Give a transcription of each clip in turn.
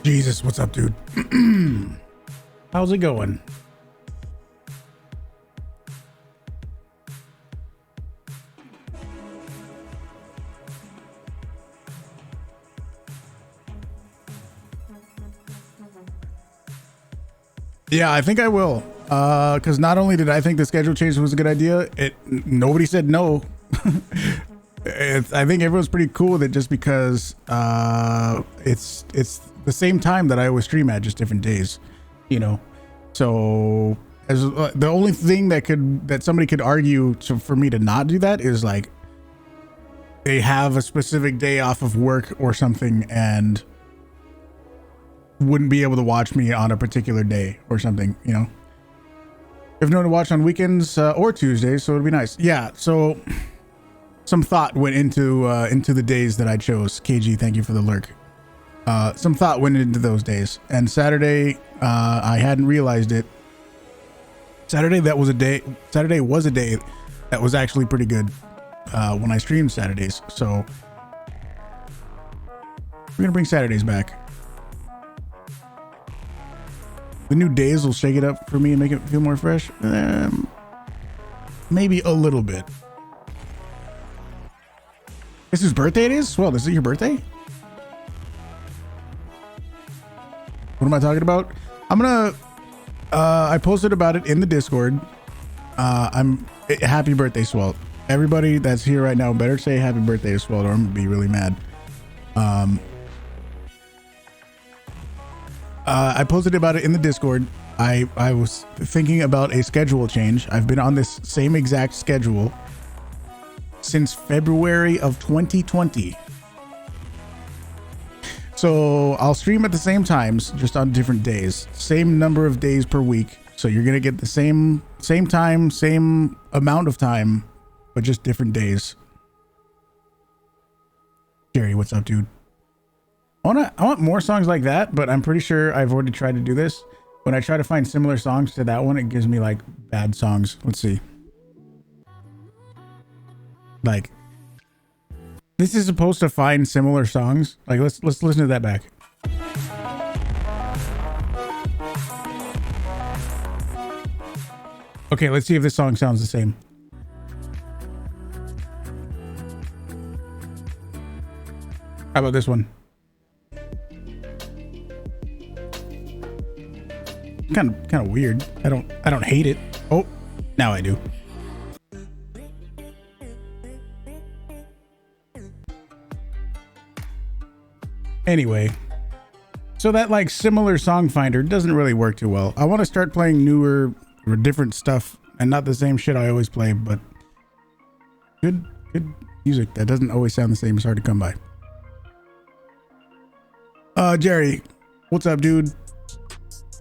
Jesus, what's up, dude? How's it going? Yeah, I think I will. Because not only did I think the schedule change was a good idea, nobody said no. I think everyone's pretty cool with it just because it's the same time that I always stream at, just different days, you know. So as the only thing that somebody could argue for me to not do that is like they have a specific day off of work or something and wouldn't be able to watch me on a particular day or something, you know. If no one to watch on weekends or Tuesdays, so it'd be nice. Yeah, so some thought went into the days that I chose. KG, thank you for the lurk. Some thought went into those days, and Saturday, I hadn't realized it. Saturday was a day that was actually pretty good when I streamed Saturdays. So we're gonna bring Saturdays back. The new days will shake it up for me and make it feel more fresh. Maybe a little bit. This whose birthday it is? Well, this is your birthday? What am I talking about? I'm gonna I posted about it in the Discord. Happy birthday, Swelt. Everybody that's here right now better say happy birthday to Swelt or I'm gonna be really mad. I posted about it in the Discord. I was thinking about a schedule change. I've been on this same exact schedule since February of 2020. So I'll stream at the same times, just on different days. Same number of days per week. So you're gonna get the same time, same amount of time, but just different days. Jerry, what's up, dude? I want more songs like that, but I'm pretty sure I've already tried to do this. When I try to find similar songs to that one, it gives me like bad songs. Let's see. Like, this is supposed to find similar songs. Like, let's listen to that back. Okay, let's see if this song sounds the same. How about this one? Kind of weird. I don't hate it. Oh, now I do. Anyway, so that like similar song finder doesn't really work too well. I want to start playing newer or different stuff and not the same shit I always play, but good music that doesn't always sound the same is hard to come by. Jerry, what's up, dude?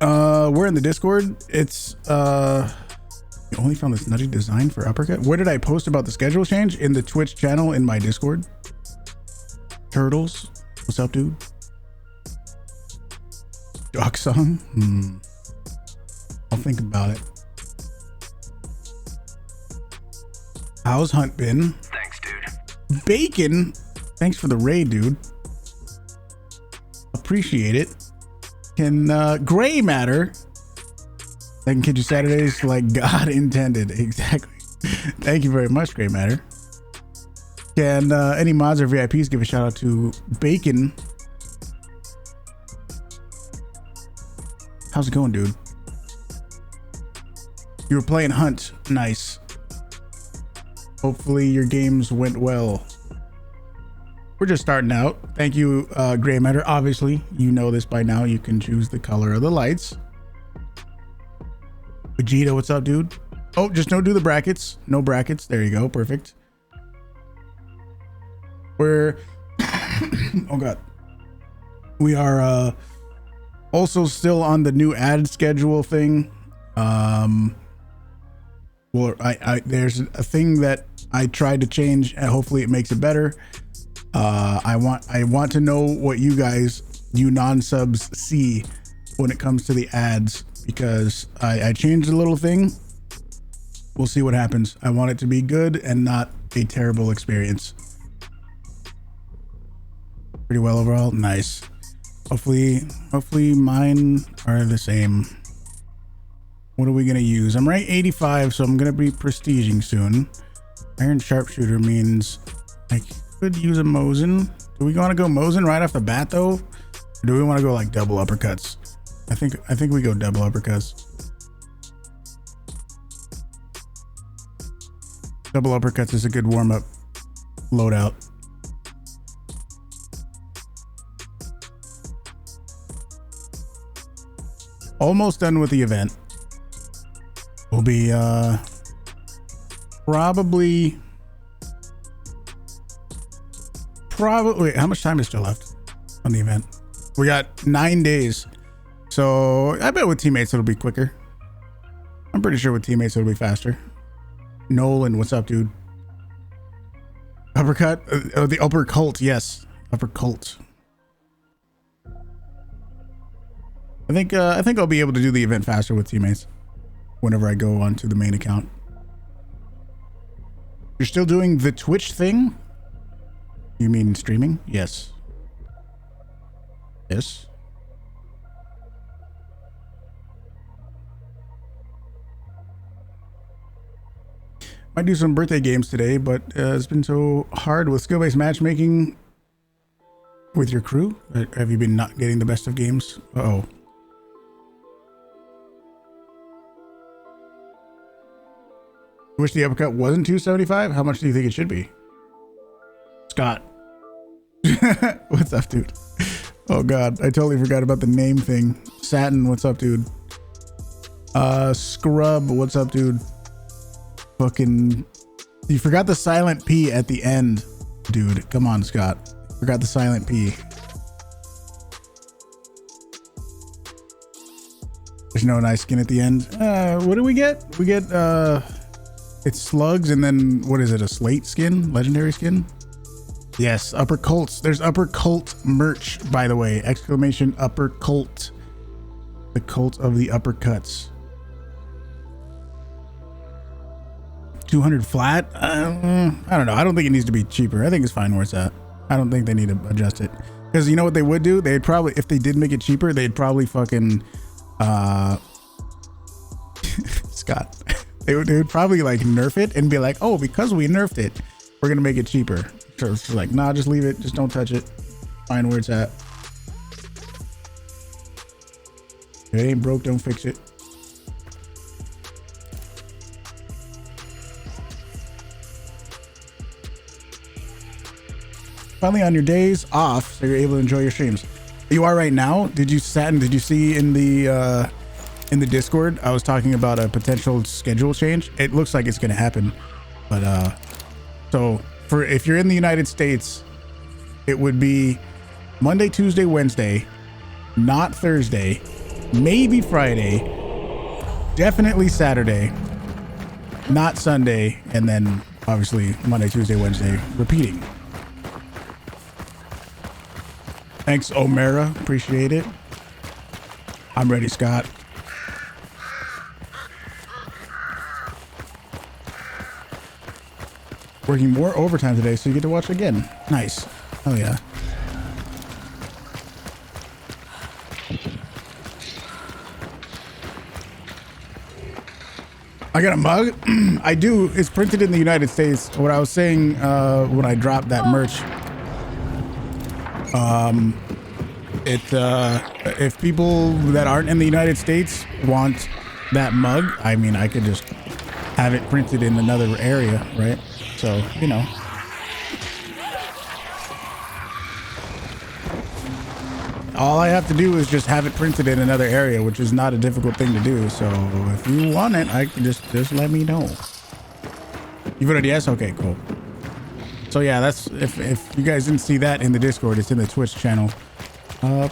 We're in the Discord. It's you only found this nutty design for Uppercut. Where did I post about the schedule change? In the Twitch channel in my Discord. Turtles, what's up, dude? Duck song. I'll think about it. How's Hunt been? Thanks, dude. Bacon, thanks for the raid, dude. Appreciate it. Can Gray Matter, that can catch you Saturdays like God intended. Exactly. Thank you very much, Gray Matter. Can any mods or VIPs give a shout out to Bacon? How's it going, dude? You were playing Hunt. Nice. Hopefully your games went well. We're just starting out. Thank you, Gray Matter. Obviously, you know this by now. You can choose the color of the lights. Vegeta, what's up, dude? Oh, just don't do the brackets. No brackets. There you go. Perfect. We're... oh, God. We are also still on the new ad schedule thing. Well, there's a thing that I tried to change, and hopefully it makes it better. I want to know what you non-subs see when it comes to the ads, because I changed a little thing. We'll see what happens. I want it to be good and not a terrible experience. Pretty well overall. Nice. Hopefully mine are the same. What are we gonna use? I'm rank 85, so I'm gonna be prestiging soon. Iron sharpshooter means I could use a Mosin. Do we want to go Mosin right off the bat though? Or do we want to go like double uppercuts? I think we go double uppercuts. Double uppercuts is a good warm-up loadout. Almost done with the event. We'll be probably how much time is still left on the event? We got 9 days, so I bet with teammates it'll be quicker. I'm pretty sure with teammates it'll be faster. Nolan, what's up, dude? Uppercut? The UPPERCULT, yes, UPPERCULT. I think I'll be able to do the event faster with teammates whenever I go onto the main account. You're still doing the Twitch thing? You mean streaming? Yes. Yes. Might do some birthday games today, but it's been so hard with skill-based matchmaking with your crew. Have you been not getting the best of games? Uh-oh. Wish the uppercut wasn't 275? How much do you think it should be? Scott. What's up, dude? Oh god, I totally forgot about the name thing. Satin, what's up, dude? Scrub, what's up, dude? Fucking, you forgot the silent P at the end, dude. Come on, Scott. Forgot the silent P. There's no nice skin at the end. What do we get? We get it's slugs, and then what is it? A slate skin, legendary skin. Yes, UPPERCULTs. There's UPPERCULT merch, by the way. Exclamation UPPERCULT. The cult of the uppercuts. 200 flat? I don't know. I don't think it needs to be cheaper. I think it's fine where it's at. I don't think they need to adjust it. Because you know what they would do? They'd probably, if they did make it cheaper, they'd probably fucking Scott. They would probably like nerf it and be like, oh, because we nerfed it, we're gonna make it cheaper. So it's like, nah, just leave it, just don't touch it. Find where it's at. If it ain't broke, don't fix it. Finally on your days off, so you're able to enjoy your streams. You are right now. Did you see in the Discord I was talking about a potential schedule change? It looks like it's gonna happen, but so for if you're in the United States, it would be Monday, Tuesday, Wednesday, not Thursday, maybe Friday, definitely Saturday, not Sunday, and then obviously Monday, Tuesday, Wednesday, repeating. Thanks, O'Mara. Appreciate it. I'm ready, Scott. Working more overtime today, so you get to watch again. Nice. Oh yeah. I got a mug. I do. It's printed in the United States. What I was saying when I dropped that merch. If people that aren't in the United States want that mug, I mean, I could just have it printed in another area, right? So, you know. All I have to do is just have it printed in another area, which is not a difficult thing to do. So if you want it, I can just let me know. You voted yes? Okay, cool. So yeah, that's if you guys didn't see that in the Discord, it's in the Twitch channel.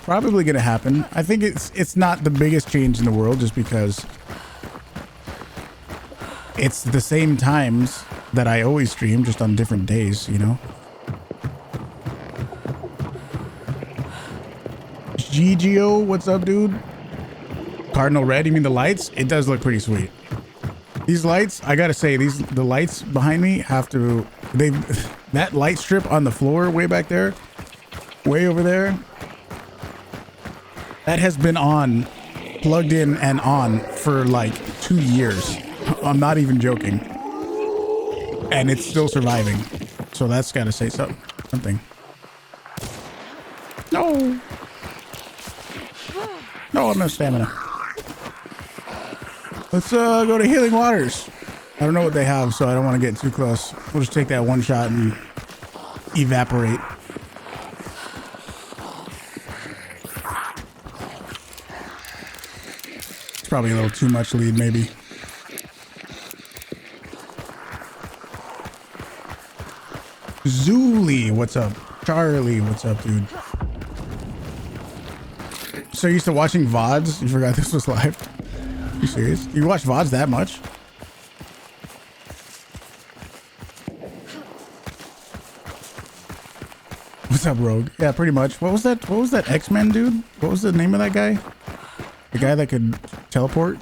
Probably gonna happen. I think it's not the biggest change in the world, just because it's the same times that I always stream, just on different days, you know. GGO, what's up, dude? Cardinal red, you mean the lights? It does look pretty sweet. These lights, I gotta say, the lights behind me have to, that light strip on the floor way back there, way over there, That has been on, plugged in and on for like 2 years. I'm not even joking. And it's still surviving. So that's got to say something. No. No, I'm no stamina. Let's go to Healing Waters. I don't know what they have, so I don't want to get too close. We'll just take that one shot and evaporate. It's probably a little too much lead, maybe. Zuli, what's up? Charlie, what's up, dude? So you used to watching VODs? You forgot this was live? You serious? You watch VODs that much? What's up, Rogue? Yeah, pretty much. What was that? What was that X-Men dude? What was the name of that guy? The guy that could teleport?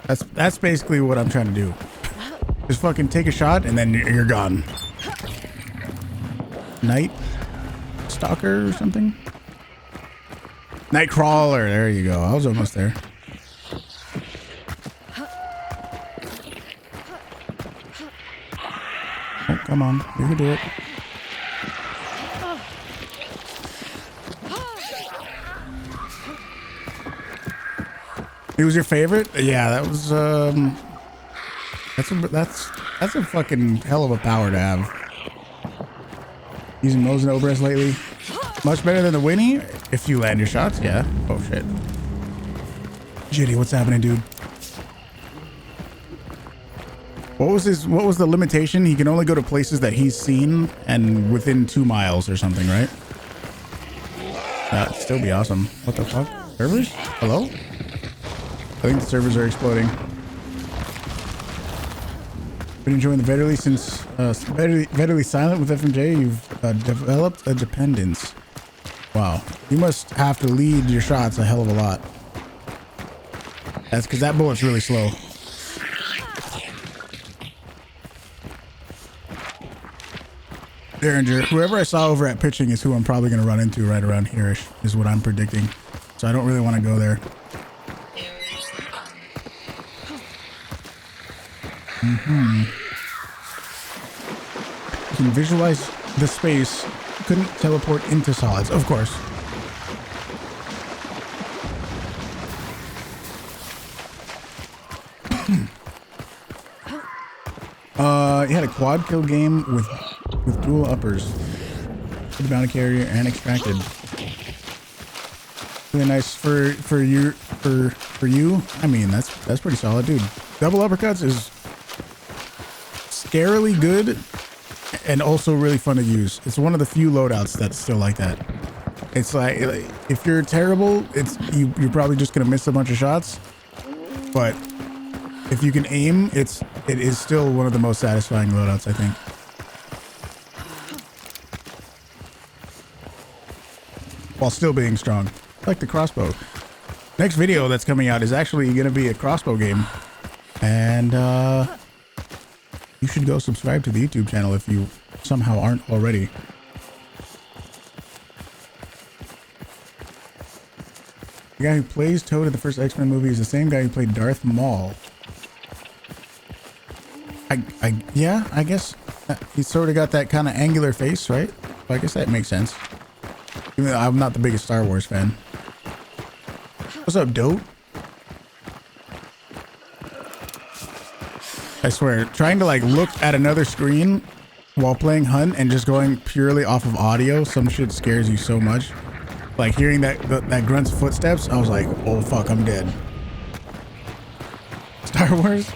That's basically what I'm trying to do. Just fucking take a shot and then you're gone. Night Stalker or something? Nightcrawler. There you go. I was almost there. Oh, come on. You can do it. It was your favorite? Yeah, that was that's a fucking hell of a power to have. Using Mo's and Obras lately. Much better than the Winnie if you land your shots, yeah. Oh shit. Jitty, what's happening, dude? What was the limitation? He can only go to places that he's seen and within 2 miles or something, right? That'd still be awesome. What the fuck? Servers? Hello? I think the servers are exploding. Been enjoying the Vetterly since Vetterly Silent with FMJ. You've developed a dependence. Wow, you must have to lead your shots a hell of a lot. That's because that bullet's really slow. Derringer, whoever I saw over at pitching is who I'm probably going to run into right around here-ish, is what I'm predicting. So I don't really want to go there. You can visualize the space. Couldn't teleport into solids, of course. You had a quad kill game with dual uppers. For the bounty carrier and extracted. Really nice for you. I mean, that's pretty solid, dude. Double uppercuts is scarily good and also really fun to use. It's one of the few loadouts that's still like that. It's like if you're terrible, you're probably just gonna miss a bunch of shots. But if you can aim, it is still one of the most satisfying loadouts, I think. While still being strong. Like the crossbow. Next video that's coming out is actually gonna be a crossbow game. And you should go subscribe to the YouTube channel if you somehow aren't already. The guy who plays Toad in the first X-Men movie is the same guy who played Darth Maul. Yeah, I guess he's sort of got that kind of angular face, right? I guess that makes sense. Even though I'm not the biggest Star Wars fan. What's up, Dope? I swear, trying to like look at another screen while playing Hunt and just going purely off of audio, some shit scares you so much. Like hearing that grunt's footsteps, I was like, oh fuck, I'm dead. Star Wars?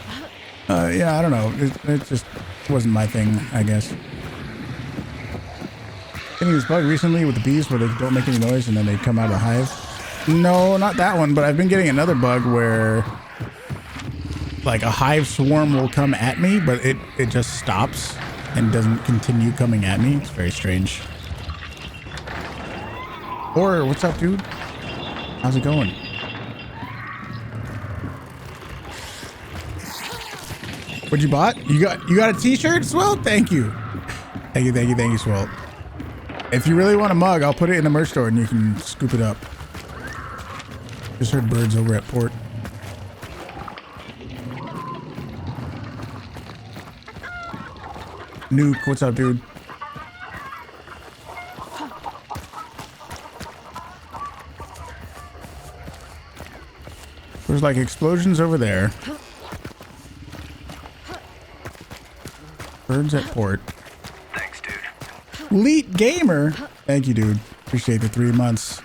Yeah, I don't know. It just wasn't my thing, I guess. Getting this bug recently with the bees where they don't make any noise and then they come out of the hive. No, not that one, but I've been getting another bug where like a hive swarm will come at me, but it just stops and doesn't continue coming at me. It's very strange. Or what's up, dude? How's it going? What'd you bought? You got a t-shirt? Swell, thank you. Thank you, Swell. If you really want a mug, I'll put it in the merch store and you can scoop it up. Just heard birds over at port. Nuke, what's up, dude? There's like explosions over there. Birds at port. Thanks, dude. Elite gamer. Thank you, dude. Appreciate the 3 months.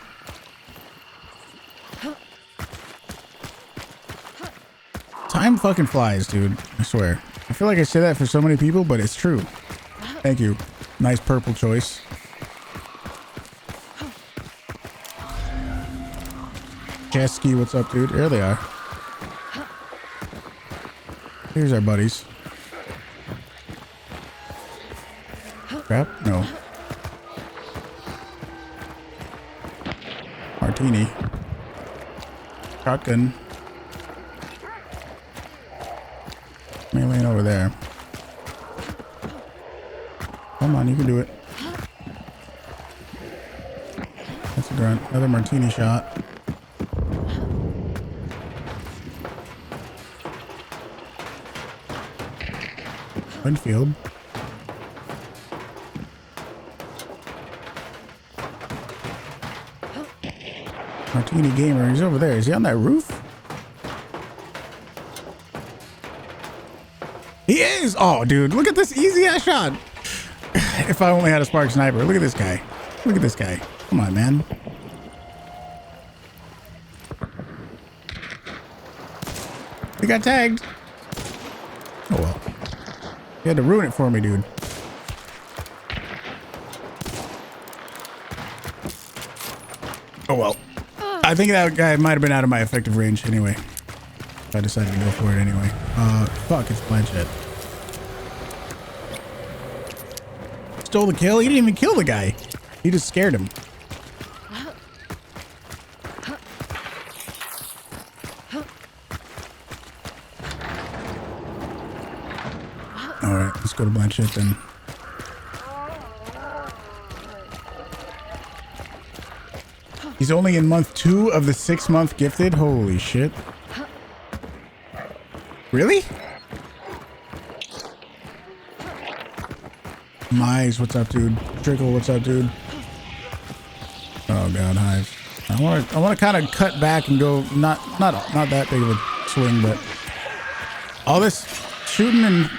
Time fucking flies, dude. I swear. I feel like I say that for so many people, but it's true. Thank you. Nice purple choice. Jesky, what's up, dude? There they are. Here's our buddies. Crap? No. Martini. Shotgun. Melee over there. Come on, you can do it. That's a grunt. Another martini shot. Winfield. Martini gamer, he's over there. Is he on that roof? He is! Oh, dude, look at this easy ass shot. If I only had a spark sniper. Look at this guy. Look at this guy. Come on, man. He got tagged. Oh, well. You had to ruin it for me, dude. Oh, well. I think that guy might have been out of my effective range anyway. I decided to go for it anyway. Fuck, it's Blanchett. Stole the kill? He didn't even kill the guy. He just scared him. Alright, let's go to Blanchett then. He's only in month 2 of the 6-month gifted? Holy shit. Really? Mize, what's up, dude? Trickle, what's up, dude? Oh god, Hive. I want to kind of cut back and go not that big of a swing, but all this shooting and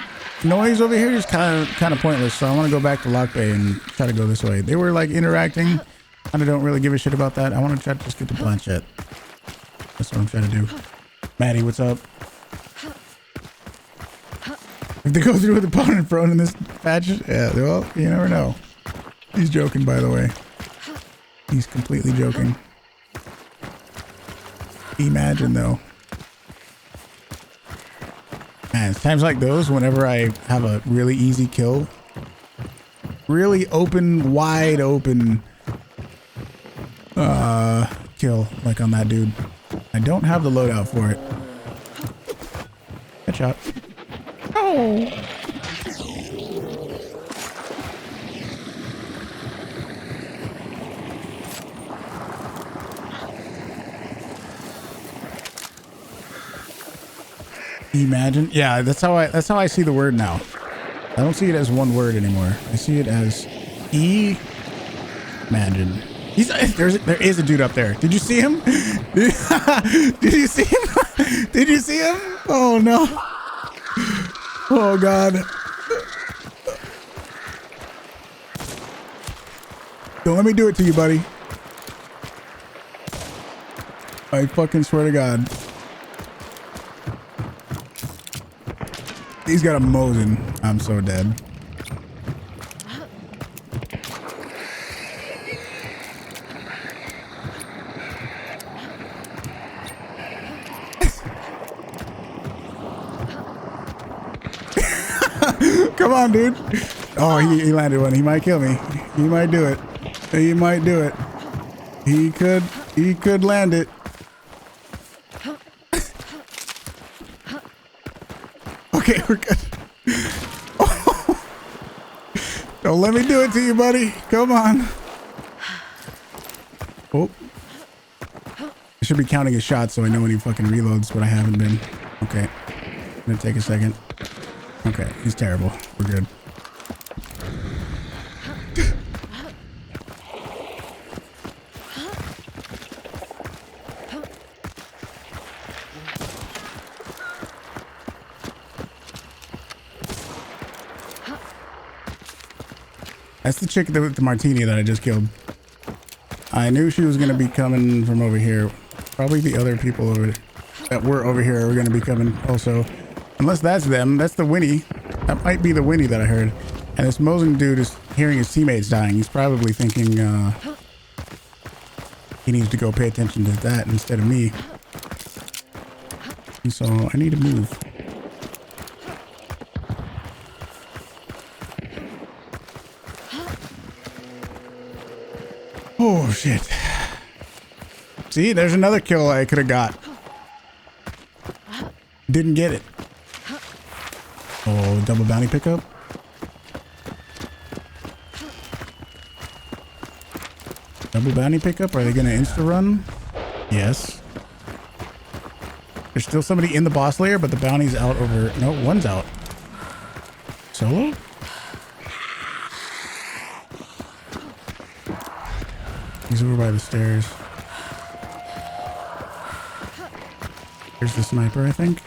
noise over here is kind of pointless. So I want to go back to Lock Bay and try to go this way. They were like interacting. I don't really give a shit about that. I want to try to just get the Blanchett. That's what I'm trying to do. Maddie, what's up? If they go through with opponent prone in this patch, yeah, well, you never know. He's joking, by the way. He's completely joking. Imagine, though. Man, it's times like those, whenever I have a really easy kill, really open, wide open kill, like on that dude. I don't have the loadout for it. Headshot. Oh. Imagine. Yeah, that's how I see the word now. I don't see it as one word anymore. I see it as imagine. There is a dude up there. Did you see him? Did you see him? Did you see him? Oh no. Oh god. Don't let me do it to you, buddy. I fucking swear to God. He's got a Mosin. I'm so dead. Come on, dude. Oh, he landed one. He might kill me. He might do it. He might do it. He could land it. Okay, we're good. Oh. Don't let me do it to you, buddy. Come on. Oh. should be counting his shots so I know when he fucking reloads, but I haven't been. Okay. Gonna take a second. Okay, he's terrible. We're good. That's the chick with the martini that I just killed. I knew she was going to be coming from over here. Probably the other people over that were over here are going to be coming also. Unless that's them. That's the Winnie. That might be the Winnie that I heard. And this Mosin dude is hearing his teammates dying. He's probably thinking he needs to go pay attention to that instead of me. And so I need to move. Oh, shit. See, there's another kill I could have got. Didn't get it. Oh, double bounty pickup. Double bounty pickup? Are they going to insta-run? Yes. There's still somebody in the boss layer, but the bounty's out over... No, one's out. Solo? He's over by the stairs. Here's the sniper, I think.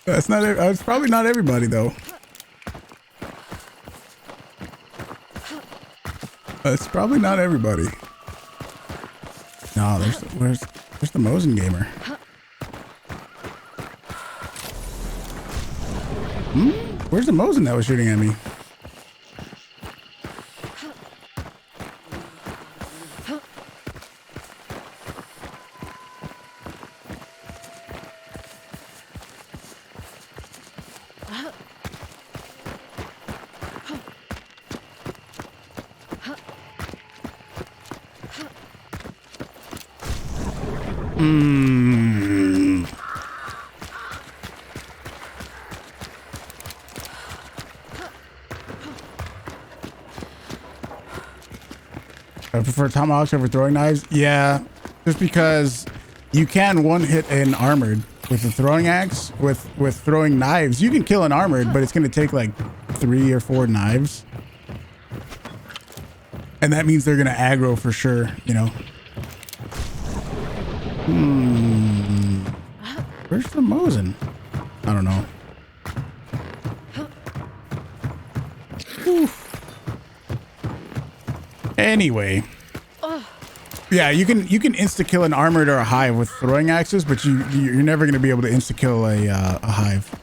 That's not. It's probably not everybody though. It's probably not everybody. No, where's the Mosin gamer? Where's the Mosin that was shooting at me? I prefer tomahawks over throwing knives. Yeah, just because you can one hit an armored with a throwing axe. With throwing knives, you can kill an armored, but it's going to take like 3 or 4 knives, and that means they're going to aggro for sure. You know. Where's the Mosin? I don't know. Oof. Anyway, yeah, you can insta kill an armored or a hive with throwing axes, but you're never going to be able to insta kill a hive,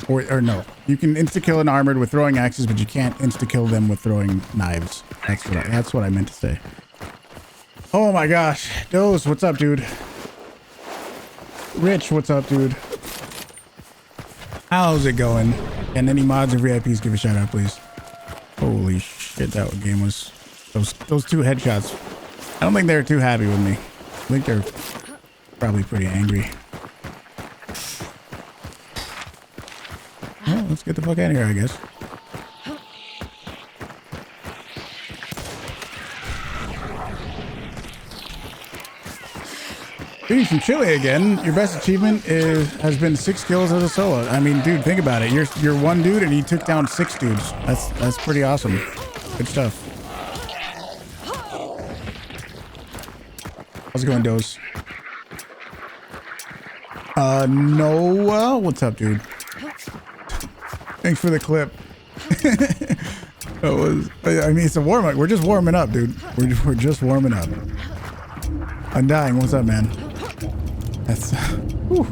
or no, you can insta kill an armored with throwing axes, but you can't insta kill them with throwing knives. That's what I meant to say. Oh my gosh, Doze, what's up, dude? Rich, what's up, dude? How's it going? And any mods or VIPs, give a shout out, please. Holy shit, that game was those 2 headshots. I don't think they're too happy with me. I think they're probably pretty angry. Well, let's get the fuck out of here, I guess. Eating some chili again. Your best achievement has been 6 kills as a solo. I mean, dude, think about it. You're one dude and you took down 6 dudes. That's pretty awesome. Good stuff. How's it going, Doze? Noah, what's up, dude? Thanks for the clip. I mean, it's a warm up. We're just warming up, dude. We're just warming up. Undying, what's up, man? That's whew.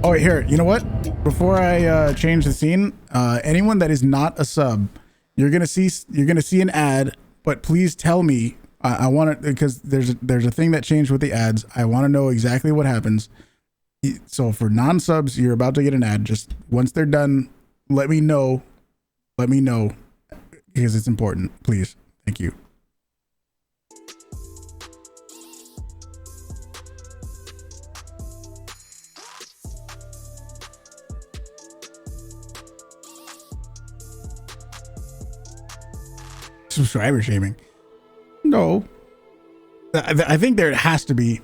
Oh wait, here, you know what, before I change the scene, anyone that is not a sub, you're gonna see an ad, but please tell me. I want it because there's a thing that changed with the ads. I want to know exactly what happens. So for non-subs, you're about to get an ad. Just once they're done, let me know. Let me know because it's important. Please. Thank you. Subscriber shaming. No. I think there has to be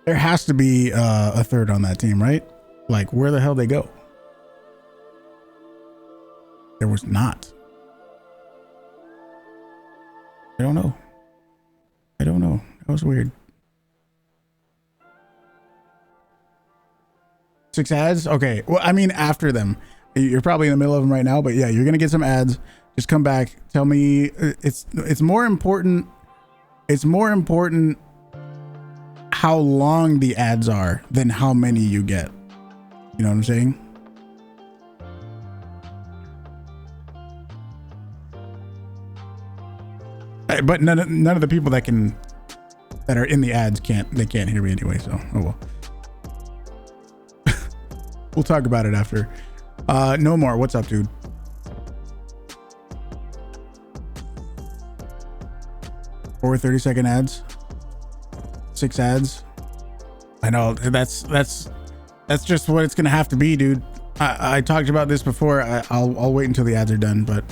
a third on that team, right? Like, where the hell they go? There was not. I don't know. That was weird. 6 ads? Okay. Well, I mean, after them. You're probably in the middle of them right now, but yeah, you're gonna get some ads. Just come back. Tell me. It's more important. It's more important how long the ads are than how many you get. You know what I'm saying? But none of the people that are in the ads can't hear me anyway. So oh well. We'll talk about it after. No more. What's up, dude? Four 30-second ads. 6 ads. I know that's just what it's gonna have to be, dude. I talked about this before. I'll wait until the ads are done, but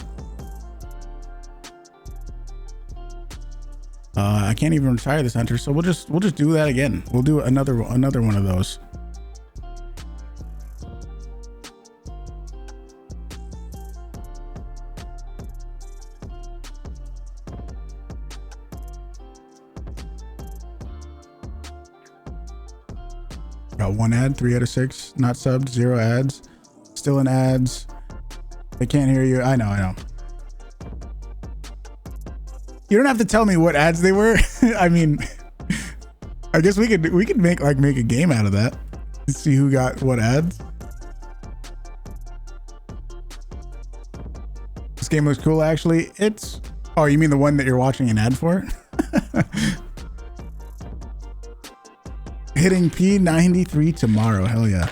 I can't even retire this hunter, so we'll just do that again. We'll do another one of those. Got 1 ad, 3 out of 6, not subbed, 0 ads, still in ads. They can't hear you. I know. You don't have to tell me what ads they were. I mean, I guess we could make a game out of that. Let's see who got what ads. This game looks cool, actually. Oh, you mean the one that you're watching an ad for? Hitting P93 tomorrow. Hell yeah.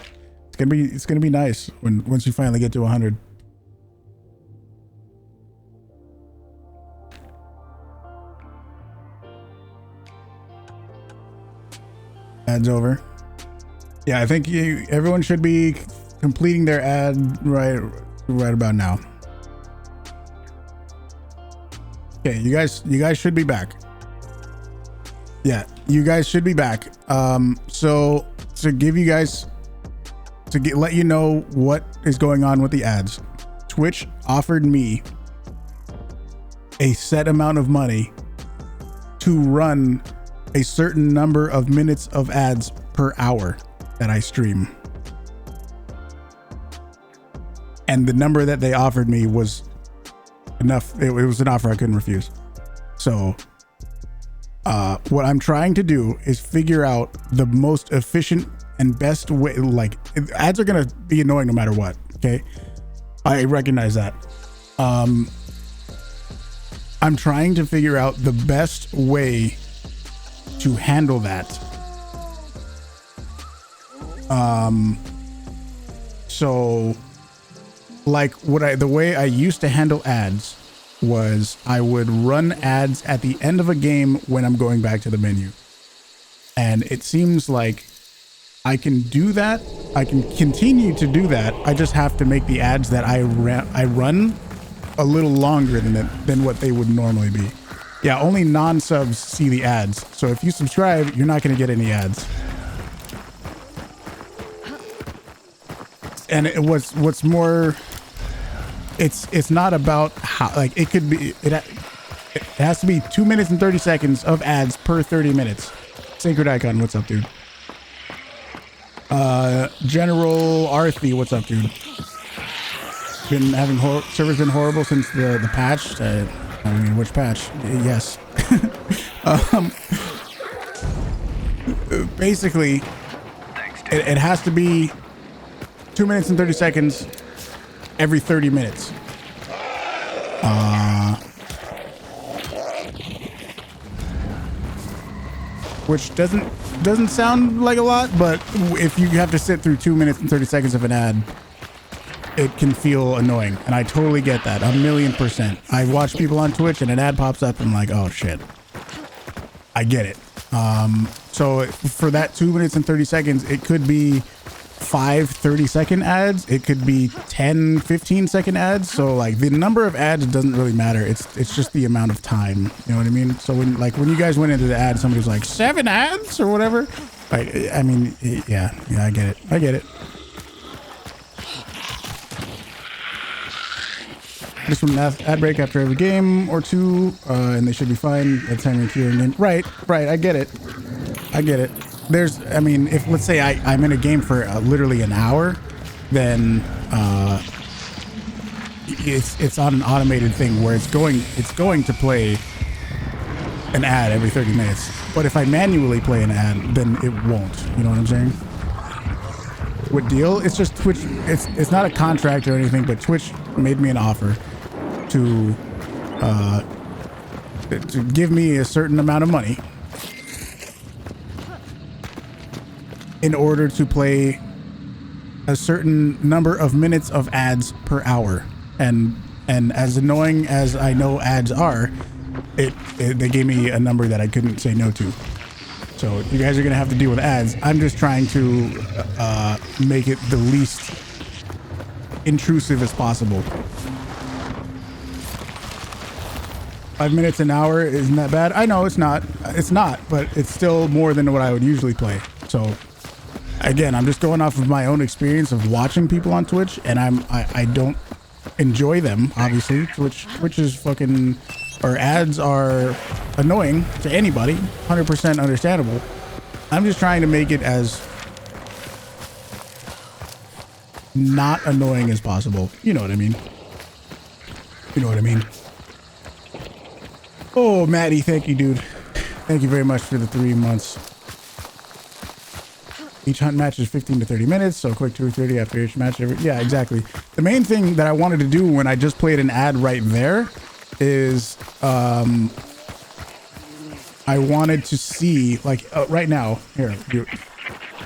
It's gonna be nice once you finally get to 100. Ads over. Yeah, I think everyone should be completing their ad right about now. Okay, you guys should be back. Yeah, you guys should be back. So to give you guys let you know what is going on with the ads. Twitch offered me a set amount of money to run a certain number of minutes of ads per hour that I stream. And the number that they offered me was enough. It was an offer I couldn't refuse. So what I'm trying to do is figure out the most efficient and best way. Like, ads are gonna be annoying no matter what. Okay, I recognize that. I'm trying to figure out the best way to handle that. So like the way I used to handle ads was I would run ads at the end of a game when I'm going back to the menu. And it seems like I can do that. I can continue to do that. I just have to make the ads that I run a little longer than what they would normally be. Yeah, only non-subs see the ads. So if you subscribe, you're not going to get any ads. And what's more, it's not about how, like, it could be, it has to be 2 minutes and 30 seconds of ads per 30 minutes. Sacred Icon, what's up, dude? General Arthi, what's up, dude? Been having servers been horrible since the patch. I mean, which patch? Yes. Basically, it has to be 2 minutes and 30 seconds every 30 minutes. Which doesn't sound like a lot, but if you have to sit through 2 minutes and 30 seconds of an ad, it can feel annoying. And I totally get that, 1,000,000%. I watch people on Twitch and an ad pops up and I'm like, oh shit. I get it. So for that 2 minutes and 30 seconds, it could be 5 30-second ads. It could be 10 15-second ads. So like the number of ads doesn't really matter. It's just the amount of time. You know what I mean? So when you guys went into the ad, somebody was like 7 ads or whatever. I mean, yeah, I get it. I get it. Just one ad break after every game or two, and they should be fine by the time you're queuing in. Right. I get it. I mean, if let's say I'm in a game for literally an hour, then it's on an automated thing where it's going to play an ad every 30 minutes. But if I manually play an ad, then it won't. You know what I'm saying? What deal? It's just Twitch. It's not a contract or anything, but Twitch made me an offer to give me a certain amount of money in order to play a certain number of minutes of ads per hour. And as annoying as I know ads are, they gave me a number that I couldn't say no to. So you guys are gonna have to deal with ads. I'm just trying to make it the least intrusive as possible. 5 minutes an hour isn't that bad. I know it's not, but it's still more than what I would usually play. So again, I'm just going off of my own experience of watching people on Twitch, and I don't enjoy them, obviously. Twitch is fucking, or ads are annoying to anybody, 100% understandable. I'm just trying to make it as not annoying as possible. You know what I mean? Oh, Maddie, thank you, dude. Thank you very much for the 3 months. Each hunt match is 15 to 30 minutes, so quick 2 or 30 after each match. Yeah, exactly. The main thing that I wanted to do when I just played an ad right there is I wanted to see, like, right now, here,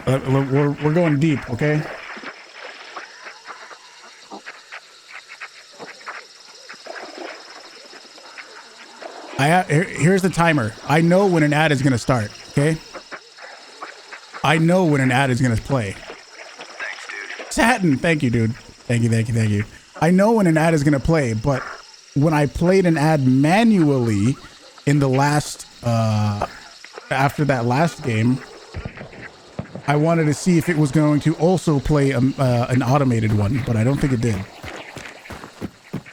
we're going deep, okay? Here's the timer. I know when an ad is going to start, okay? I know when an ad is going to play. Thanks, dude. Satin, thank you, dude. Thank you. I know when an ad is going to play, but when I played an ad manually in the last, after that last game, I wanted to see if it was going to also play an automated one, but I don't think it did.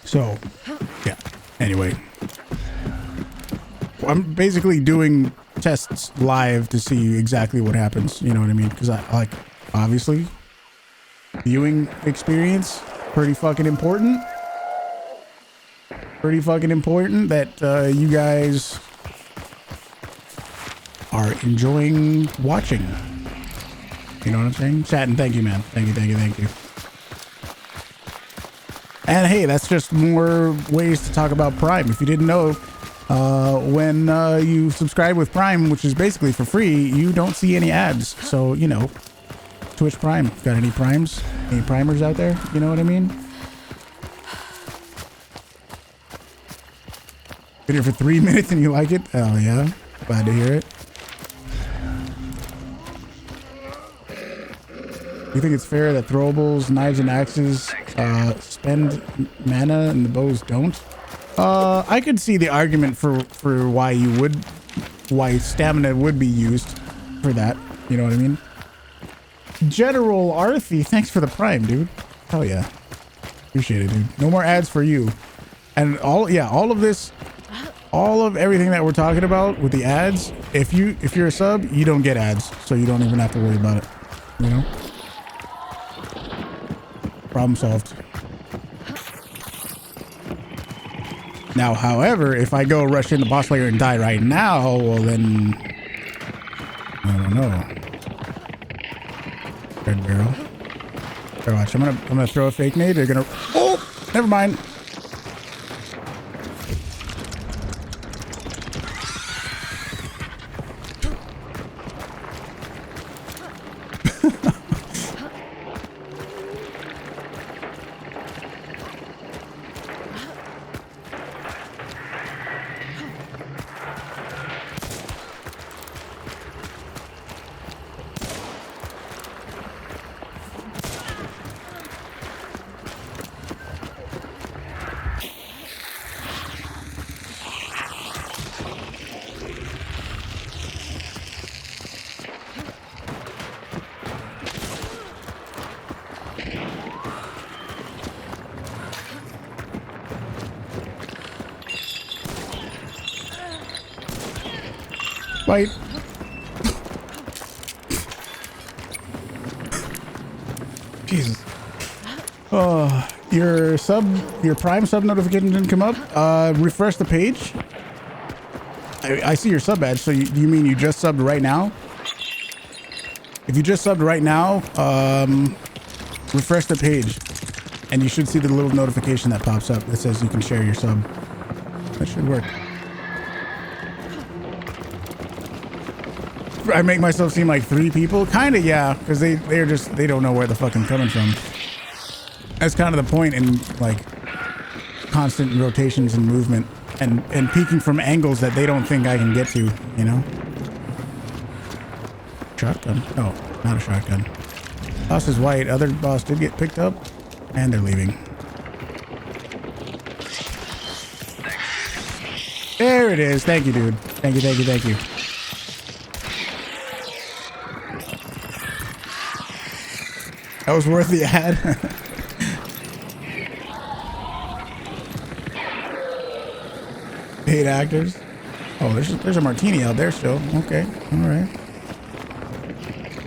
So, yeah. Anyway. I'm basically doing tests live to see exactly what happens. You know what I mean? Because I like, obviously, viewing experience, pretty fucking important. That you guys are enjoying watching. You know what I'm saying? Satin, thank you, man. Thank you. And hey, that's just more ways to talk about Prime. If you didn't know, when you subscribe with Prime, which is basically for free, you don't see any ads. So, you know, Twitch Prime. Got any primes? Any primers out there? You know what I mean? Been here for 3 minutes and you like it? Oh yeah, glad to hear it. You think it's fair that throwables, knives, and axes spend mana and the bows don't? I could see the argument for why stamina would be used for that. You know what I mean? General Arthi, thanks for the Prime, dude. Hell yeah, appreciate it, dude. No more ads for you. And all of everything that we're talking about with the ads. If you're a sub, you don't get ads, so you don't even have to worry about it. You know? Problem solved. Now, however, if I go rush into boss player and die right now, well then, I don't know. Good girl. Here, watch. I'm gonna throw a fake nade. They're gonna. Oh, never mind. Fight. Jesus. Oh, your Prime sub notification didn't come up. Refresh the page. I see your sub badge. So you mean you just subbed right now? If you just subbed right now, refresh the page, and you should see the little notification that pops up that says you can share your sub. That should work. I make myself seem like 3 people, kind of, yeah, because they don't know where the fuck I'm coming from. That's kind of the point in like constant rotations and movement and peeking from angles that they don't think I can get to, you know. Shotgun? No, not a shotgun. Boss is white. Other boss did get picked up, and they're leaving. There it is. Thank you, dude. Thank you, thank you, thank you. That was worth the ad. Paid actors. Oh, there's a martini out there still. Okay, all right.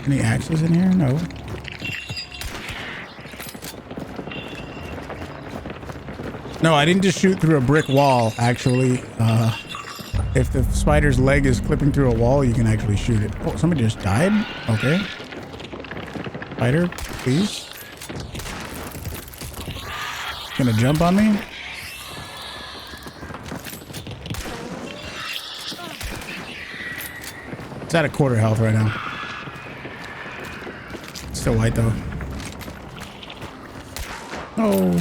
Any axes in here? No. No, I didn't just shoot through a brick wall. Actually, if the spider's leg is clipping through a wall, you can actually shoot it. Oh, somebody just died. Okay. Spider, please. Gonna jump on me? It's at a quarter health right now. It's still white though. Oh.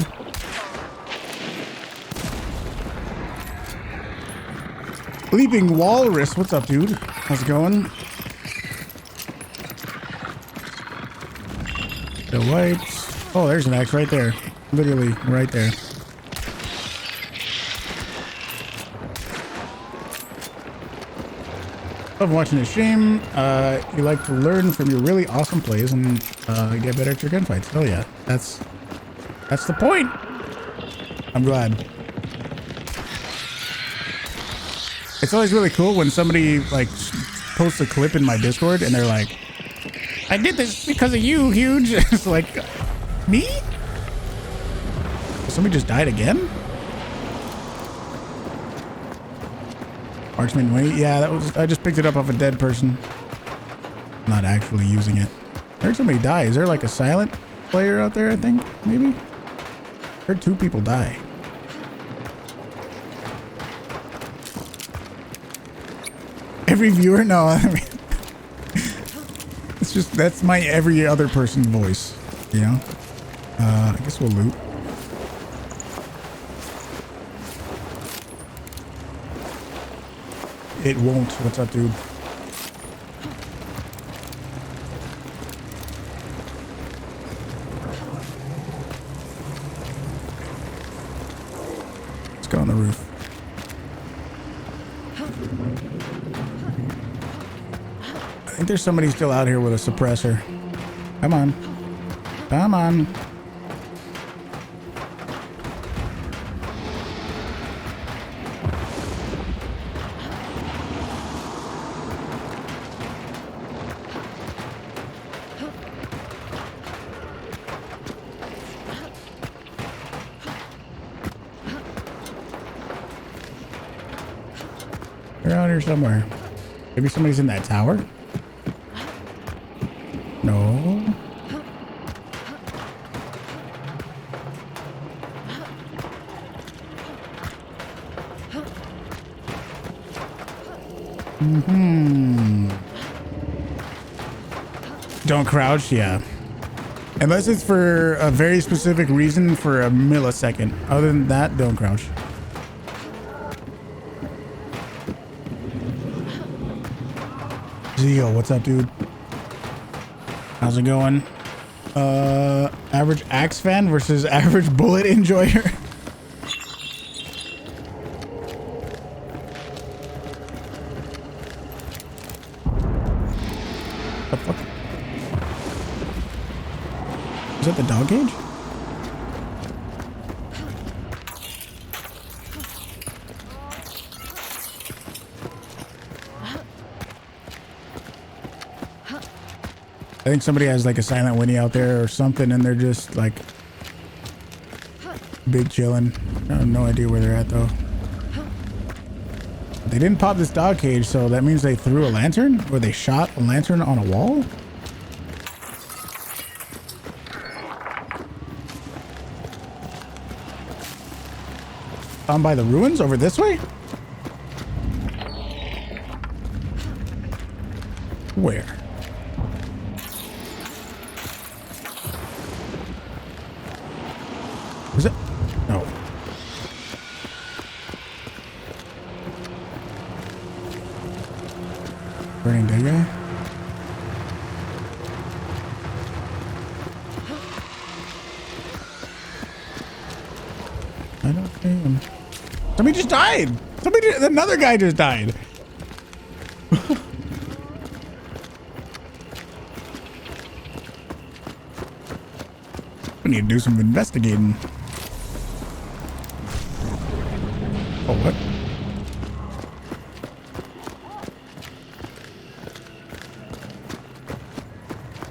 Leaping Walrus, what's up, dude? How's it going? The whites. Oh, there's an axe right there. Literally right there. Love watching the stream. You like to learn from your really awesome plays and get better at your gunfights. Oh yeah, that's the point. I'm glad. It's always really cool when somebody like posts a clip in my Discord and they're like, I did this because of you, huge. It's like, me? Somebody just died again? Marksman Wait. Yeah, that was, I just picked it up off a dead person. Not actually using it. I heard somebody die. Is there like a silent player out there, I think? Maybe? I heard 2 people die. Every viewer? No, I mean, it's just, that's my every other person voice, you know? I guess we'll loot. It won't. What's up, dude? Let's go on the roof. I think there's somebody still out here with a suppressor. Come on. Come on. They're out here somewhere. Maybe somebody's in that tower? No. Don't crouch, yeah. Unless it's for a very specific reason for a millisecond. Other than that, don't crouch. Zio, what's up, dude? How's it going? Average axe fan versus average bullet enjoyer. The fuck? Is that the dog cage? I think somebody has like a silent Winnie out there or something, and they're just like big chilling. I have no idea where they're at though. They didn't pop this dog cage, so that means they threw a lantern, or they shot a lantern on a wall. By the ruins over this way? Where? Was it? No. Burning dead guy? I don't see him. Somebody just died! Another guy just died! We need to do some investigating. Oh, what?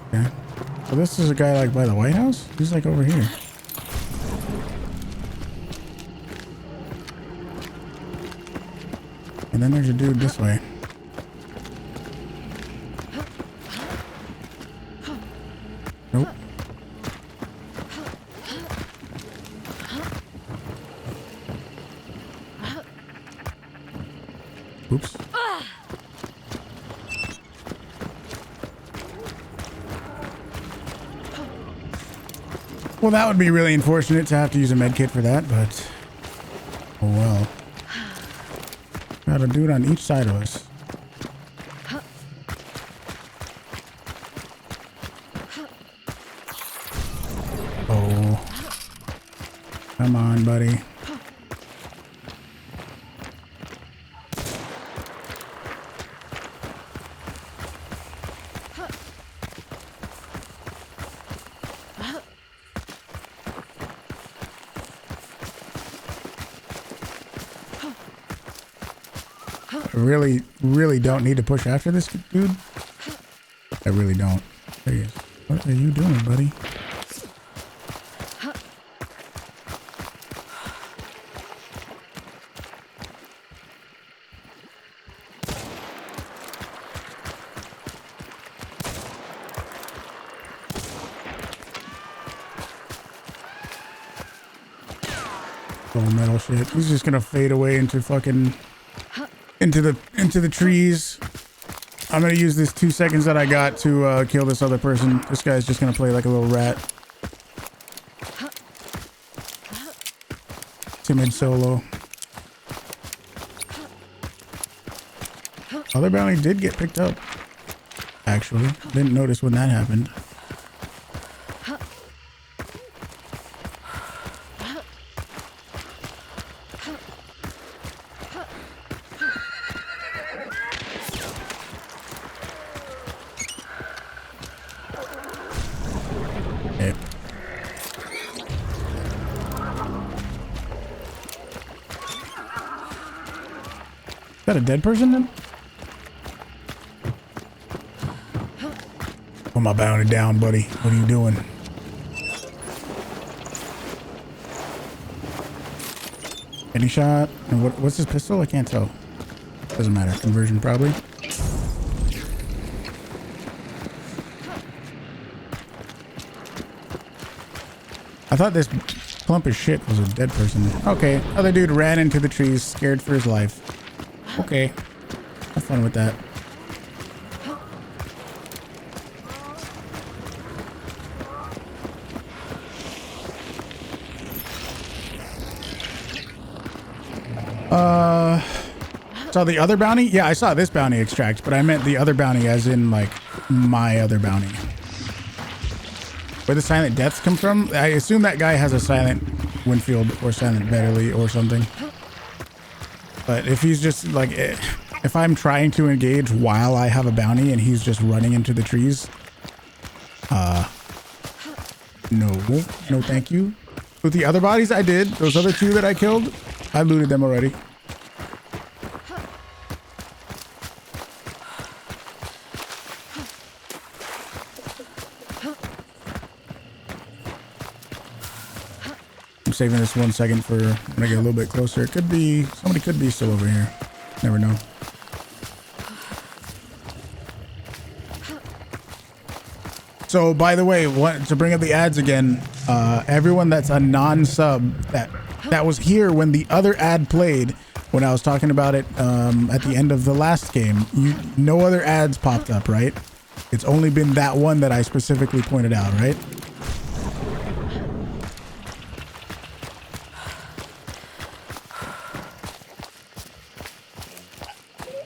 Okay. So this is a guy like by the White House? He's like over here. And then there's a dude this way. Nope. Oops. Well, that would be really unfortunate to have to use a med kit for that, but oh well. Got a dude on each side of us. Oh. Come on, buddy. Really don't need to push after this dude. I really don't. There he is. What are you doing, buddy? Oh, metal shit. He's just gonna fade away into fucking into the trees. I'm gonna use this 2 seconds that I got to kill this other person. This guy's just gonna play like a little rat. Timid solo. Other bounty did get picked up. Actually, didn't notice when that happened. Is that a dead person then? Put my bounty down, buddy. What are you doing? Any shot? And what's his pistol? I can't tell. Doesn't matter. Conversion probably. I thought this clump of shit was a dead person. Okay, other dude ran into the trees, scared for his life. Okay. Have fun with that. Saw the other bounty? Yeah, I saw this bounty extract, but I meant the other bounty as in like my other bounty. Where the silent deaths come from? I assume that guy has a silent Winfield or silent Betterly or something. But if he's just like, if I'm trying to engage while I have a bounty and he's just running into the trees, no thank you. With the other bodies I did, those other two that I killed, I looted them already. I'm saving this 1 second for when I get a little bit closer. It could be, somebody could be still over here. Never know. So, by the way, to bring up the ads again, everyone that's a non-sub that was here when the other ad played, when I was talking about it at the end of the last game, no other ads popped up, right? It's only been that one that I specifically pointed out, right?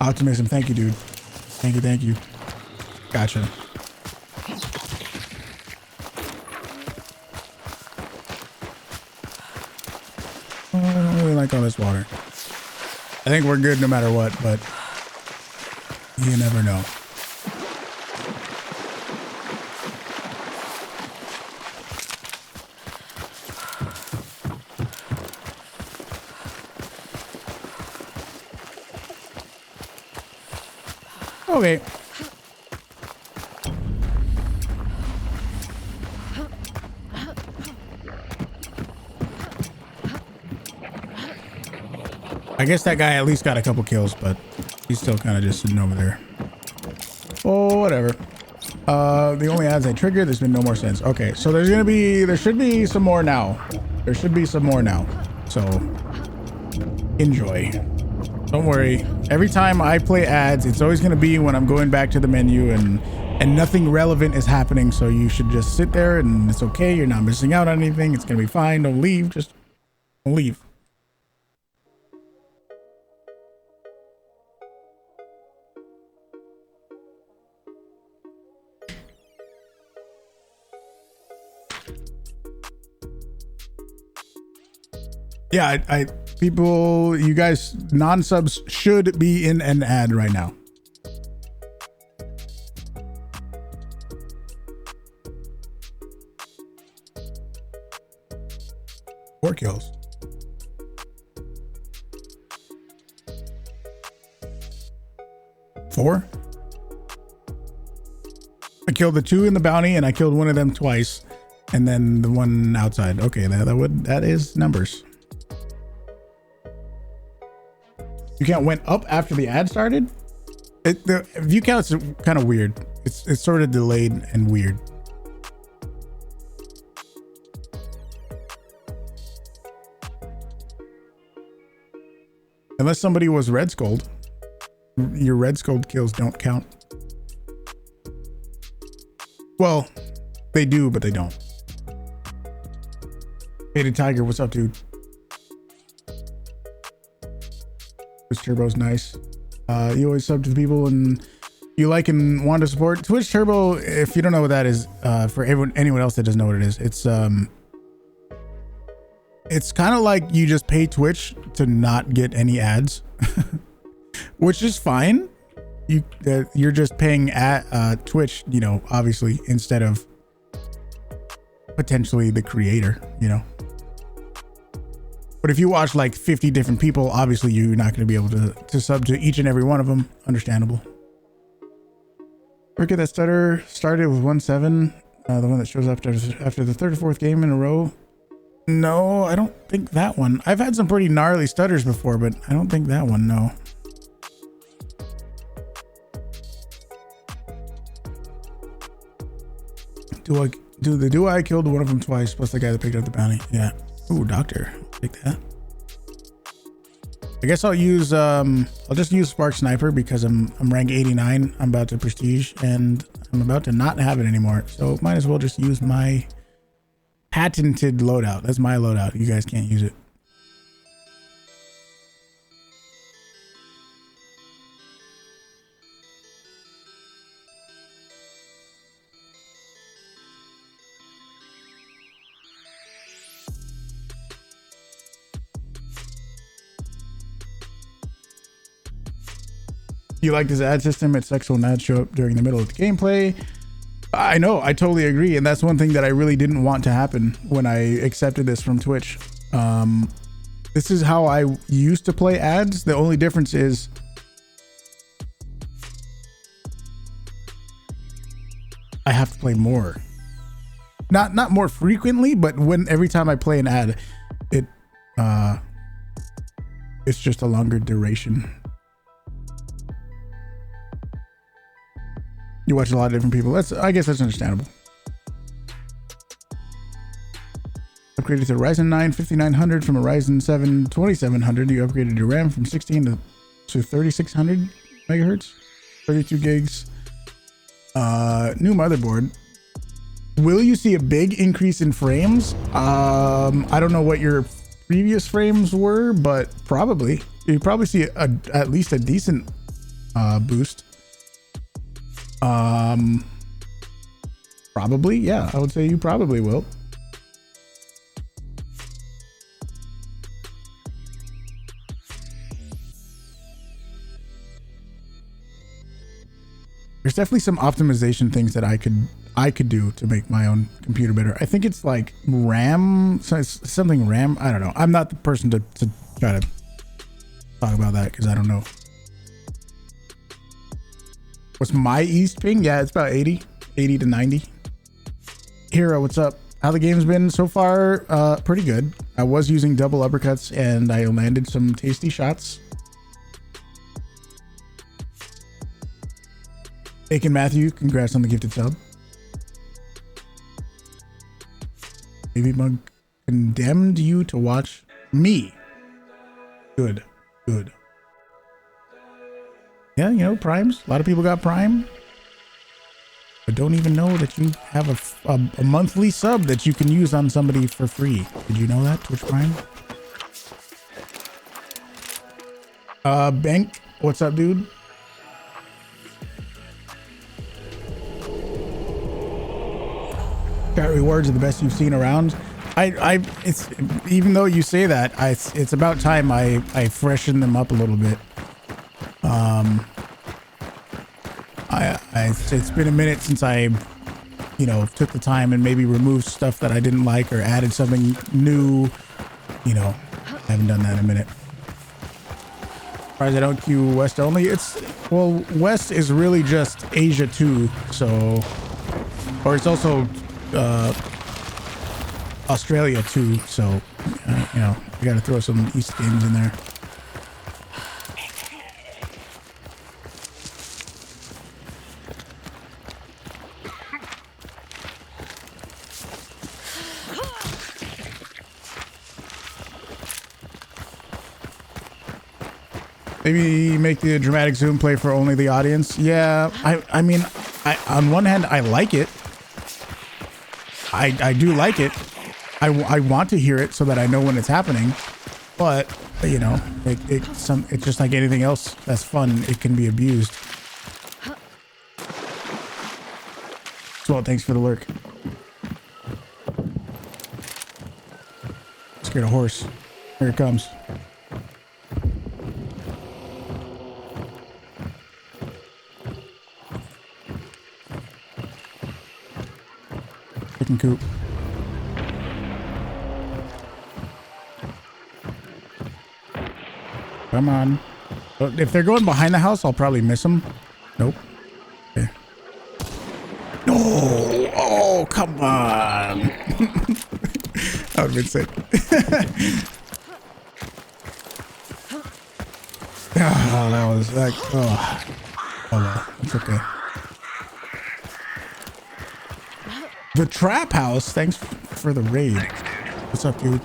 Optimism, thank you, dude. Thank you. Gotcha. Oh, I don't really like all this water. I think we're good no matter what, but you never know. Okay. I guess that guy at least got a couple kills, but he's still kind of just sitting over there. Oh, whatever. The only ads I triggered, there's been no more since. Okay, so there should be some more now. There should be some more now. So enjoy. Don't worry. Every time I play ads, it's always going to be when I'm going back to the menu and nothing relevant is happening. So you should just sit there and it's okay. You're not missing out on anything. It's going to be fine. Don't leave. Just don't leave. Yeah, people, you guys, non-subs should be in an ad right now. Four kills. Four? I killed the two in the bounty and I killed one of them twice. And then the one outside. Okay, that is numbers. You count went up after the ad started. The view count's kind of weird. It's sort of delayed and weird. Unless somebody was red skulled, your red skulled kills don't count. Well, they do, but they don't. Hated Tiger, what's up, dude? Twitch Turbo's nice. You always sub to the people and you like and want to support. Twitch Turbo, if you don't know what that is, for anyone else that doesn't know what it is, it's kind of like you just pay Twitch to not get any ads, which is fine. You're just paying at Twitch, you know, obviously, instead of potentially the creator, you know. But if you watch like 50 different people, obviously you're not going to be able to sub to each and every one of them. Understandable. Ever get that stutter started with 1.7? The one that shows up after the third or fourth game in a row? No, I don't think that one. I've had some pretty gnarly stutters before, but I don't think that one, no. I killed one of them twice, plus the guy that picked up the bounty. Yeah. Ooh, doctor. Take that. I guess I'll use I'll just use Spark Sniper because I'm rank 89. I'm about to prestige and I'm about to not have it anymore. So might as well just use my patented loadout. That's my loadout. You guys can't use it. You like this ad system? It sucks when ads show up during the middle of the gameplay. I know, I totally agree. And that's one thing that I really didn't want to happen when I accepted this from Twitch. This is how I used to play ads. The only difference is I have to play more. Not more frequently, but every time I play an ad, it's just a longer duration. You watch a lot of different people. I guess that's understandable. Upgraded to Ryzen 9 5900 from a Ryzen 7 2700. You upgraded your RAM from 16 to 3600 megahertz, 32 gigs. New motherboard. Will you see a big increase in frames? I don't know what your previous frames were, but probably. You probably see at least a decent boost. Probably, yeah, I would say you probably will. There's definitely some optimization things that I could do to make my own computer better. I think it's like RAM, something RAM. I don't know. I'm not the person to try to talk about that because I don't know. What's my East ping? Yeah, it's about 80 to 90. Hero, what's up? How the game's been so far? Pretty good. I was using double uppercuts and I landed some tasty shots. Aiken Matthew, congrats on the gifted sub. Baby Mug condemned you to watch me. Good. Yeah, you know, Primes. A lot of people got Prime. But don't even know that you have a monthly sub that you can use on somebody for free. Did you know that, Twitch Prime? Bank, what's up, dude? Chat rewards are the best you've seen around. It's even though you say that, it's about time I freshen them up a little bit. It's been a minute since I, took the time and maybe removed stuff that I didn't like or added something new. I haven't done that in a minute. Surprised I don't queue West only. West is really just Asia too. So, or it's also Australia too. So, you gotta throw some East games in there. Maybe make the dramatic zoom play for only the audience. Yeah, I mean, on one hand, I like it. I do like it. I want to hear it so that I know when it's happening. But, it's just like anything else that's fun. It can be abused. Well, thanks for the lurk. Scared a horse. Here it comes. Chicken coop. Come on. If they're going behind the house, I'll probably miss them. Nope. Okay. No. Oh, come on. That would have been sick. Oh, that was like, oh well, it's okay. The Trap House, thanks for the raid. What's up, dude?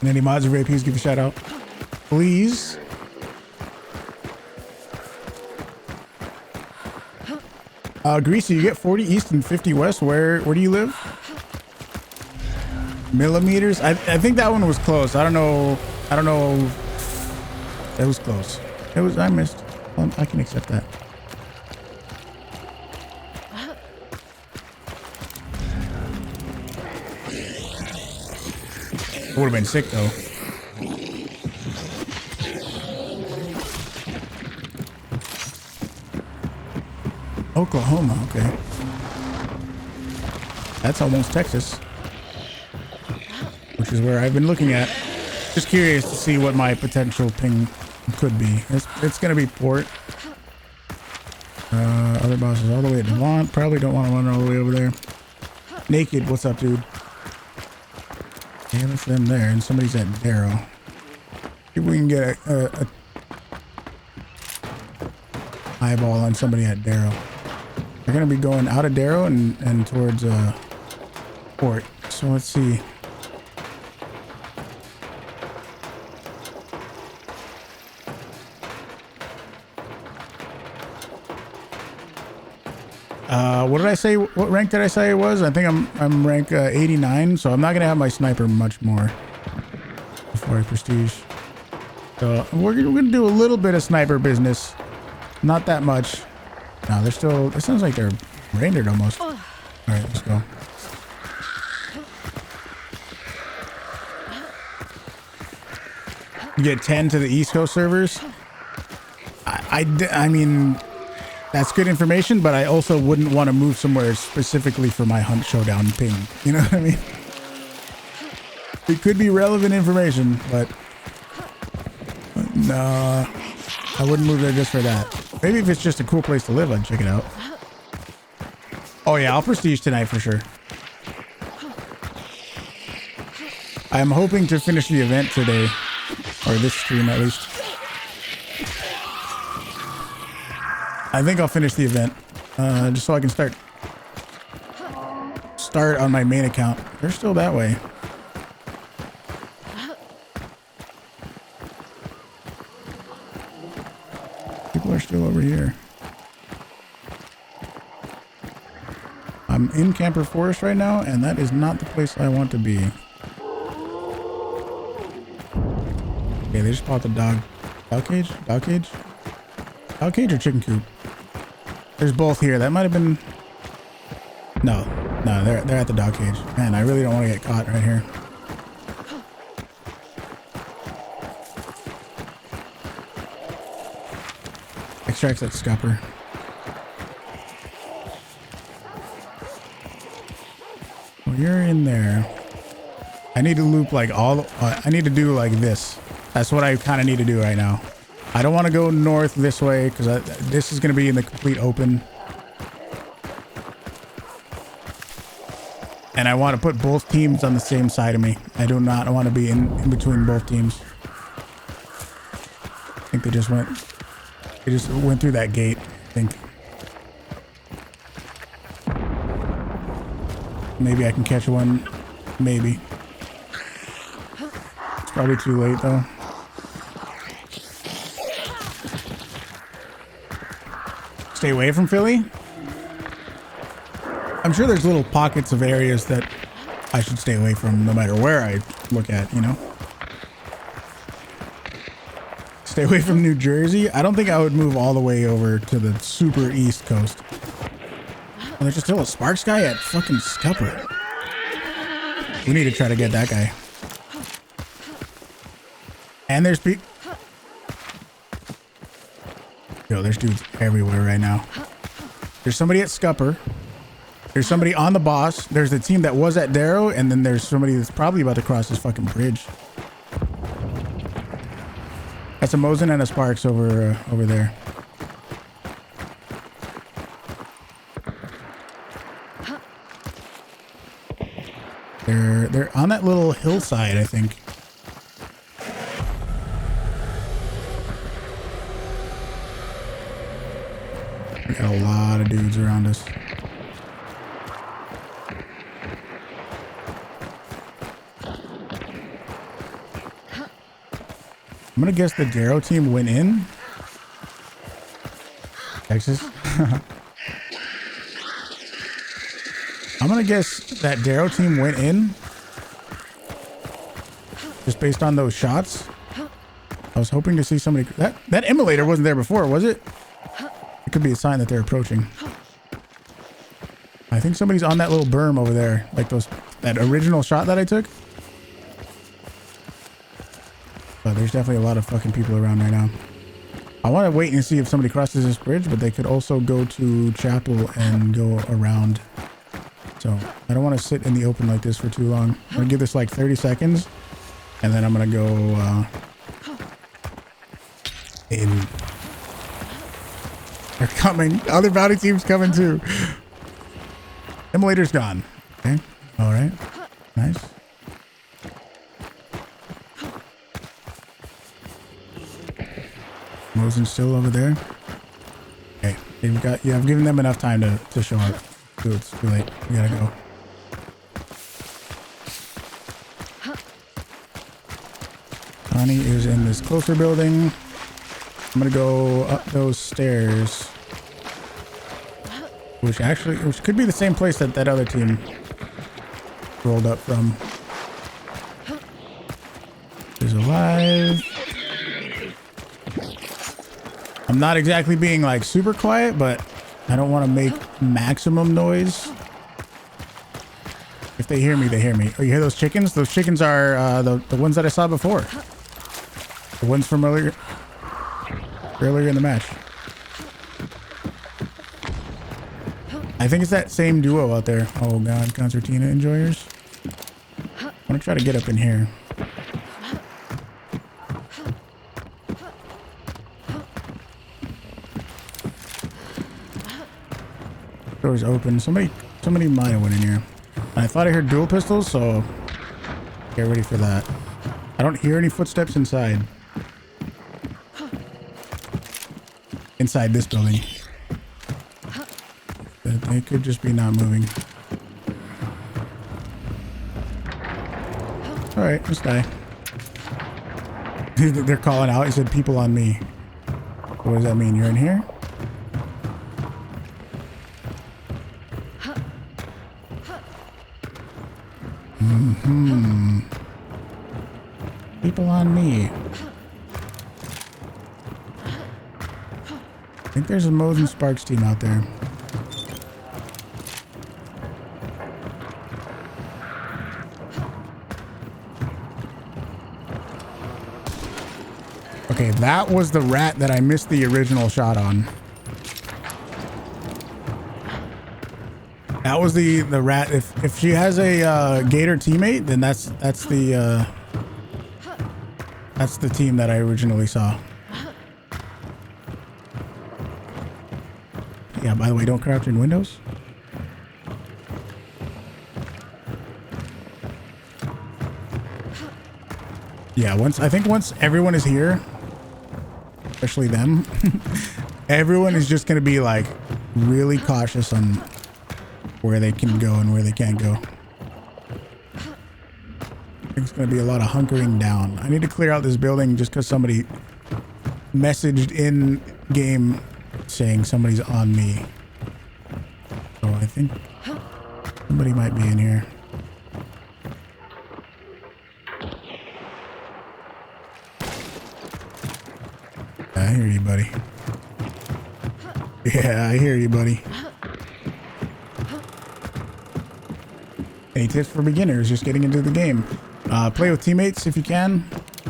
And any mods or VIPs, give a shout out, please. Greasy, you get 40 east and 50 west. Where do you live? Millimeters? I think that one was close. I don't know. It was close. I missed. I can accept that. It would have been sick though. Oklahoma, okay. That's almost Texas, which is where I've been looking at. Just curious to see what my potential ping could be. It's gonna be port. Other bosses all the way at Devon. Probably don't want to run all the way over there. Naked, what's up, dude? Yeah, that's them there, and somebody's at Darrow. See if we can get a eyeball on somebody at Darrow. They're gonna be going out of Darrow and towards port. So let's see. What did I say? What rank did I say it was? I think I'm rank 89, so I'm not gonna have my sniper much more before I prestige. So we're gonna do a little bit of sniper business, not that much. No, they're still. It sounds like they're rendered almost. All right, let's go. You get 10 to the East Coast servers. I mean. That's good information, but I also wouldn't want to move somewhere specifically for my Hunt Showdown ping. You know what I mean? It could be relevant information, but no, I wouldn't move there just for that. Maybe if it's just a cool place to live, I'd check it out. Oh yeah, I'll prestige tonight for sure. I'm hoping to finish the event today, or this stream at least. I think I'll finish the event, just so I can start on my main account. They're still that way. People are still over here. I'm in Camper Forest right now, and that is not the place I want to be. Okay, they just popped a dog cage? Dog cage? Dog cage or chicken coop? There's both here. That might have been... No, they're at the dog cage. Man, I really don't want to get caught right here. Extracts that scupper. Well, you're in there. I need to loop like all... I need to do like this. That's what I kind of need to do right now. I don't want to go north this way because this is going to be in the complete open. And I want to put both teams on the same side of me. I do not want to be in between both teams. I think they just went through that gate, I think. Maybe I can catch one. Maybe. It's probably too late though. Stay away from Philly? I'm sure there's little pockets of areas that I should stay away from no matter where I look at, you know? Stay away from New Jersey? I don't think I would move all the way over to the super east coast. Oh, there's just still a Sparks guy at fucking Scupper. We need to try to get that guy. And there's Yo, there's dudes everywhere right now. There's somebody at Scupper. There's somebody on the boss. There's the team that was at Darrow, and then there's somebody that's probably about to cross this fucking bridge. That's a Mosin and a Sparks over there. They're on that little hillside, I think. We got a lot of dudes around us. I'm gonna guess the Darrow team went in. Texas. I'm gonna guess that Darrow team went in. Just based on those shots. I was hoping to see somebody. That emulator wasn't there before, was it? It could be a sign that they're approaching. I think somebody's on that little berm over there. Like that original shot that I took. But there's definitely a lot of fucking people around right now. I want to wait and see if somebody crosses this bridge, but they could also go to Chapel and go around. So I don't want to sit in the open like this for too long. I'm going to give this like 30 seconds. And then I'm going to go in. They're coming. Other bounty team's coming too. Immolator's gone. Okay. All right. Nice. Mosin's still over there. Okay. I've given them enough time to show up. So it's too late. We gotta go. Connie is in this closer building. I'm gonna go up those stairs. Which could be the same place that other team rolled up from. Is alive. I'm not exactly being like super quiet, but I don't want to make maximum noise. If they hear me, they hear me. Oh, you hear those chickens? Those chickens are the ones that I saw before. The ones from earlier in the match. I think it's that same duo out there. Oh god, concertina enjoyers. I'm gonna try to get up in here. Door's open. Somebody might have went in here. I thought I heard dual pistols, so get ready for that. I don't hear any footsteps inside. Inside this building. But they could just be not moving. Alright, let's die. They're calling out. He said people on me. What does that mean? You're in here? People on me. I think there's a Mosin Sparks team out there. Okay, that was the rat that I missed the original shot on. That was the rat. If she has a Gator teammate, then that's the team that I originally saw. Yeah, by the way, don't crouch in windows. Yeah, I think once everyone is here, especially them, everyone is just going to be like really cautious on where they can go and where they can't go. I think it's going to be a lot of hunkering down. I need to clear out this building just because somebody messaged in game saying somebody's on me. So I think somebody might be in here. I hear you, buddy. Yeah, I hear you, buddy. Any tips for beginners just getting into the game? Play with teammates if you can.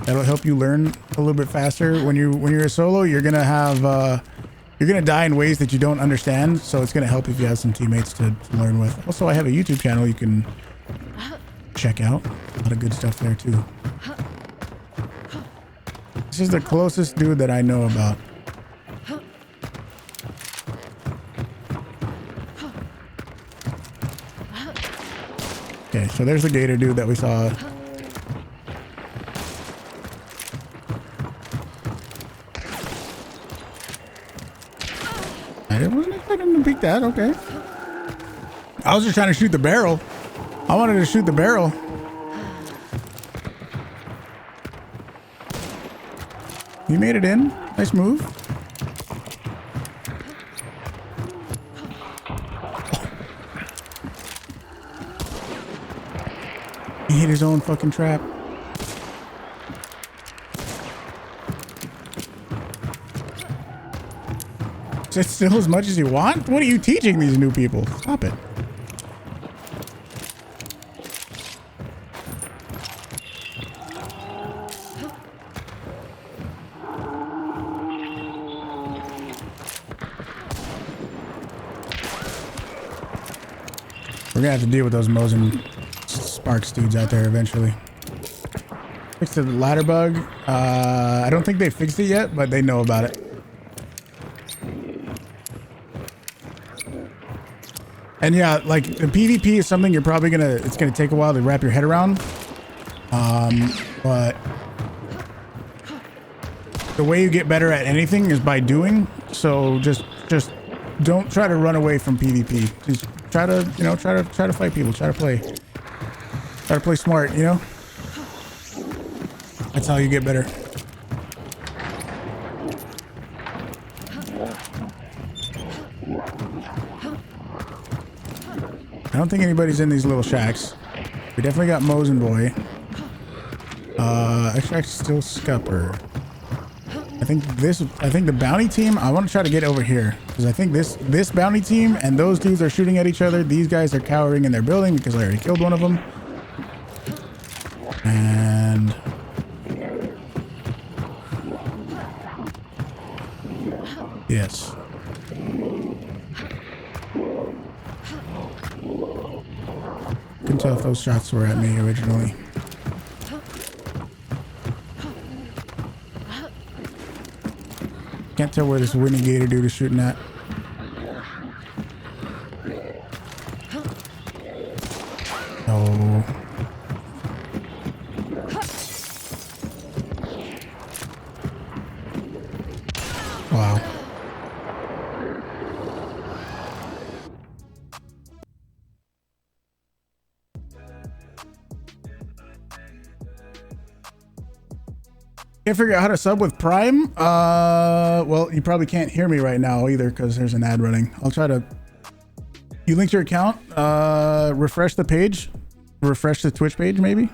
That'll help you learn a little bit faster. When you're a solo, you're gonna have you're gonna die in ways that you don't understand. So it's gonna help if you have some teammates to learn with. Also, I have a YouTube channel you can check out. A lot of good stuff there too. This is the closest dude that I know about. Okay, so there's the Gator dude that we saw. I wasn't expecting him to peek that, okay. I was just trying to shoot the barrel. I wanted to shoot the barrel. He made it in. Nice move. He hit his own fucking trap. Sit still as much as you want? What are you teaching these new people? Stop it. We're gonna have to deal with those Mosin Sparks dudes out there eventually. Fixed the ladder bug. I don't think they fixed it yet, but they know about it. And yeah, like the PvP is something you're probably it's gonna take a while to wrap your head around. But the way you get better at anything is by doing. So just don't try to run away from PvP. Just try to, you know, try to fight people. Try to play smart, you know? That's how you get better. I don't think anybody's in these little shacks. We definitely got Mosin Boy. Extract still Scupper. I think the bounty team, I want to try to get over here. Because I think this bounty team and those dudes are shooting at each other. These guys are cowering in their building because I already killed one of them. And yes. Couldn't tell if those shots were at me originally. Can't tell where this Winnie Gator dude is shooting at. No. Wow. Can't figure out how to sub with Prime. Well, you probably can't hear me right now either because there's an ad running. I'll try to. You linked your account. Refresh the page. Refresh the Twitch page, maybe.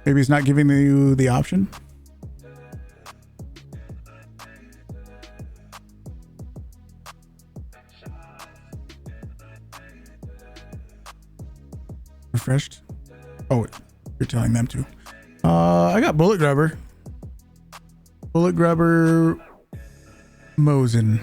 Maybe it's not giving you the option. Refreshed. Oh, you're telling them to. I got Bullet Grubber. Bullet Grubber Mosin.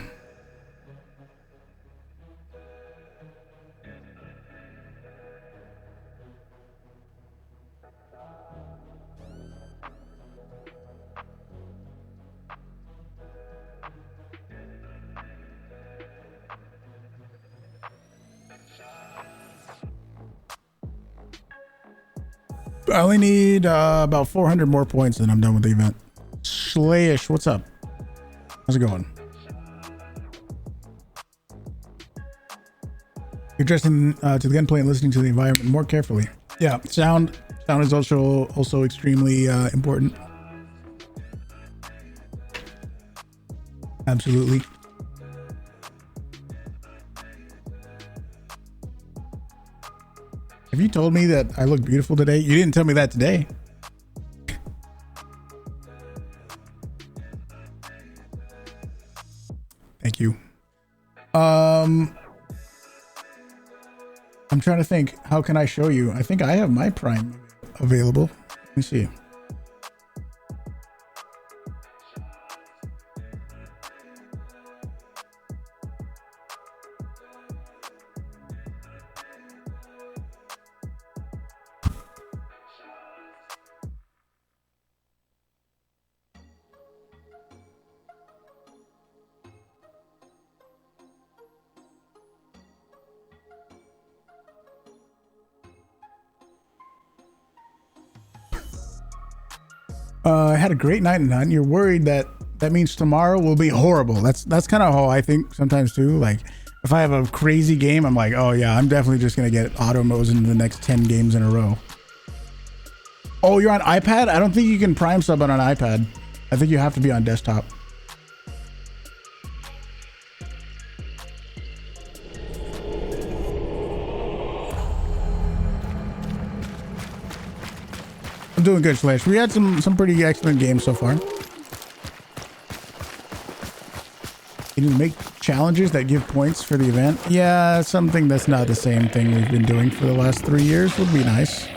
I only need about 400 more points and I'm done with the event. Slayish, what's up? How's it going? You're addressing to the gunplay and listening to the environment more carefully. Yeah, sound is also extremely important. Absolutely. Have you told me that I look beautiful today? You didn't tell me that today. Thank you. I'm trying to think. How can I show you? I think I have my Prime available. Let me see. I had a great night in hunt. You're worried that means tomorrow will be horrible. That's kind of how I think sometimes too. Like if I have a crazy game, I'm like, oh yeah, I'm definitely just gonna get auto Mosin in the next 10 games in a row. Oh, you're on iPad? I don't think you can Prime sub on an iPad. I think you have to be on desktop. I'm doing good, Slash. We had some pretty excellent games so far. Can you make challenges that give points for the event? Yeah, something that's not the same thing we've been doing for the last 3 years would be nice.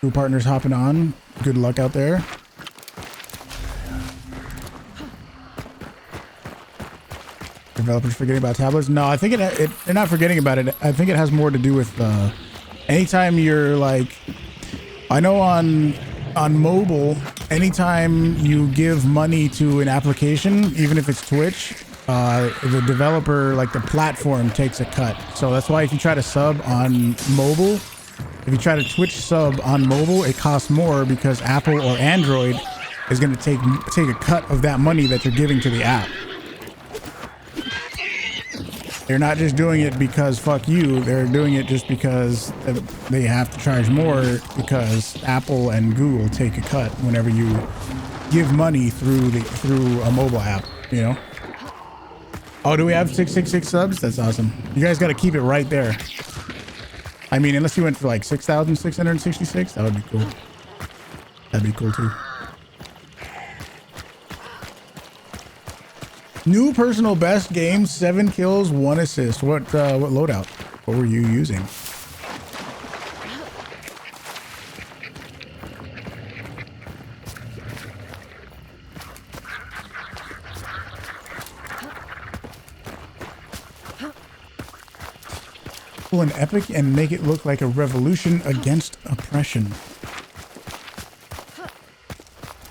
New partners hopping on. Good luck out there. Developers forgetting about tablets? No, I think they're not forgetting about it. I think it has more to do with anytime you're like, I know on mobile, anytime you give money to an application, even if it's Twitch, the developer, like the platform, takes a cut. So that's why if you try to sub on mobile, if you try to Twitch sub on mobile, it costs more because Apple or Android is going to take a cut of that money that you're giving to the app. They're not just doing it because fuck you. They're doing it just because they have to charge more because Apple and Google take a cut whenever you give money through a mobile app, you know? Oh, do we have 666 subs? That's awesome. You guys got to keep it right there. I mean, unless you went for like 6,666, that would be cool. That'd be cool too. New personal best game, 7 kills, 1 assist. What loadout? What were you using? Pull an epic and make it look like a revolution against oppression.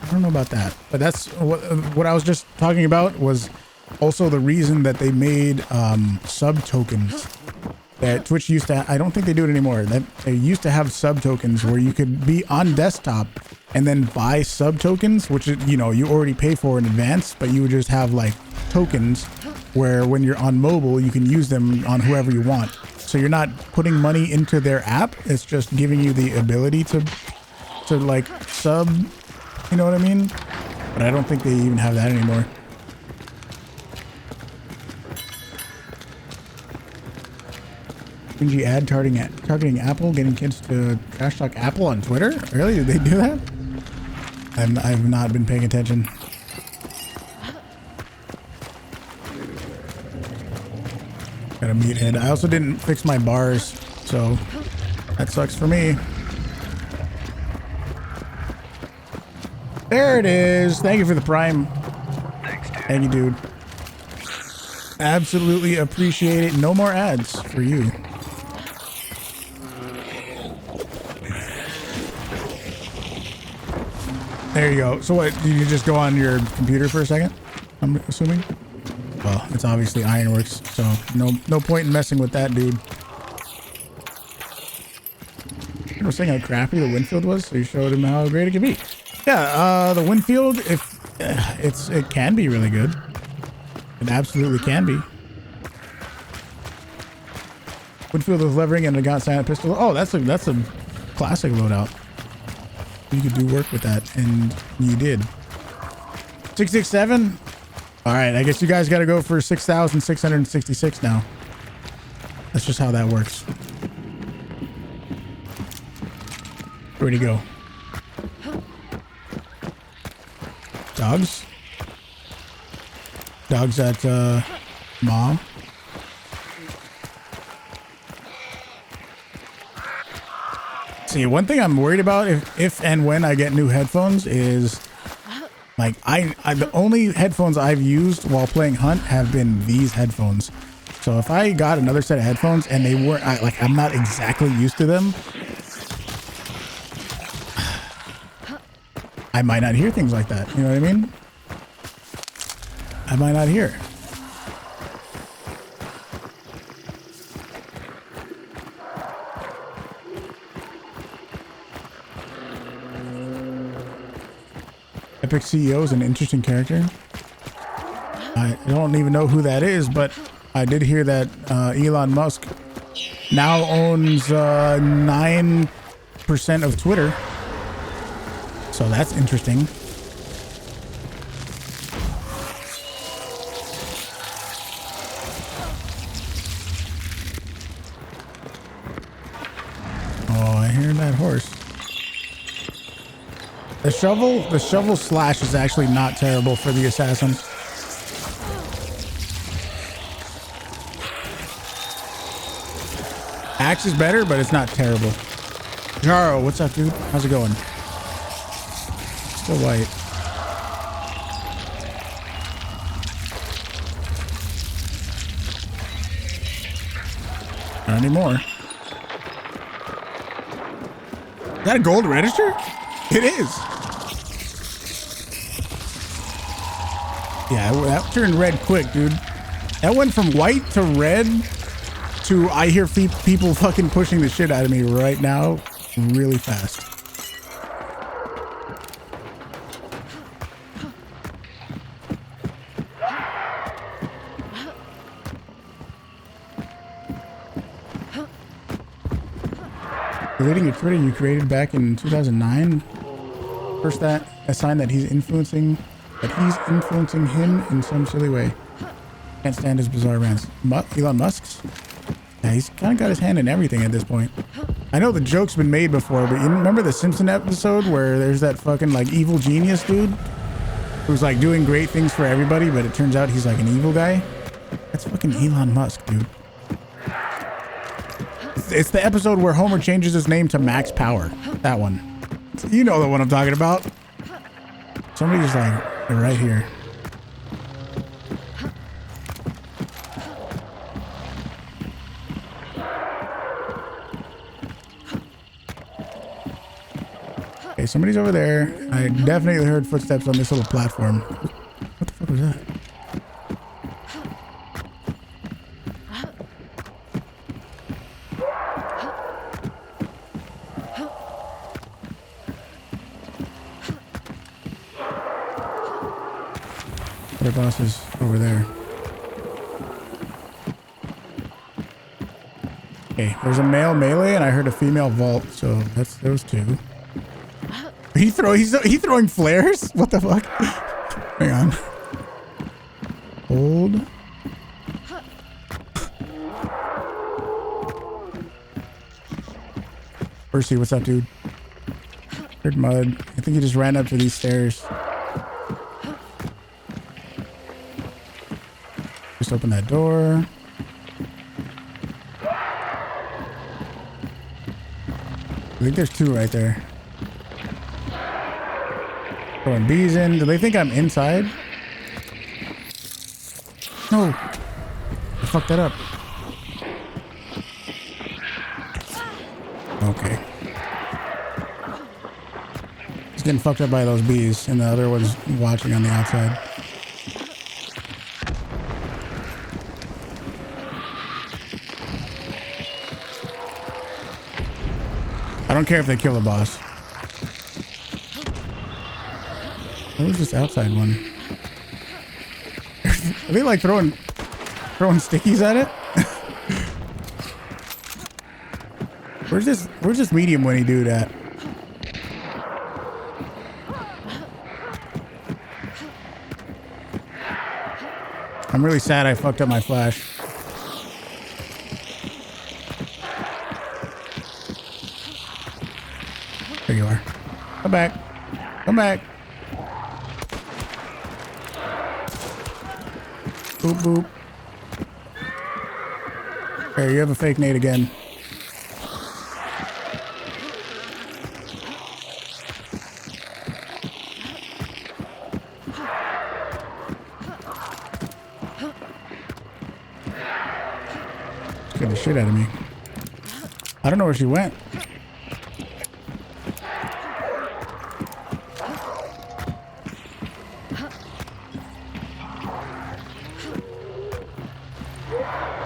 I don't know about that, but that's what I was just talking about was also the reason that they made sub tokens that Twitch used to. I don't think they do it anymore. That they used to have sub tokens where you could be on desktop and then buy sub tokens, which you know you already pay for in advance, but you would just have like tokens where when you're on mobile you can use them on whoever you want. So you're not putting money into their app. It's just giving you the ability to like sub. You know what I mean? But I don't think they even have that anymore. Cringy ad targeting Apple, getting kids to trash talk Apple on Twitter? Really? Did they do that? I've not been paying attention. Got a meathead. I also didn't fix my bars, so that sucks for me. There it is. Thank you for the Prime. Thanks, dude. Thank you, dude. Absolutely appreciate it. No more ads for you. There you go. So what, did you just go on your computer for a second? I'm assuming? Well, it's obviously Ironworks, so no point in messing with that, dude. I was saying how crappy the Winfield was, so you showed him how great it could be. Yeah, the Winfield, it can be really good. It absolutely can be. Winfield with levering and a got silent pistol. Oh, that's a classic loadout. You could do work with that, and you did. 667. All right, I guess you guys got to go for 6,666 now. That's just how that works. Where'd he go? Dogs? Dogs at Mom? See, one thing I'm worried about if and when I get new headphones is like the only headphones I've used while playing Hunt have been these headphones. So if I got another set of headphones and they weren't like I'm not exactly used to them, I might not hear things like that. You know what I mean? I might not hear. Epic CEO is an interesting character. I don't even know who that is, but I did hear that Elon Musk now owns 9% of Twitter. So that's interesting. Oh, I hear that horse. The shovel slash is actually not terrible for the assassin. Axe is better, but it's not terrible. Jaro, what's up, dude? How's it going? Still white. Not anymore. Is that a gold register? It is. Yeah, that turned red quick, dude. That went from white to red to I hear people fucking pushing the shit out of me right now really fast. Deleting a Twitter you created back in 2009. First, that a sign that he's influencing him in some silly way. Can't stand his bizarre rants. Elon Musk's? Yeah, he's kind of got his hand in everything at this point. I know the joke's been made before, but you remember the Simpson episode where there's that fucking like evil genius dude who's like doing great things for everybody, but it turns out he's like an evil guy? That's fucking Elon Musk, dude. It's the episode where Homer changes his name to Max Power. That one. You know the one I'm talking about. Somebody's like right here. Okay, somebody's over there. I definitely heard footsteps on this little platform. What the fuck was that? Their boss is over there. Okay, there's a male melee and I heard a female vault, so that's those two. He's throwing flares? What the fuck? Hang on. Hold. Percy, what's up, dude? Heard mud. I think he just ran up to these stairs. Just open that door. I think there's two right there. Throwing bees in. Do they think I'm inside? No. I fucked that up. Okay. He's getting fucked up by those bees, and the other one's watching on the outside. I don't care if they kill the boss. What was this outside one? Are they like throwing stickies at it? Where's this medium Winnie dude at? I'm really sad I fucked up my flash. There you are. Come back. Come back. Boop, boop. There, you have a fake nade again. Scared the shit out of me. I don't know where she went.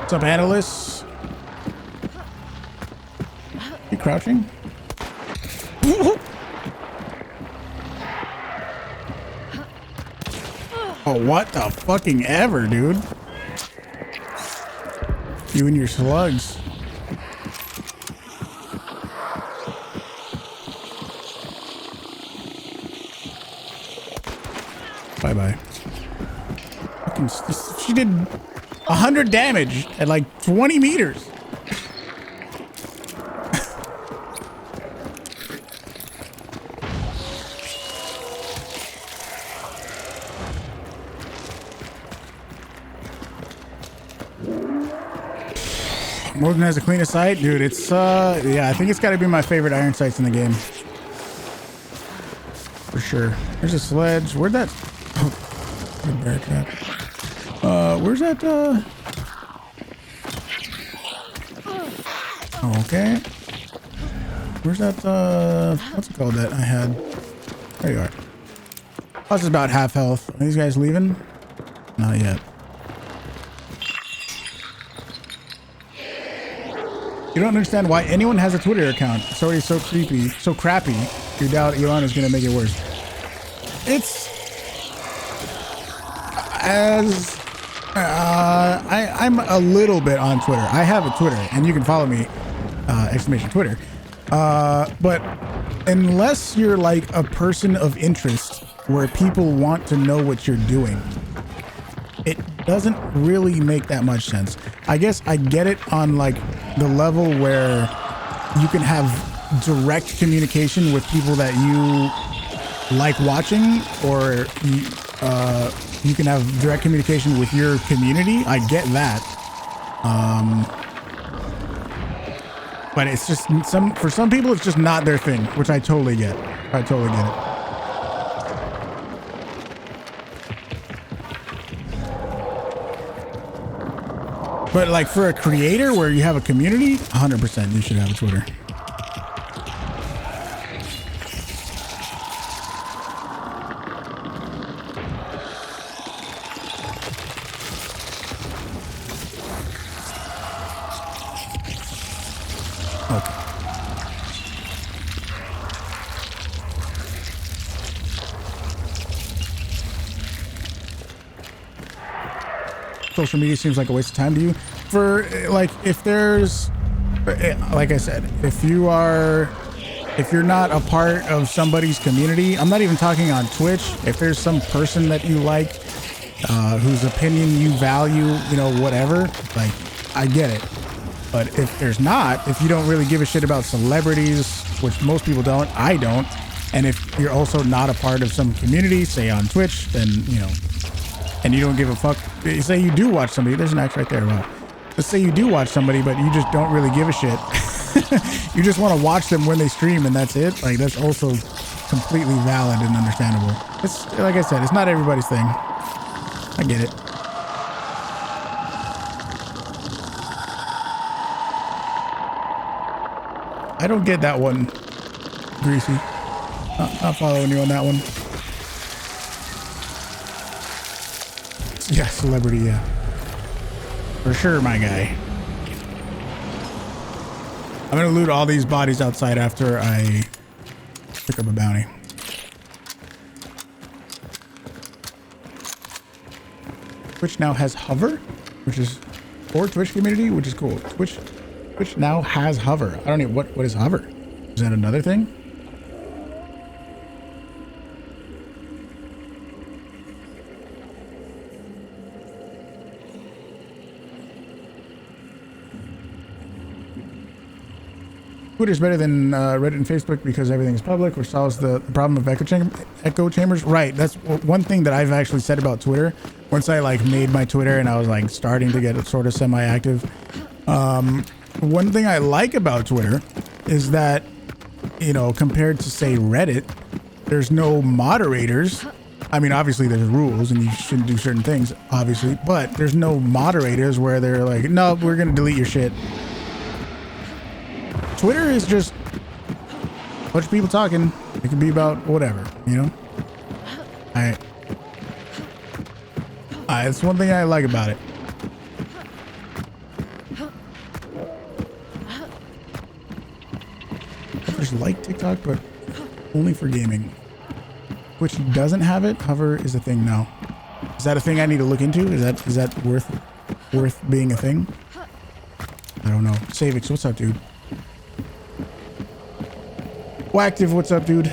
What's up, Analysts? You crouching? Oh, what the fucking ever, dude? You and your slugs. Bye-bye. She did 100 damage at like 20 meters. Morgan has the cleanest sight, dude. It's yeah, I think it's got to be my favorite iron sights in the game for sure. There's a sledge. Where'd that? Oh, bear trap. Where's that? Oh, okay. Where's that? What's it called that I had? There you are. I was about half health. Are these guys leaving? Not yet. You don't understand why anyone has a Twitter account. It's already so creepy, so crappy. You doubt Elon is going to make it worse. It's as I'm a little bit on Twitter. I have a Twitter, and you can follow me, exclamation Twitter. But unless you're like a person of interest where people want to know what you're doing, it doesn't really make that much sense. I guess I get it on like the level where you can have direct communication with people that you like watching, or you can have direct communication with your community. I get that. But it's just for some people, it's just not their thing, which I totally get. I totally get it. But like for a creator where you have a community, 100% you should have a Twitter. Okay. Social media seems like a waste of time to you. For like, if there's, like I said, if you're not a part of somebody's community, I'm not even talking on Twitch. If there's some person that you like, whose opinion you value, you know, whatever, like, I get it. But if there's not, if you don't really give a shit about celebrities, which most people don't, I don't, and if you're also not a part of some community, say on Twitch, then, you know, and you don't give a fuck. Say you do watch somebody, there's an axe right there. Wow. Let's say you do watch somebody, but you just don't really give a shit. You just want to watch them when they stream and that's it. Like, that's also completely valid and understandable. It's like I said, it's not everybody's thing. I get it. I don't get that one, Greasy. Not following you on that one. Yeah, celebrity, yeah. For sure, my guy. I'm gonna loot all these bodies outside after I pick up a bounty. Twitch now has hover, which is for Twitch community, which is cool. Twitch now has hover. I don't know what is hover. Is that another thing? Twitter's better than Reddit and Facebook because everything is public, which solves the problem of echo chambers. Right. That's one thing that I've actually said about Twitter. Once I like made my Twitter and I was like starting to get it sort of semi-active. One thing I like about Twitter is that, you know, compared to say Reddit, there's no moderators. I mean, obviously there's rules and you shouldn't do certain things, obviously, but there's no moderators where they're like, no, we're going to delete your shit. Twitter is just a bunch of people talking. It can be about whatever, you know? It's one thing I like about it. There's like TikTok, but only for gaming. Which doesn't have it. Hover is a thing now. Is that a thing I need to look into? Is that worth being a thing? I don't know. Savix, what's up, dude? Whacktive, what's up, dude?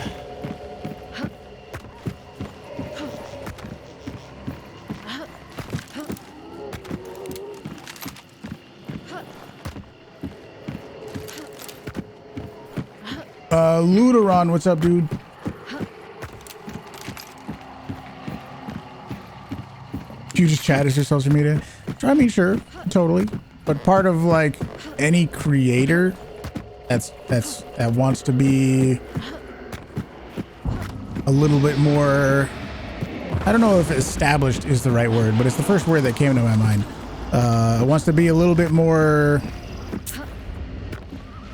Luderon, what's up, dude? You just chat as your social media? I mean, sure, totally. But part of like any creator that wants to be a little bit more, I don't know if established is the right word, but it's the first word that came to my mind. Wants to be a little bit more,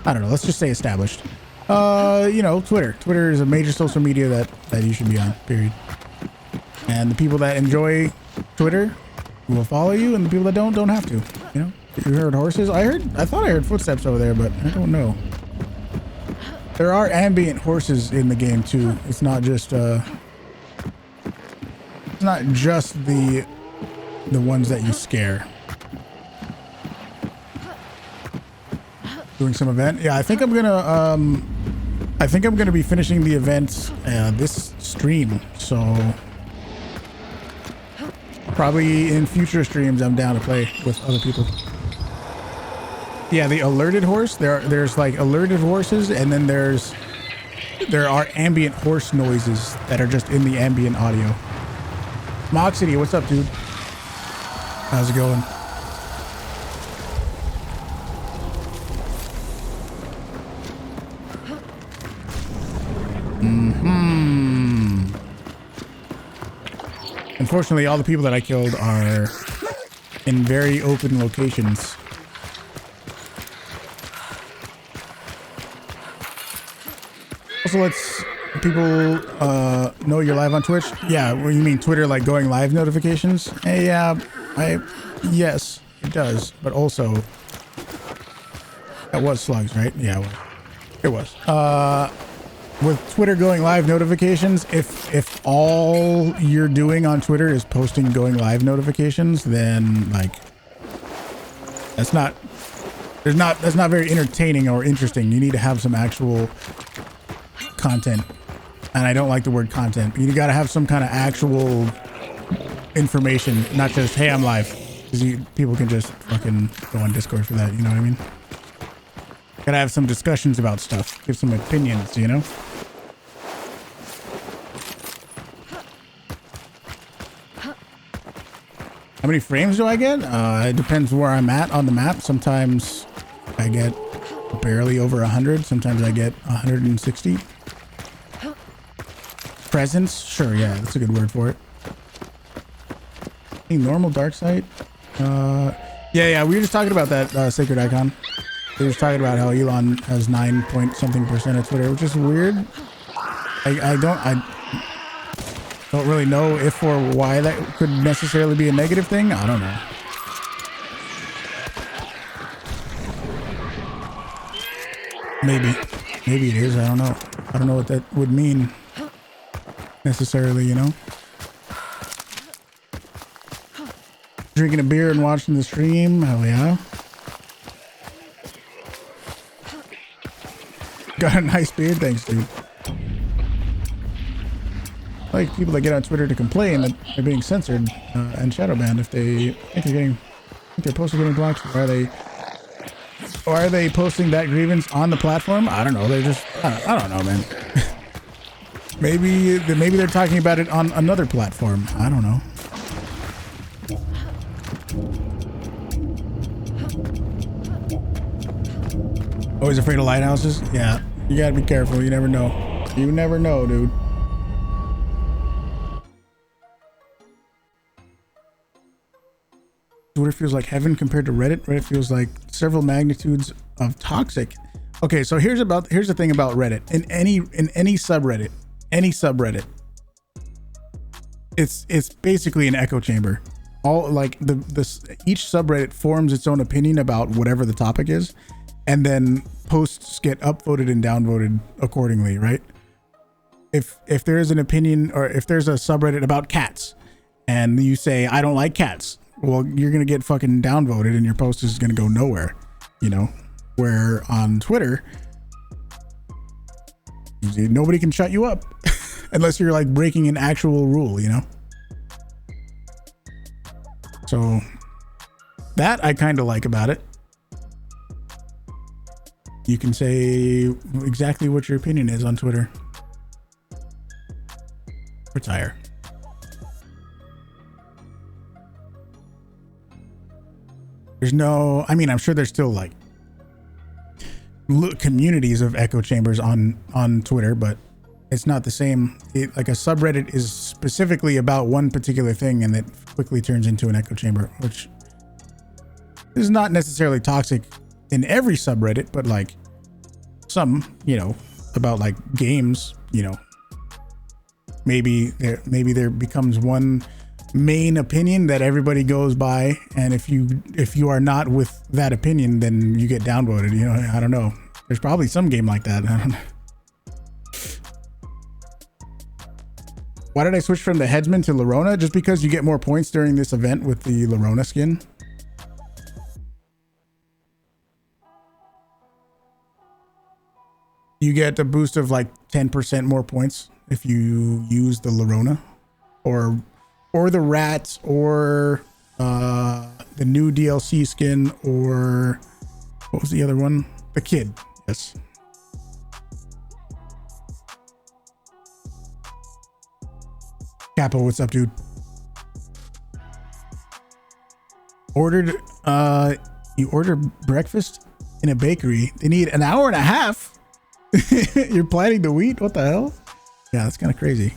I don't know, let's just say established. You know, Twitter is a major social media that you should be on, period. And the people that enjoy Twitter will follow you, and the people that don't have to, you know. You heard horses? I thought I heard footsteps over there, but I don't know. There are ambient horses in the game too. It's not just the ones that you scare. Doing some event. Yeah, I think I'm gonna be finishing the event this stream. So probably in future streams I'm down to play with other people. Yeah, the alerted horse. There's like alerted horses, and then there are ambient horse noises that are just in the ambient audio. Moxity, what's up, dude? How's it going? Unfortunately, all the people that I killed are in very open locations. Also, lets people know you're live on Twitch. Yeah, what you mean Twitter, like going live notifications? Hey, yes, it does. But also, that was slugs, right? Yeah, it was. With Twitter going live notifications, if all you're doing on Twitter is posting going live notifications, then like that's not very entertaining or interesting. You need to have some actual content, and I don't like the word content. You gotta have some kind of actual information, not just hey, I'm live, because people can just fucking go on Discord for that. You know what I mean? Gotta have some discussions about stuff, give some opinions, you know. How many frames do I get? It depends where I'm at on the map. Sometimes I get barely over 100. Sometimes I get 160. Presence? Sure, yeah, that's a good word for it. Any normal dark sight? Yeah, we were just talking about that sacred icon. We were just talking about how Elon has 9 point something% of Twitter, which is weird. I don't really know if or why that could necessarily be a negative thing. I don't know. Maybe it is. I don't know. I don't know what that would mean necessarily, you know. Drinking a beer and watching the stream. Hell yeah. Got a nice beard. Thanks, dude. I like people that get on Twitter to complain that they're being censored and shadow banned if they think their posts are getting blocked. Or are they posting that grievance on the platform? I don't know. They're just I don't know, man. maybe they're talking about it on another platform. I don't know. Always afraid of lighthouses? Yeah, you gotta be careful. You never know. You never know, dude. Twitter feels like heaven compared to Reddit. Reddit feels like several magnitudes of toxic. Okay, so here's the thing about Reddit. In any subreddit, it's basically an echo chamber. All like each subreddit forms its own opinion about whatever the topic is, and then posts get upvoted and downvoted accordingly, right? If there is an opinion, or if there's a subreddit about cats and you say I don't like cats, well, you're gonna get fucking downvoted and your post is gonna go nowhere, you know. Where on Twitter, nobody can shut you up unless you're like breaking an actual rule, you know. So that I kind of like about it. you can say exactly what your opinion is on Twitter. Retire. There's no, I mean, I'm sure there's still like communities of echo chambers on Twitter, but it's not the same. Like a subreddit is specifically about one particular thing, and it quickly turns into an echo chamber, which is not necessarily toxic in every subreddit, but like some, you know, about like games, you know, maybe there becomes one main opinion that everybody goes by, and if you are not with that opinion, then you get downvoted. You know, I don't know. There's probably some game like that. I don't know. Why did I switch from the headsman to Lorona? Just because you get more points during this event with the Lorona skin. You get a boost of like 10% more points if you use the Lorona, or the rats, or the new DLC skin, or what was the other one? The kid. Yes. Capo, what's up, dude? You ordered breakfast in a bakery. They need an hour and a half. You're planning to eat? What the hell? Yeah, that's kind of crazy.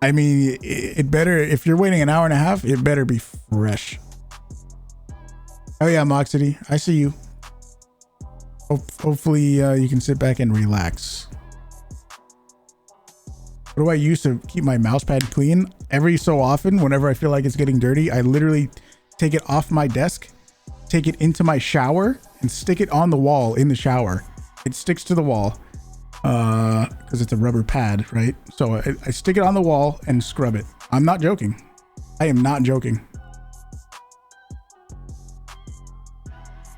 I mean, it better, if you're waiting an hour and a half, it better be fresh. Oh yeah, Moxity, I see you. Hopefully you can sit back and relax. What do I use to keep my mouse pad clean? Every so often, whenever I feel like it's getting dirty, I literally take it off my desk, take it into my shower, and stick it on the wall in the shower. It sticks to the wall because it's a rubber pad, right? So I stick it on the wall and scrub it. I'm not joking. I am not joking.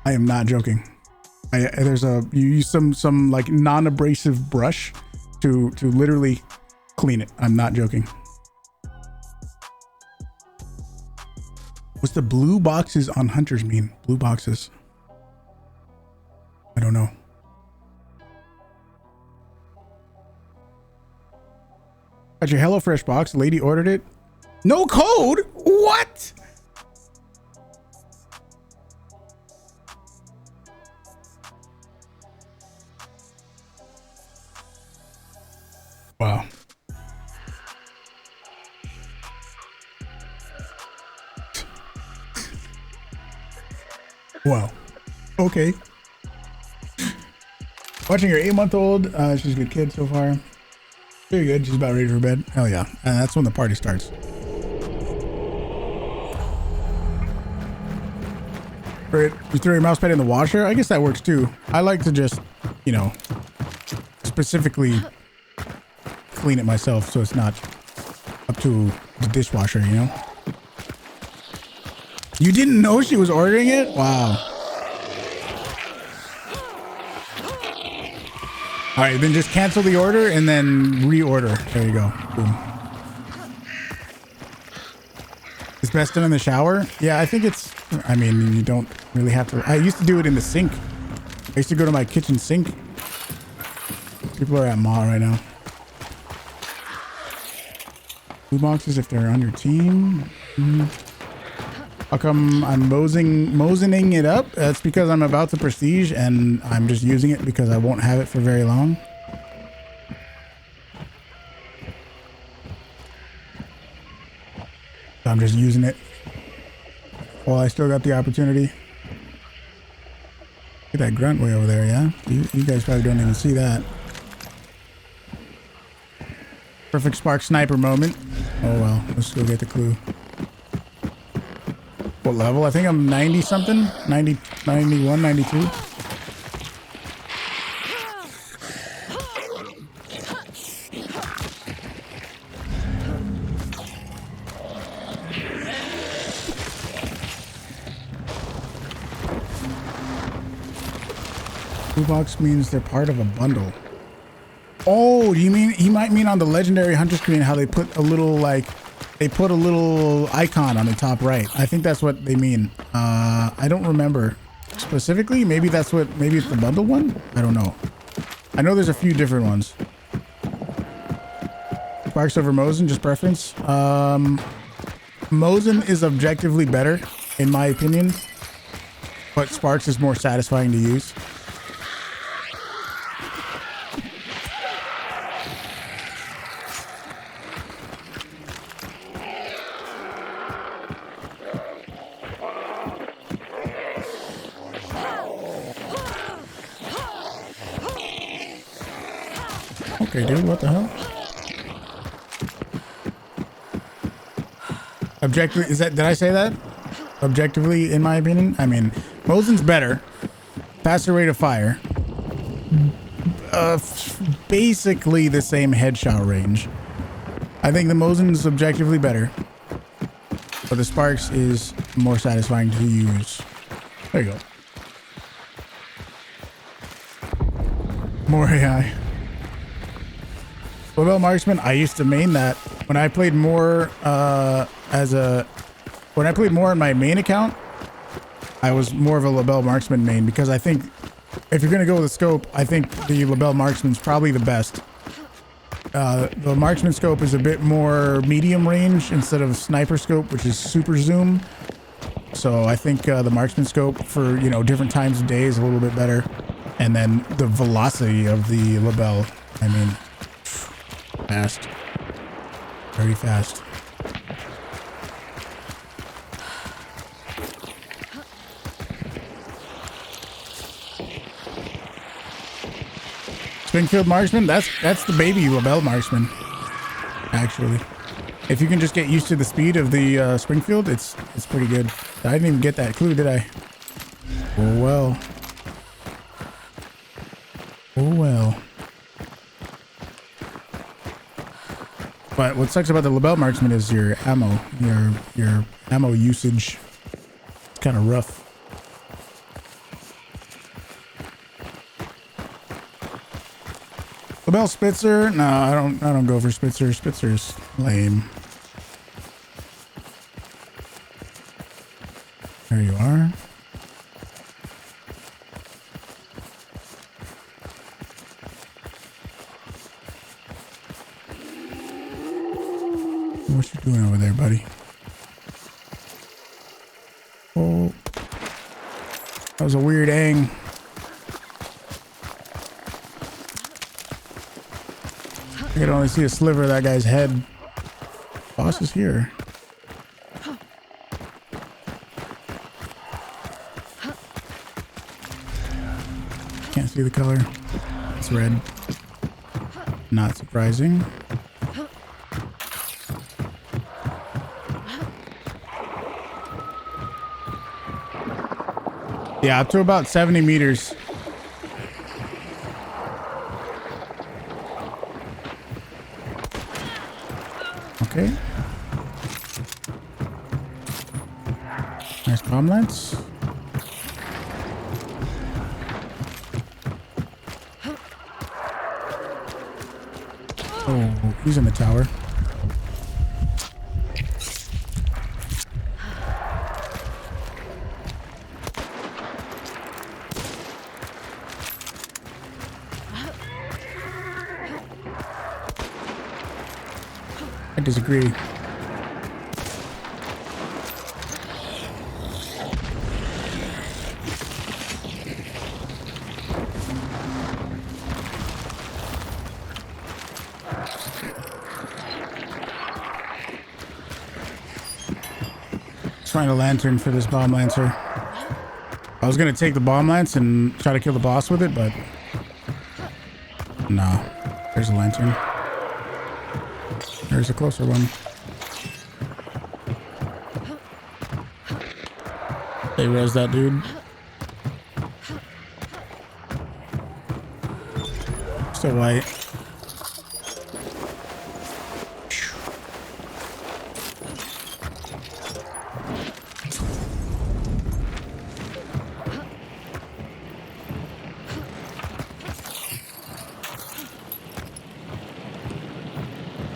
I am not joking. You use some like non-abrasive brush to literally clean it. I'm not joking. What's the blue boxes on hunters mean? Blue boxes. I don't know. Got your HelloFresh box. Lady ordered it. No code? What? Wow. Wow. Okay. Watching your 8-month-old. She's a good kid so far. Very good. She's about ready for bed. Hell yeah. And that's when the party starts. You throw your mouse pad in the washer? I guess that works too. I like to just, you know, specifically clean it myself so it's not up to the dishwasher, you know? You didn't know she was ordering it? Wow. All right, then just cancel the order and then reorder. There you go. Boom. It's best done in the shower? Yeah, I think it's, I mean, you don't really have to. I used to do it in the sink. I used to go to my kitchen sink. People are at Ma right now. Blue boxes if they're on your team. How come I'm mosening it up? That's because I'm about to prestige and I'm just using it because I won't have it for very long. So I'm just using it while I still got the opportunity. Look at that grunt way over there, yeah? You guys probably don't even see that. Perfect spark sniper moment. Oh well, let's go get the clue. What level? I think I'm 90 something, 90, 91, 92. Blue box means they're part of a bundle. Oh, do you mean, he might mean on the legendary hunter screen how they put a little like, they put a little icon on the top right. I think that's what they mean. I don't remember. specifically. Maybe that's what, maybe it's the bundle one. I don't know. I know there's a few different ones. Sparks over Mosin, just preference. Mosin is objectively better in my opinion, but Sparks is more satisfying to use. Okay, dude, what the hell? Objectively, is that, did I say that? Objectively, in my opinion? I mean, Mosin's better. Faster rate of fire. Basically the same headshot range. I think the Mosin is objectively better. But the Sparks is more satisfying to use. There you go. More AI. Label Marksman, I used to main that. When I played more when I played more on my main account, I was more of a Label Marksman main because I think if you're gonna go with a scope, I think the Label Marksman's probably the best. The Marksman scope is a bit more medium range instead of sniper scope, which is super zoom. So I think the Marksman scope for, you know, different times of day is a little bit better. And then the velocity of the Label, I mean, fast. Very fast. Springfield Marksman, that's the baby Label Marksman. Actually, if you can just get used to the speed of the Springfield, it's pretty good. I didn't even get that clue, did I? Oh well. Oh well. But what sucks about the Label Marksman is your ammo, your ammo usage. It's kind of rough. Label Spitzer? No, I don't go for Spitzer. Spitzer's lame. There you are. What you doing over there, buddy? Oh, that was a weird ang. I can only see a sliver of that guy's head. Boss is here. Can't see the color. It's red. Not surprising. Yeah, up to about 70 meters. Okay. Nice bomb lance. Oh, he's in the tower. I disagree. Find a lantern for this bomb lancer. I was gonna take the bomb lance and try to kill the boss with it, but no. There's a lantern. There's a closer one. They res that dude. Still white.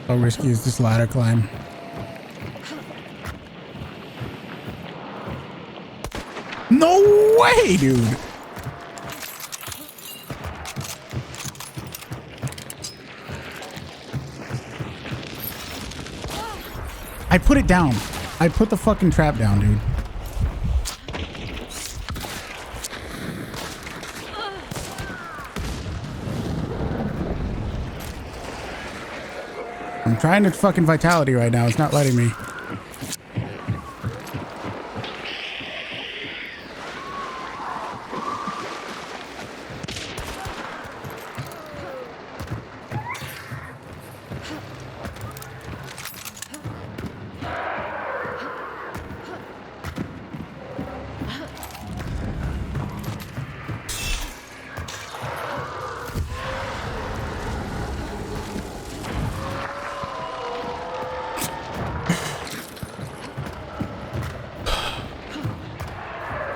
How risky is this ladder climb? No way, dude. I put it down. I put the fucking trap down, dude. I'm trying to fucking vitality right now. It's not letting me.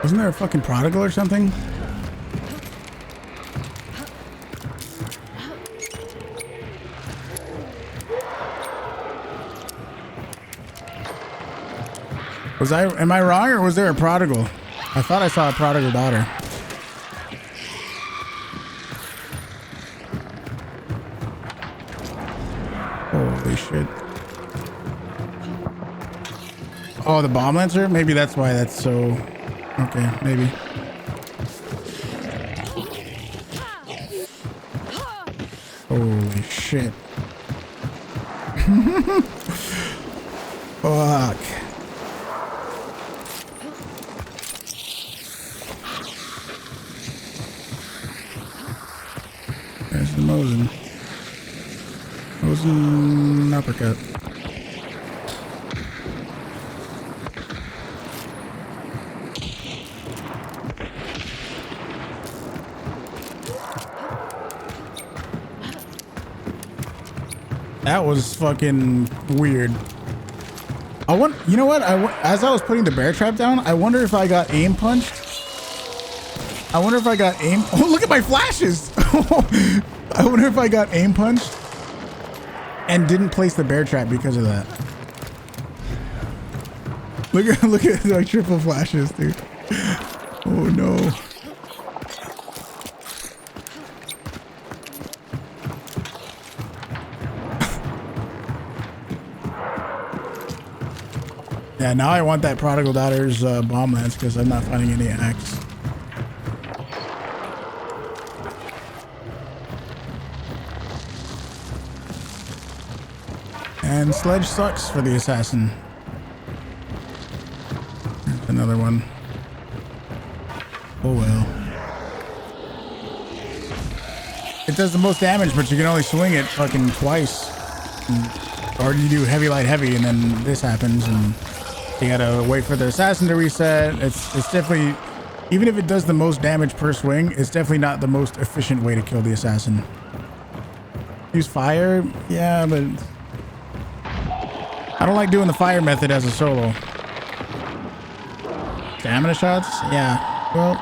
Wasn't there a fucking prodigal or something? Am I wrong, or was there a prodigal? I thought I saw a prodigal daughter. Holy shit. Oh, the bomb lancer? Maybe that's why that's so... Okay, maybe. Holy shit. Fuck. There's the Mosin. Mosin uppercut. That was fucking weird. You know what? As I was putting the bear trap down, I wonder if I got aim punched. I wonder if I got aim. Oh, look at my flashes. I wonder if I got aim punched and didn't place the bear trap because of that. Look at my triple flashes, dude. Oh no. Yeah, now I want that prodigal daughter's bomb lance because I'm not finding any axe. And sledge sucks for the assassin. There's another one. Oh well. It does the most damage, but you can only swing it fucking twice. Or you do heavy, light, heavy, and then this happens, and you gotta wait for the assassin to reset. It's definitely, even if it does the most damage per swing, it's definitely not the most efficient way to kill the assassin. Use fire? Yeah, but I don't like doing the fire method as a solo. Stamina shots? Yeah. Well,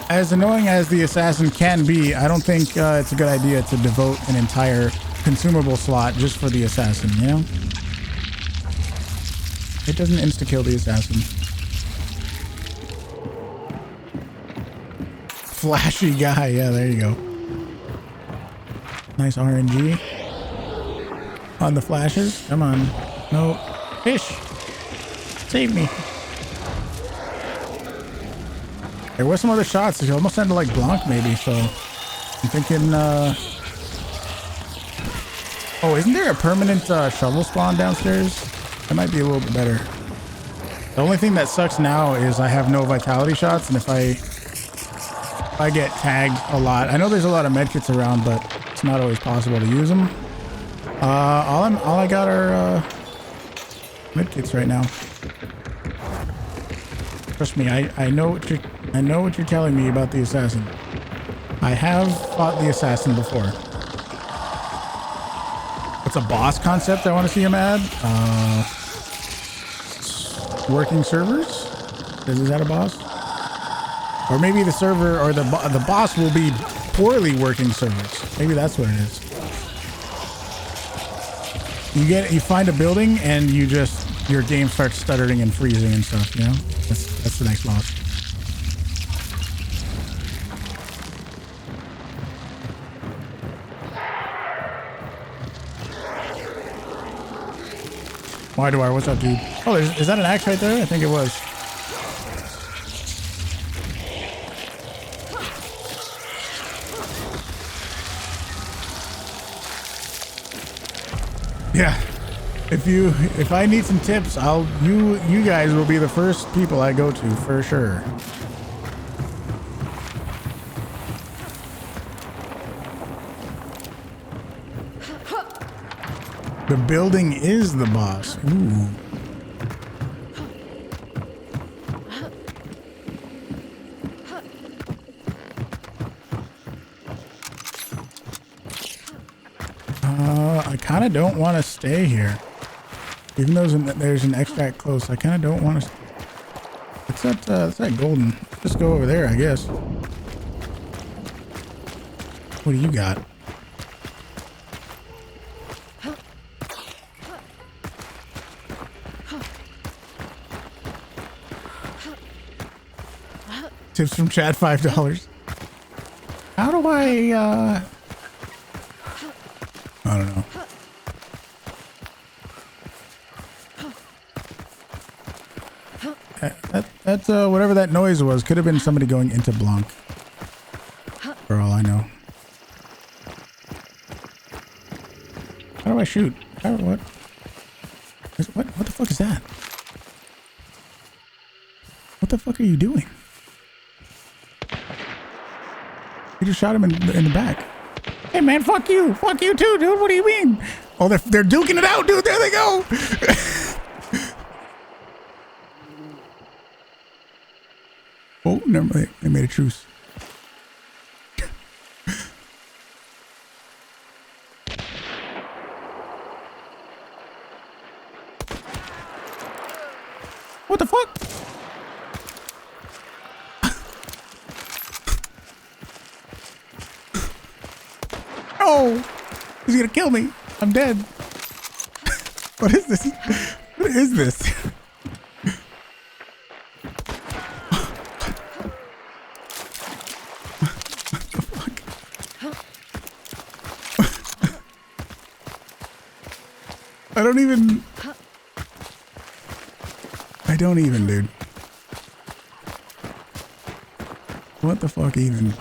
as annoying as the assassin can be, I don't think it's a good idea to devote an entire consumable slot just for the assassin, you know? It doesn't insta-kill the assassin. Flashy guy. Yeah, there you go. Nice RNG. On the flashes. Come on. No. Fish. Save me. There was some other shots. He almost sounded like Blanc maybe, so I'm thinking, oh, isn't there a permanent shovel spawn downstairs? That might be a little bit better. The only thing that sucks now is I have no vitality shots, and if I get tagged a lot, I know there's a lot of medkits around, but it's not always possible to use them. All I got are medkits right now. Trust me, I know what you're telling me about the assassin. I have fought the assassin before. What's a boss concept I want to see him add? Working servers? Is that a boss? Or maybe the server or the boss will be poorly working servers. Maybe that's what it is. You find a building and your game starts stuttering and freezing and stuff, you know? That's the next boss. Why do I? What's up, dude? Oh, is that an axe right there? I think it was. Yeah. If I need some tips, you guys will be the first people I go to for sure. The building is the boss. Ooh. I kind of don't want to stay here. Even though there's an extract close, I kind of don't want to. It's that golden. Just go over there, I guess. What do you got? Tips from chat, $5. How do I don't know. That's whatever that noise was. Could have been somebody going into Blanc. For all I know. How do I shoot? What? What the fuck is that? What the fuck are you doing? You just shot him in the back. Hey man, fuck you. Fuck you too, dude. What do you mean? Oh, they're duking it out, dude. There they go. Oh, never mind. They made a truce. What the fuck? Oh, he's gonna kill me. I'm dead. What is this? What is this? I don't even, dude. What the fuck even?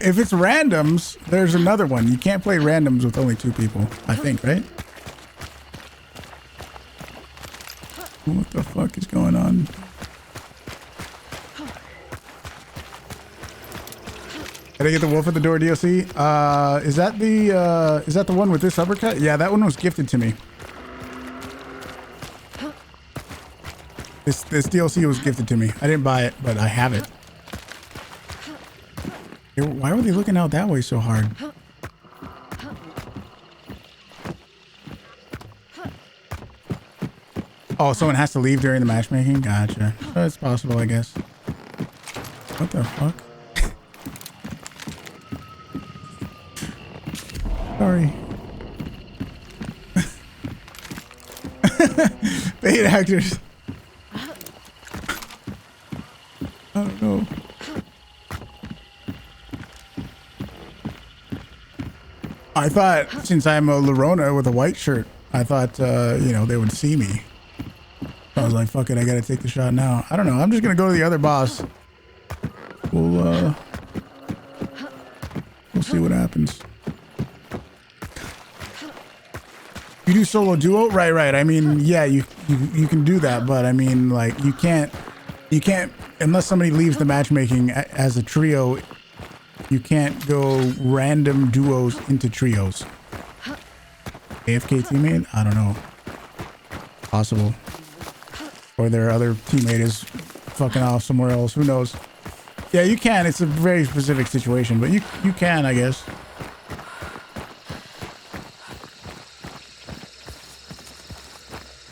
If it's randoms, there's another one. You can't play randoms with only 2 people, I think, right? What the fuck is going on? Did I get the Wolf at the Door DLC? Is that the one with this uppercut? Yeah, that one was gifted to me. This DLC was gifted to me. I didn't buy it, but I have it. Why were they looking out that way so hard? Oh, someone has to leave during the matchmaking? Gotcha. That's possible, I guess. What the fuck? Sorry. Paid actors. I don't know. I thought, since I'm a Lorona with a white shirt, I thought, you know, they would see me. I was like, fuck it, I gotta take the shot now. I don't know. I'm just gonna go to the other boss. We'll see what happens. You do solo duo? Right. I mean, yeah, you can do that, but I mean, like, you can't, unless somebody leaves the matchmaking as a trio, you can't go random duos into trios. AFK teammate? I don't know. Possible. Or their other teammate is fucking off somewhere else. Who knows? Yeah, you can. It's a very specific situation, but you can, I guess.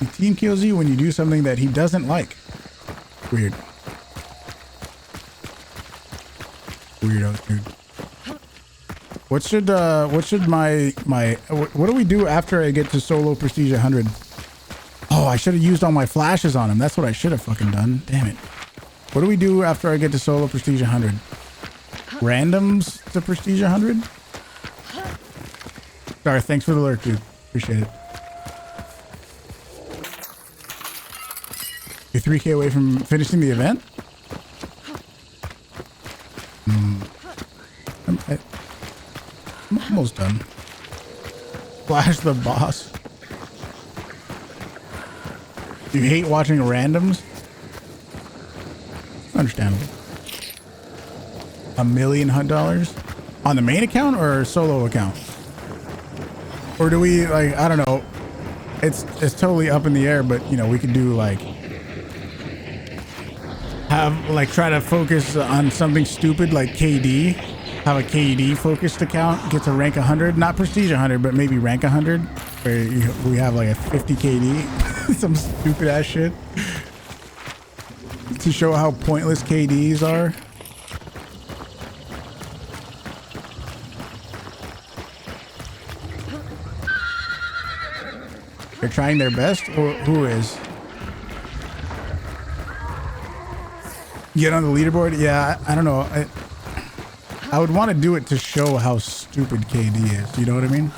He team kills you when you do something that he doesn't like. Weird. Weirdo, dude. What should what do we do after I get to solo prestige 100? Oh, I should have used all my flashes on him. That's what I should have fucking done. Damn it. What do we do after I get to solo prestige 100? randoms to Prestige 100. Sorry, thanks for the lurk, dude. Appreciate it. You're 3K away from finishing the event? I'm almost done. Flash the boss. You hate watching randoms? Understandable. $1 million $100 on the main account or solo account? Or do we, like, I don't know. It's totally up in the air, but you know, we could do like try to focus on something stupid like KD. Have a KD focused account, get to rank 100, not prestige 100, but maybe rank 100, where we have like a 50 KD, some stupid ass shit to show how pointless KDs are. They're trying their best, or who is? Get on the leaderboard? Yeah, I don't know. I would want to do it to show how stupid KD is. You know what I mean?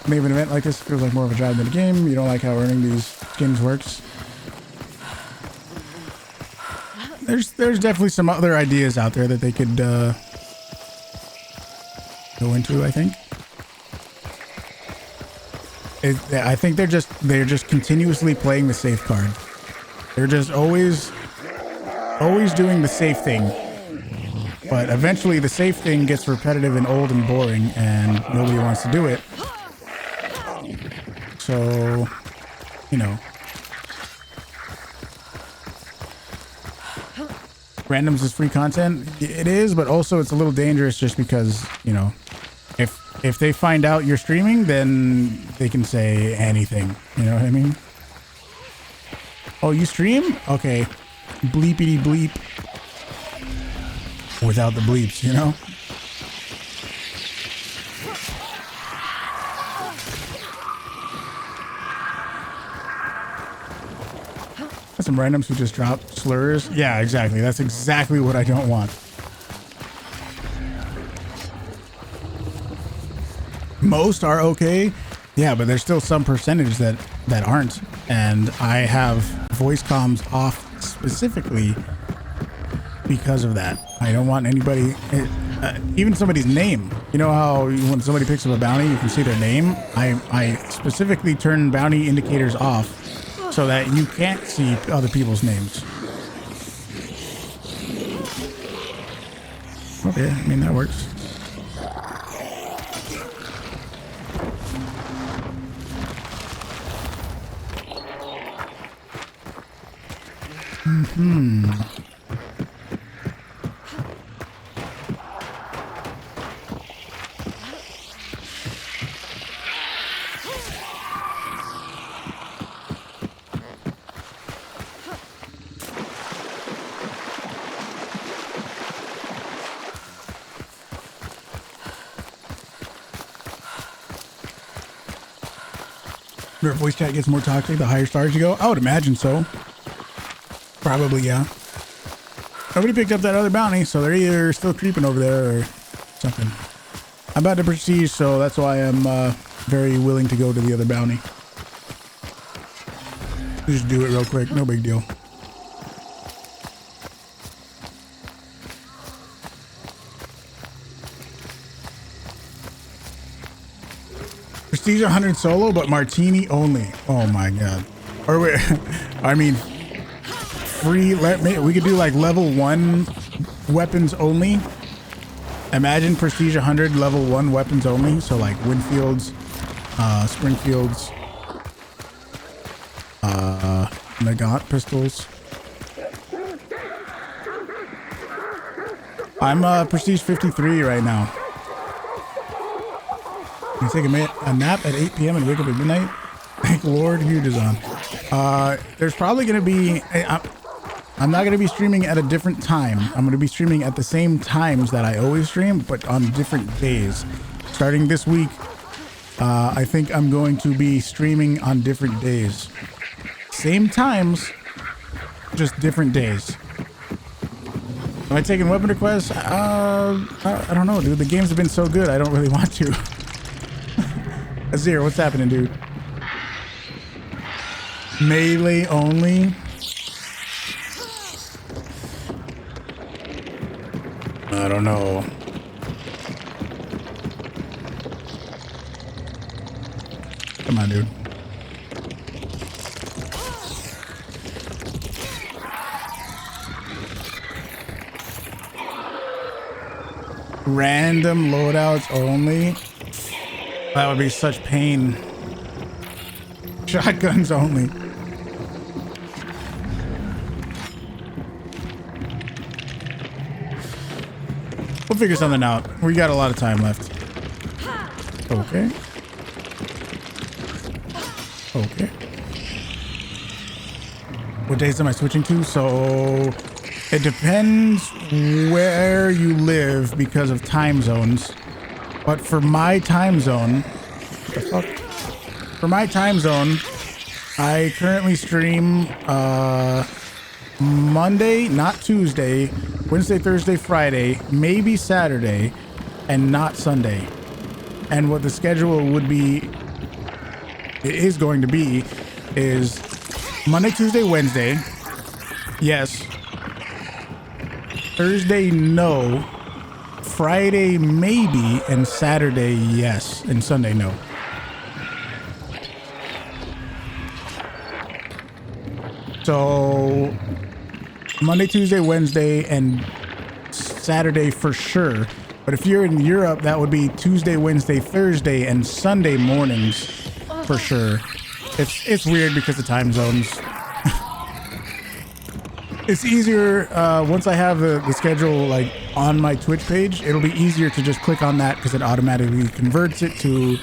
Maybe an event like this feels like more of a job than a game. You don't like how earning these skins works. There's definitely some other ideas out there that they could go into, I think. I think they're just continuously playing the safe card. They're just always doing the safe thing. But eventually the safe thing gets repetitive and old and boring and nobody wants to do it. So, you know. Randoms is free content. It is, but also it's a little dangerous just because, you know, if they find out you're streaming, then they can say anything. You know what I mean? Oh, you stream? Okay. Bleepity bleep. Without the bleeps, you know? Got some randoms who just drop slurs. Yeah, exactly. That's exactly what I don't want. Most are okay. Yeah, but there's still some percentage that aren't. And I have voice comms off specifically because of that. I don't want anybody, even somebody's name. You know how when somebody picks up a bounty, you can see their name? I specifically turn bounty indicators off so that you can't see other people's names. Okay, I mean, that works. Your voice chat gets more toxic the higher stars you go? I would imagine so. Probably, yeah. Nobody picked up that other bounty, so they're either still creeping over there or something. I'm about to prestige, so that's why I'm very willing to go to the other bounty. Just do it real quick, no big deal. Prestige 100 solo, but martini only. Oh my god. Or wait, I mean, free. We could do like level 1 weapons only. Imagine Prestige 100 level 1 weapons only. So like Winfields, Springfields, Nagant pistols. I'm Prestige 53 right now. You take a nap at 8 p.m. and wake up at midnight. Thank Lord Huge is on. There's probably going to be... I'm not going to be streaming at a different time. I'm going to be streaming at the same times that I always stream, but on different days. Starting this week, I think I'm going to be streaming on different days. Same times, just different days. Am I taking weapon requests? I don't know, dude. The games have been so good. I don't really want to. Azir, what's happening, dude? Melee only. I don't know. Come on, dude. Random loadouts only. That would be such pain. Shotguns only. We'll figure something out. We got a lot of time left. Okay. Okay. What days am I switching to? So it depends where you live because of time zones. But for my time zone, what the fuck? For my time zone, I currently stream Monday, not Tuesday, Wednesday, Thursday, Friday, maybe Saturday, and not Sunday. And what the schedule would be, it is going to be, is Monday, Tuesday, Wednesday, yes. Thursday, no. Friday, maybe, and Saturday, yes, and Sunday, no. So Monday, Tuesday, Wednesday, and Saturday for sure. But if you're in Europe, that would be Tuesday, Wednesday, Thursday, and Sunday mornings for sure. It's weird because of time zones. It's easier once I have the schedule like on my Twitch page. It'll be easier to just click on that because it automatically converts it to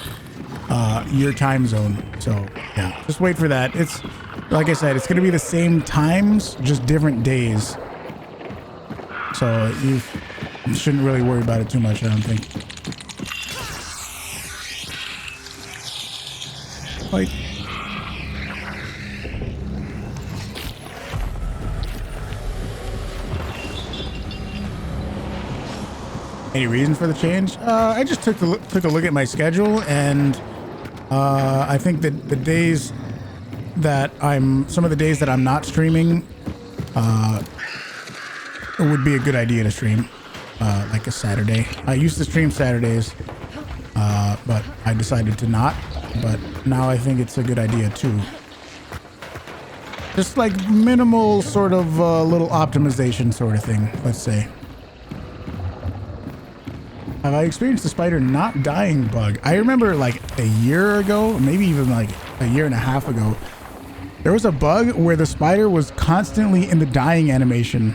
your time zone. So yeah, just wait for that. It's like I said, it's gonna be the same times, just different days. So you shouldn't really worry about it too much, I don't think. Like. Any reason for the change? I just took a look at my schedule, and I think that the days that some of the days that I'm not streaming, it would be a good idea to stream, like a Saturday. I used to stream Saturdays, but I decided to not. But now I think it's a good idea too. Just like minimal sort of little optimization sort of thing, let's say. Have I experienced the spider not dying bug? I remember like a year ago, maybe even like a year and a half ago, there was a bug where the spider was constantly in the dying animation.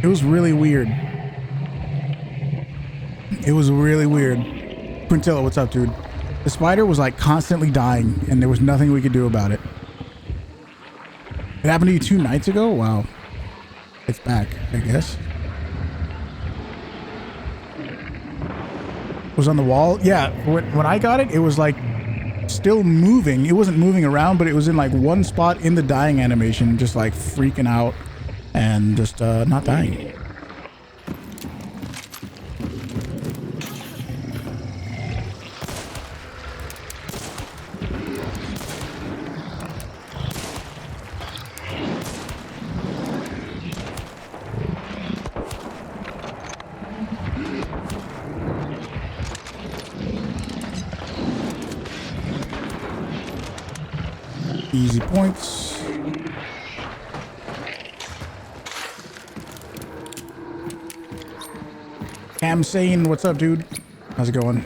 It was really weird. It was really weird. Quintilla, what's up, dude? The spider was like constantly dying and there was nothing we could do about it. It happened to you 2 nights ago? Wow. It's back, I guess. Was on the wall. Yeah, when I got it, it was like still moving. It wasn't moving around, but it was in like one spot in the dying animation, just like freaking out and just not dying. Easy points. Cam Sane, what's up, dude? How's it going?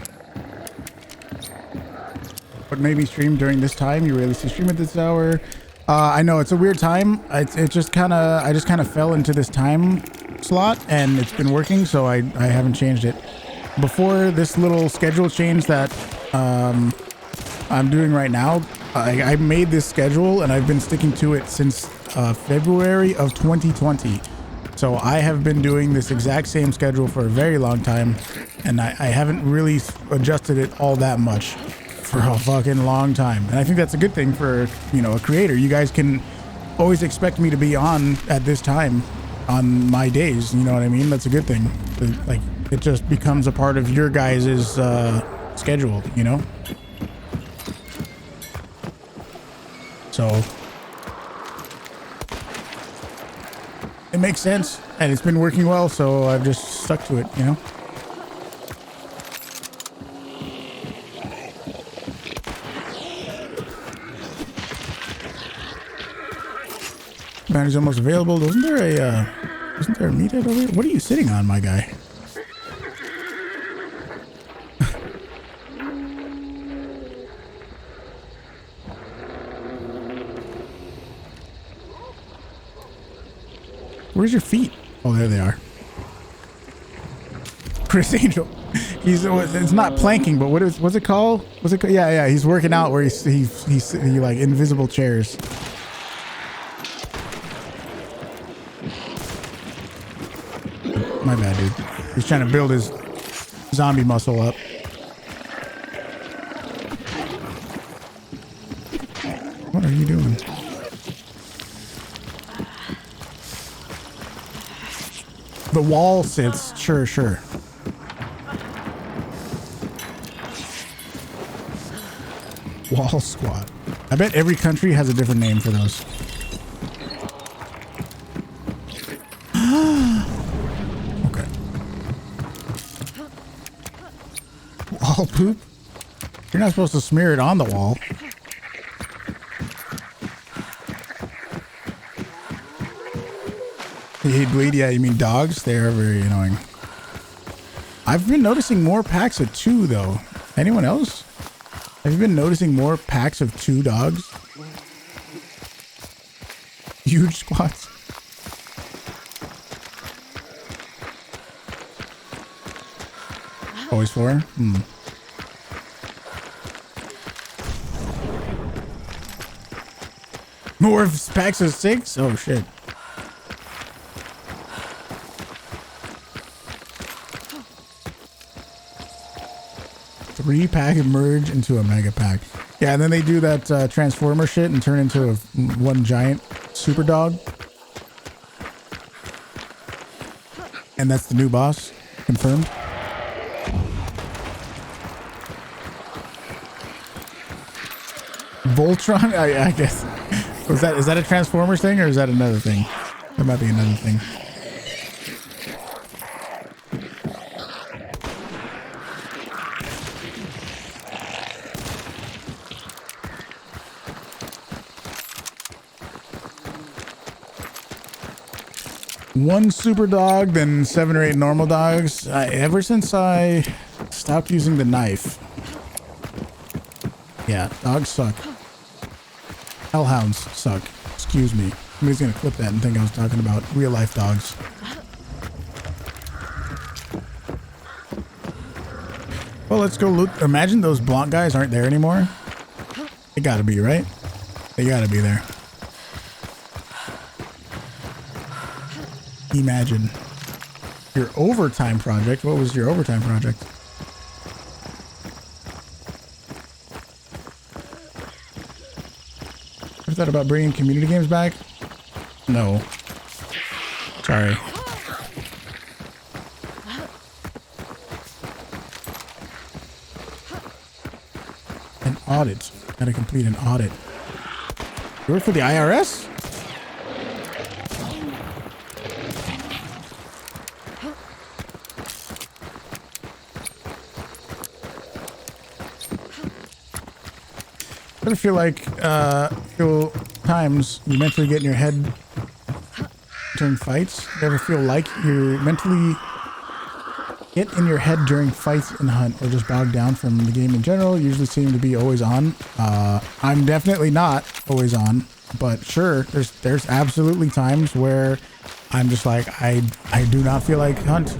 But maybe stream during this time. You rarely see stream at this hour. I know it's a weird time. I just kind of fell into this time slot, and it's been working, so I haven't changed it. Before this little schedule change that I'm doing right now, I made this schedule and I've been sticking to it since February of 2020. So I have been doing this exact same schedule for a very long time, and I haven't really adjusted it all that much for a fucking long time. And I think that's a good thing for, you know, a creator. You guys can always expect me to be on at this time on my days. You know what I mean? That's a good thing. Like, it just becomes a part of your guys' schedule, you know? So it makes sense, and it's been working well, so I've just stuck to it, you know? Battery's almost available. Isn't there a meathead over here? What are you sitting on, my guy? Where's your feet? Oh, there they are. Chris Angel. It's not planking, but what's it called? What's it called? Yeah, he's working out where he like invisible chairs. My bad, dude. He's trying to build his zombie muscle up. What are you doing? The wall sits. Sure. Wall squat. I bet every country has a different name for those. Okay. Wall poop? You're not supposed to smear it on the wall. You hate bleed? Yeah, you mean dogs? They are very annoying. I've been noticing more packs of 2 though. Anyone else? Have you been noticing more packs of 2 dogs? Huge squats. Always 4? More packs of 6? Oh shit. Three-pack and merge into a mega pack. Yeah, and then they do that transformer shit and turn into one giant super dog. And that's the new boss. Confirmed. Voltron? I guess. Is that a Transformers thing or is that another thing? That might be another thing. One super dog, then 7 or 8 normal dogs. Ever since I stopped using the knife. Yeah, dogs suck. Hellhounds suck. Excuse me. Somebody's gonna clip that and think I was talking about real life dogs. Well, let's go loot. Imagine those blonde guys aren't there anymore. They gotta be, right? They gotta be there. Imagine. Your overtime project. What was your overtime project? Ever thought about bringing community games back? No. Sorry. An audit. Gotta complete an audit. You work for the IRS? I feel like feel times you mentally get in your head during fights. You ever feel like you mentally get in your head during fights in Hunt or just bogged down from the game in general? You usually seem to be always on. I'm definitely not always on, but sure, there's absolutely times where I'm just like I do not feel like Hunt,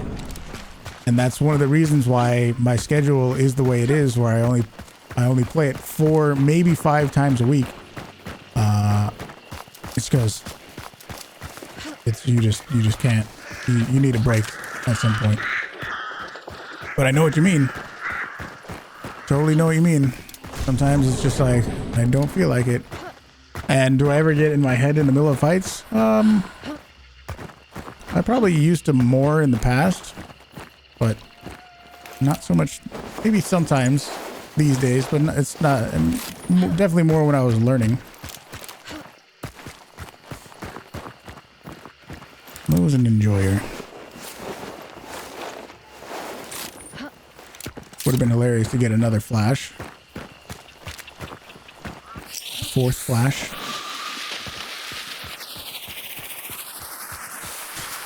and that's one of the reasons why my schedule is the way it is, where I only play it 4, maybe 5 times a week. It's because you just can't. You need a break at some point. But I know what you mean. Totally know what you mean. Sometimes it's just like I don't feel like it. And do I ever get in my head in the middle of fights? I probably used to more in the past, but not so much. Maybe sometimes these days, but it's not. And definitely more when I was learning. I was an enjoyer. Would have been hilarious to get another flash. Fourth flash.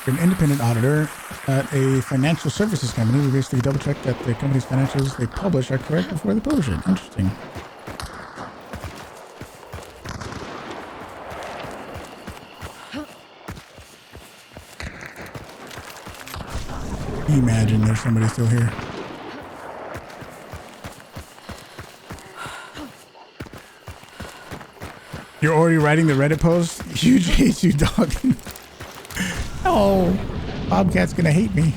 An independent auditor at a financial services company. We basically double check that the company's financials they publish are correct before they publish it. Interesting. Imagine there's somebody still here. You're already writing the Reddit post? Huge hate you, dog. Oh, Bobcat's gonna hate me.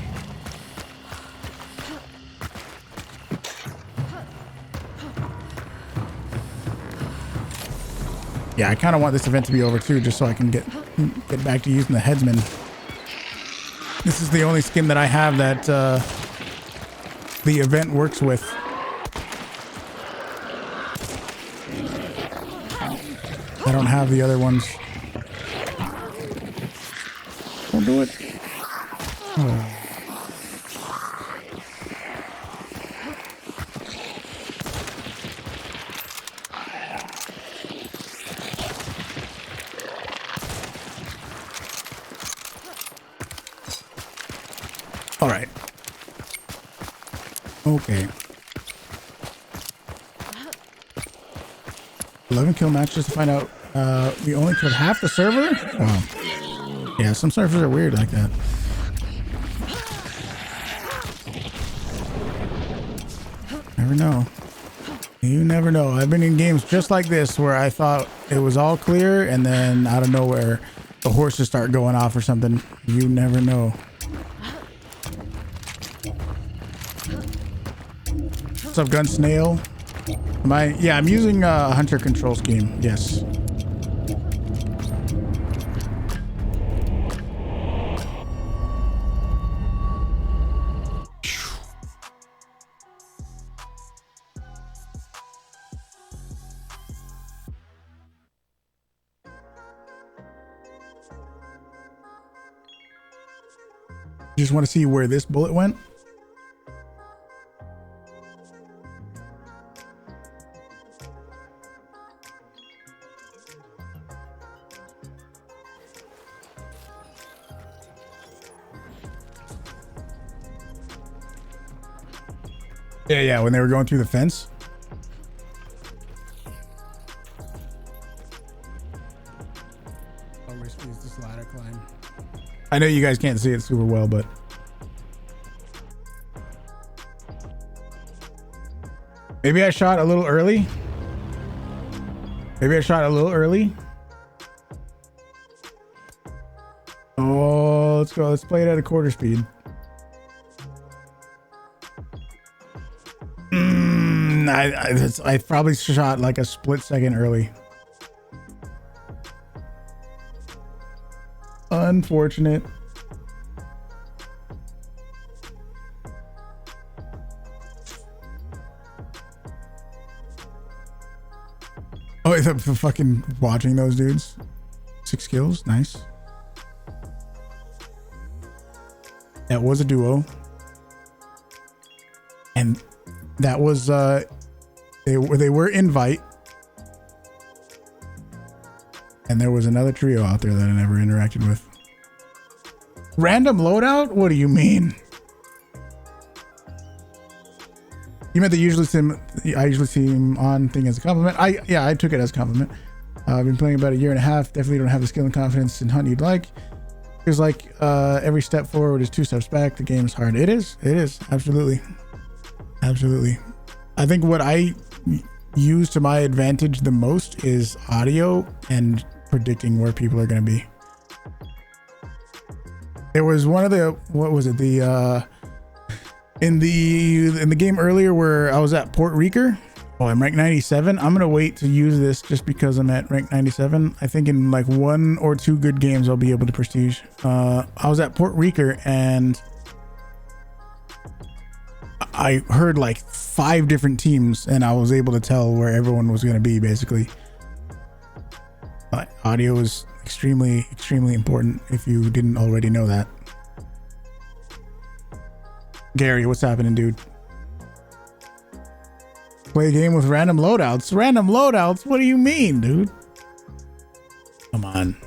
Yeah, I kind of want this event to be over too, just so I can get back to using the headsman. This is the only skin that I have that the event works with. I don't have the other ones. Don't do it. Oh. All right. Okay. 11 kill match just to find out we only killed half the server? Wow. Yeah, some servers are weird like that. Never know. You never know. I've been in games just like this where I thought it was all clear and then out of nowhere the horses start going off or something. You never know. What's up, Gun Snail? Yeah, I'm using a hunter control scheme. Yes. You just want to see where this bullet went? Yeah, when they were going through the fence. How risky is this ladder climb? I know you guys can't see it super well, but maybe I shot a little early. Oh, let's go. Let's play it at a quarter speed. I probably shot like a split second early. Unfortunate. Oh, I'm fucking watching those dudes. 6 kills, nice. That was a duo. And that was they were invite. And there was another trio out there that I never interacted with. Random loadout? What do you mean? You meant the I usually see him on thing as a compliment. I took it as a compliment. I've been playing about a year and a half. Definitely don't have the skill and confidence in hunt you'd like. Feels like every step forward is 2 steps back. The game is hard. It is. Absolutely. I think what I use to my advantage the most is audio and predicting where people are going to be. There was one of the, what was it? The in the game earlier where I was at Port Rica. Oh, I'm rank 97. I'm gonna wait to use this just because I'm at rank 97. I think in like 1 or 2 good games I'll be able to prestige. I was at Port Rica and I heard like 5 different teams and I was able to tell where everyone was gonna be basically. Audio is extremely important if you didn't already know that. Gary, what's happening, dude? Play a game with random loadouts. Random loadouts? What do you mean, dude? Come on.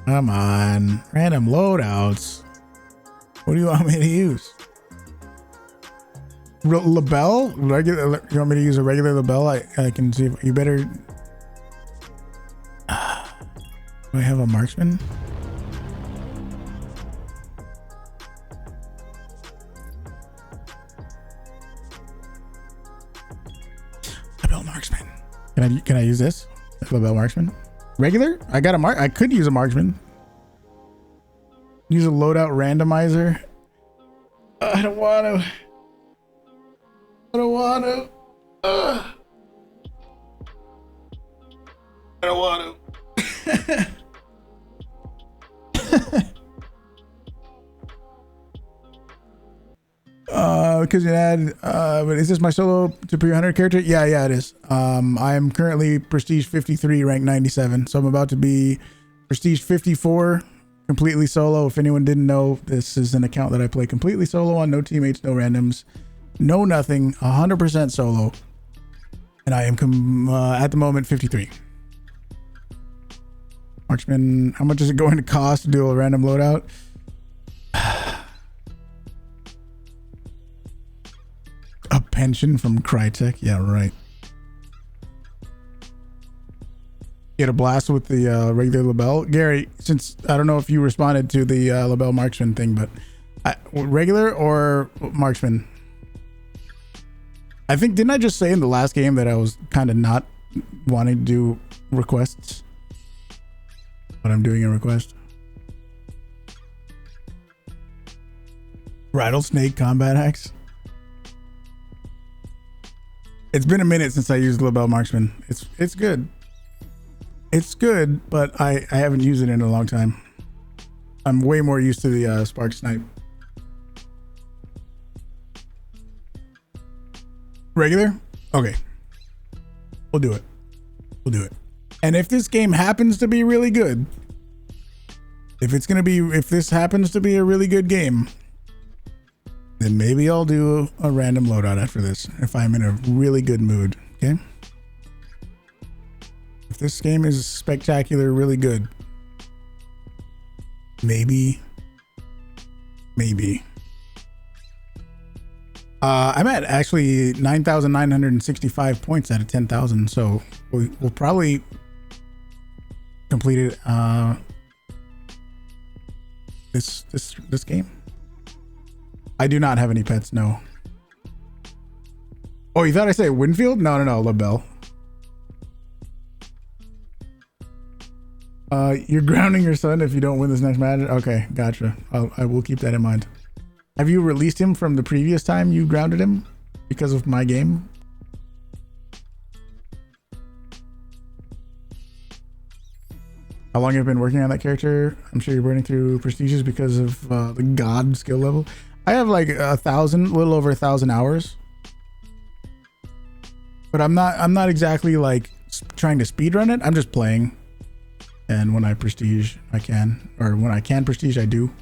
Come on. Random loadouts. What do you want me to use? Labelle? Regular? You want me to use a regular labelle? I can see if you better. Do I have a marksman? Labelle marksman. Can I use this? Labelle marksman? Regular? I got a I could use a marksman. Use a loadout randomizer. I don't want to. I don't want to. I don't want to. Because you had, but is this my solo to pre-100 character? Yeah, it is. I am currently prestige 53, rank 97. So I'm about to be prestige 54, completely solo. If anyone didn't know, this is an account that I play completely solo on, no teammates, no randoms, no nothing, 100% solo. And I am at the moment 53. Marksman, how much is it going to cost to do a random loadout? A pension from Crytek? Yeah, right. Get a blast with the regular labelle. Gary, since I don't know if you responded to the labelle marksman thing, but regular or marksman? I think, didn't I just say in the last game that I was kind of not wanting to do requests? But I'm doing a request. Rattlesnake combat axe. It's been a minute since I used labelle marksman. It's good. It's good, but I haven't used it in a long time. I'm way more used to the spark snipe. Regular? Okay. We'll do it. We'll do it. And if this game happens to be really good, if this happens to be a really good game, then maybe I'll do a random loadout after this if I'm in a really good mood, okay? If this game is spectacular, really good, maybe. I'm at actually 9,965 points out of 10,000, so we'll probably complete it this game. I do not have any pets, no. Oh, you thought I said Winfield? No, labelle. You're grounding your son if you don't win this next match. Okay, gotcha. I will keep that in mind. Have you released him from the previous time you grounded him because of my game? How long have you been working on that character? I'm sure you're burning through prestiges because of the god skill level. I have like 1,000, a little over 1,000 hours. But I'm not exactly like trying to speedrun it. I'm just playing. And when I prestige, I can. Or when I can prestige, I do.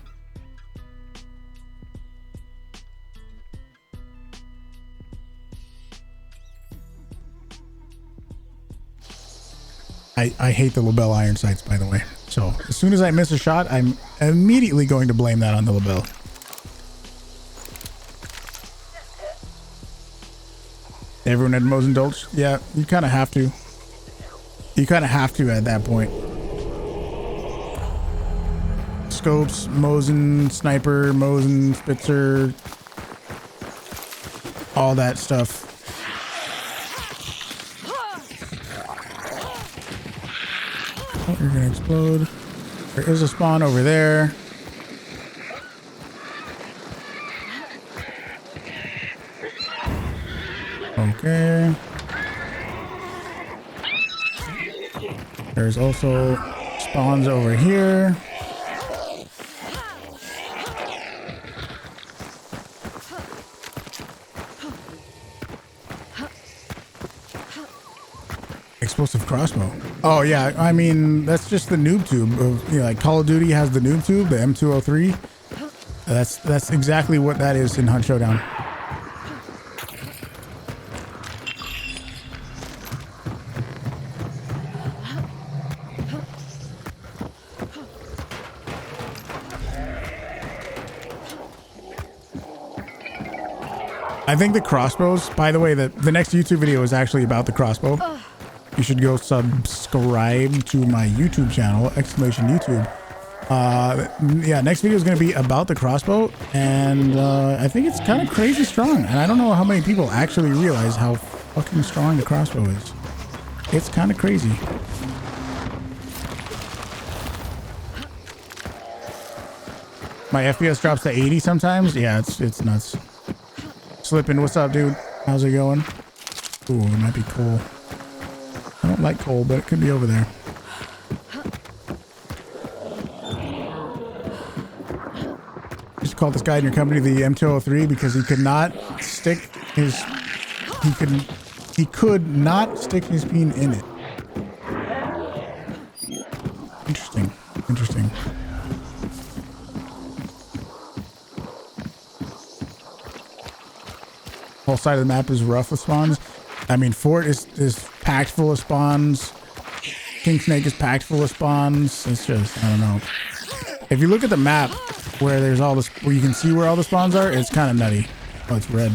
I hate the labelle iron sights, by the way. So as soon as I miss a shot, I'm immediately going to blame that on the labelle. Everyone had Mosin Dolch? Yeah, you kind of have to. You kind of have to at that point. Scopes, Mosin, Sniper, Mosin, Spitzer, all that stuff. Oh, you're gonna explode. There is a spawn over there. Okay. There's also spawns over here. Explosive crossbow. Oh yeah, I mean that's just the noob tube of, you know, like Call of Duty has the noob tube, the M203. That's exactly what that is in Hunt Showdown. I think the crossbows, by the way, the next YouTube video is actually about the crossbow. You should go subscribe to my YouTube channel, !YouTube. Yeah, next video is going to be about the crossbow, and I think it's kind of crazy strong, and I don't know how many people actually realize how fucking strong the crossbow is. It's kind of crazy. My FPS drops to 80 sometimes. Yeah, it's nuts. Slipping, what's up, dude? How's it going? Ooh, it might be coal. I don't like coal, but it could be over there. Just call this guy in your company the M203 because he could not stick his he could not stick his peen in it. Interesting. Interesting. Whole side of the map is rough with spawns. I mean, Fort is packed full of spawns. King Snake is packed full of spawns. It's just, I don't know. If you look at the map where there's all this, where you can see where all the spawns are, it's kind of nutty. Oh, it's red.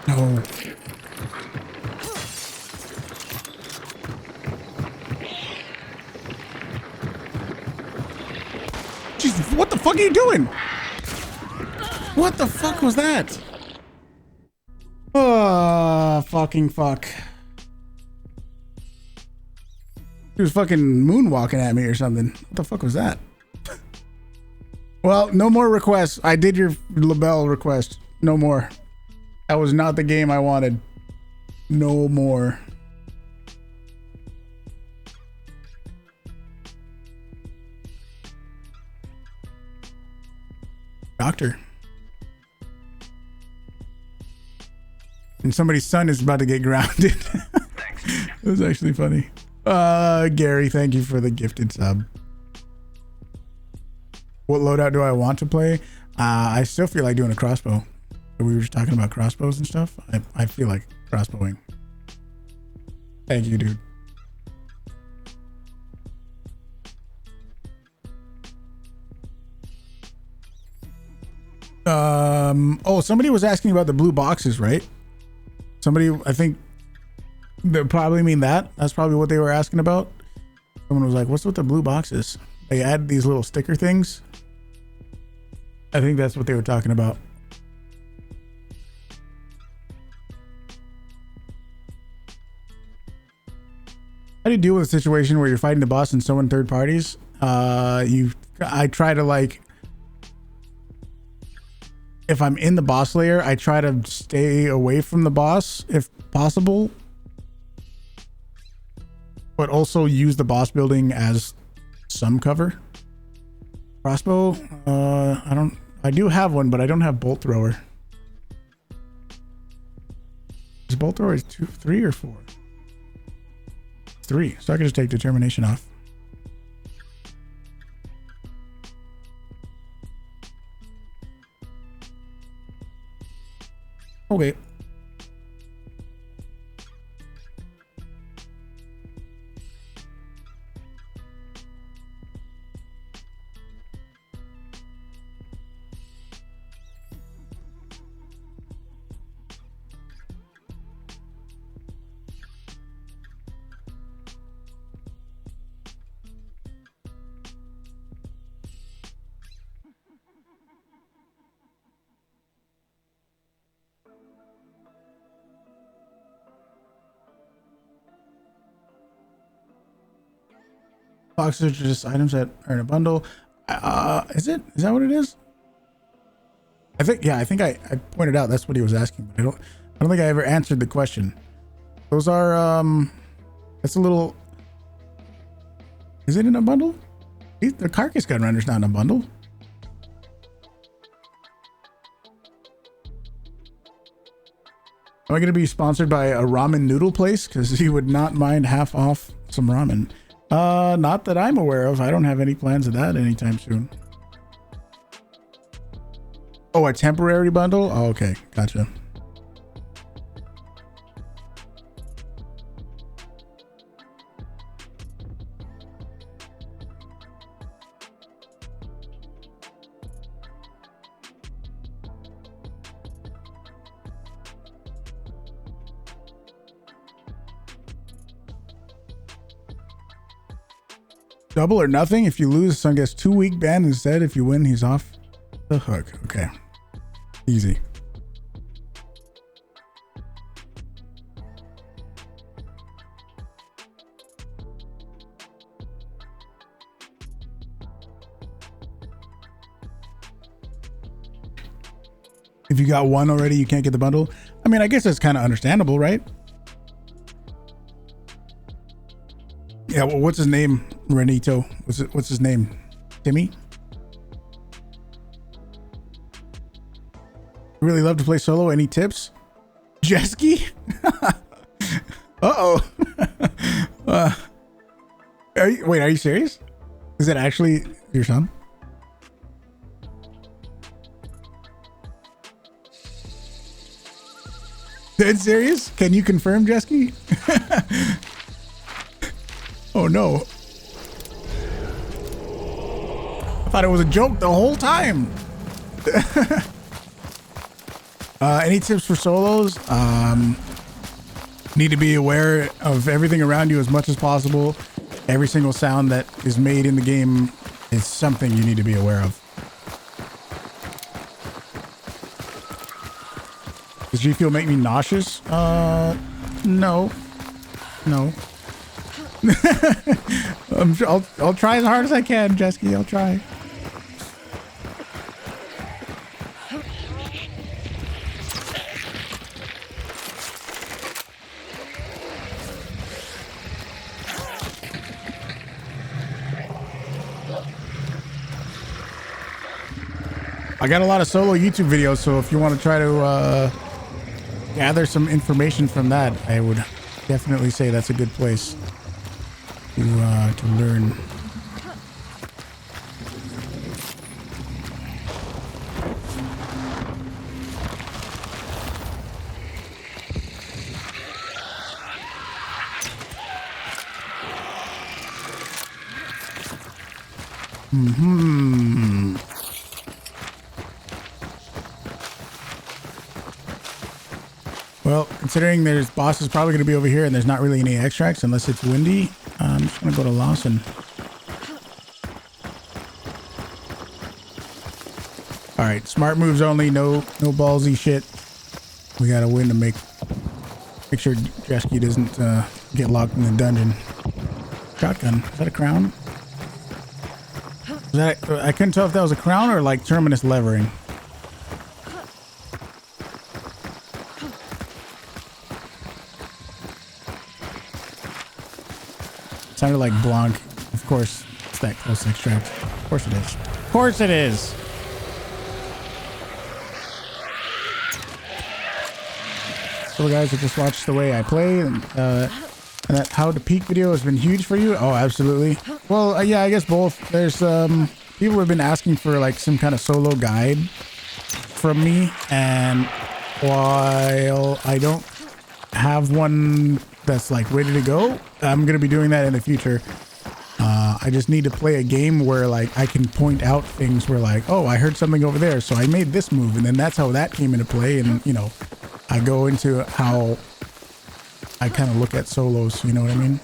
No. Jeez, what the fuck are you doing? What the fuck was that? Oh, fucking fuck. He was fucking moonwalking at me or something. What the fuck was that? Well, no more requests. I did your LaBelle request. No more. That was not the game I wanted. No more. Doctor. And somebody's son is about to get grounded. Thanks. It was actually funny. Gary, thank you for the gifted sub. What loadout do I want to play? I still feel like doing a crossbow. We were just talking about crossbows and stuff. I feel like crossbowing. Thank you, dude. Oh, somebody was asking about the blue boxes, right? Somebody, I think they probably mean that. That's probably what they were asking about. Someone was like, what's with the blue boxes? They add these little sticker things. I think that's what they were talking about. How do you deal with a situation where you're fighting the boss and someone third parties? I try to, like, if I'm in the boss layer, I try to stay away from the boss if possible, but also use the boss building as some cover. Crossbow, I do have one, but I don't have bolt thrower. Is bolt thrower is 2, 3 or 4? 3, so I can just take determination off. Okay. Boxes are just items that are in a bundle. Is that what it is? I think I pointed out that's what he was asking, but I don't think I ever answered the question. Those are that's a little. Is it in a bundle? The carcass gun render's not in a bundle. Am I going to be sponsored by a ramen noodle place? Because he would not mind half off some ramen. Not that I'm aware of. I don't have any plans of that anytime soon. Oh, a temporary bundle? Oh, okay. Gotcha. Double or nothing. If you lose, son gets 2-week ban instead. If you win, he's off the hook. Okay. Easy. If you got one already, you can't get the bundle. I mean, I guess that's kind of understandable, right? Yeah, well, what's his name? Renito. What's his name? Timmy? Really love to play solo. Any tips? Jesky? Uh-oh. Are you serious? Is that actually your son? Dead serious? Can you confirm, Jesky? Oh no. I thought it was a joke the whole time. Any tips for solos? Need to be aware of everything around you as much as possible. Every single sound that is made in the game is something you need to be aware of. Does G Fuel make me nauseous? No. I'll try as hard as I can, Jesky. I'll try. I got a lot of solo YouTube videos, so if you want to try to gather some information from that, I would definitely say that's a good place to learn. Well, considering there's boss is probably going to be over here and there's not really any extracts unless it's windy, I'm just going to go to Lawson. All right, smart moves only, no ballsy shit. We got to win to make sure Jesky doesn't get locked in the dungeon. Shotgun. Is that a crown? Is that, I couldn't tell if that was a crown or like terminus levering. Sounded like Blanc. Of course, it's that close extract. Of course it is. Of course it is. So guys that just watched the way I play and that how to peak video has been huge for you. Oh, absolutely. Well, yeah, I guess both. There's people have been asking for like some kind of solo guide from me, and while I don't have one that's like ready to go, I'm gonna be doing that in the future. I just need to play a game where like I can point out things where like, oh, I heard something over there, so I made this move, and then that's how that came into play. And you know, I go into how I kind of look at solos, you know what I mean?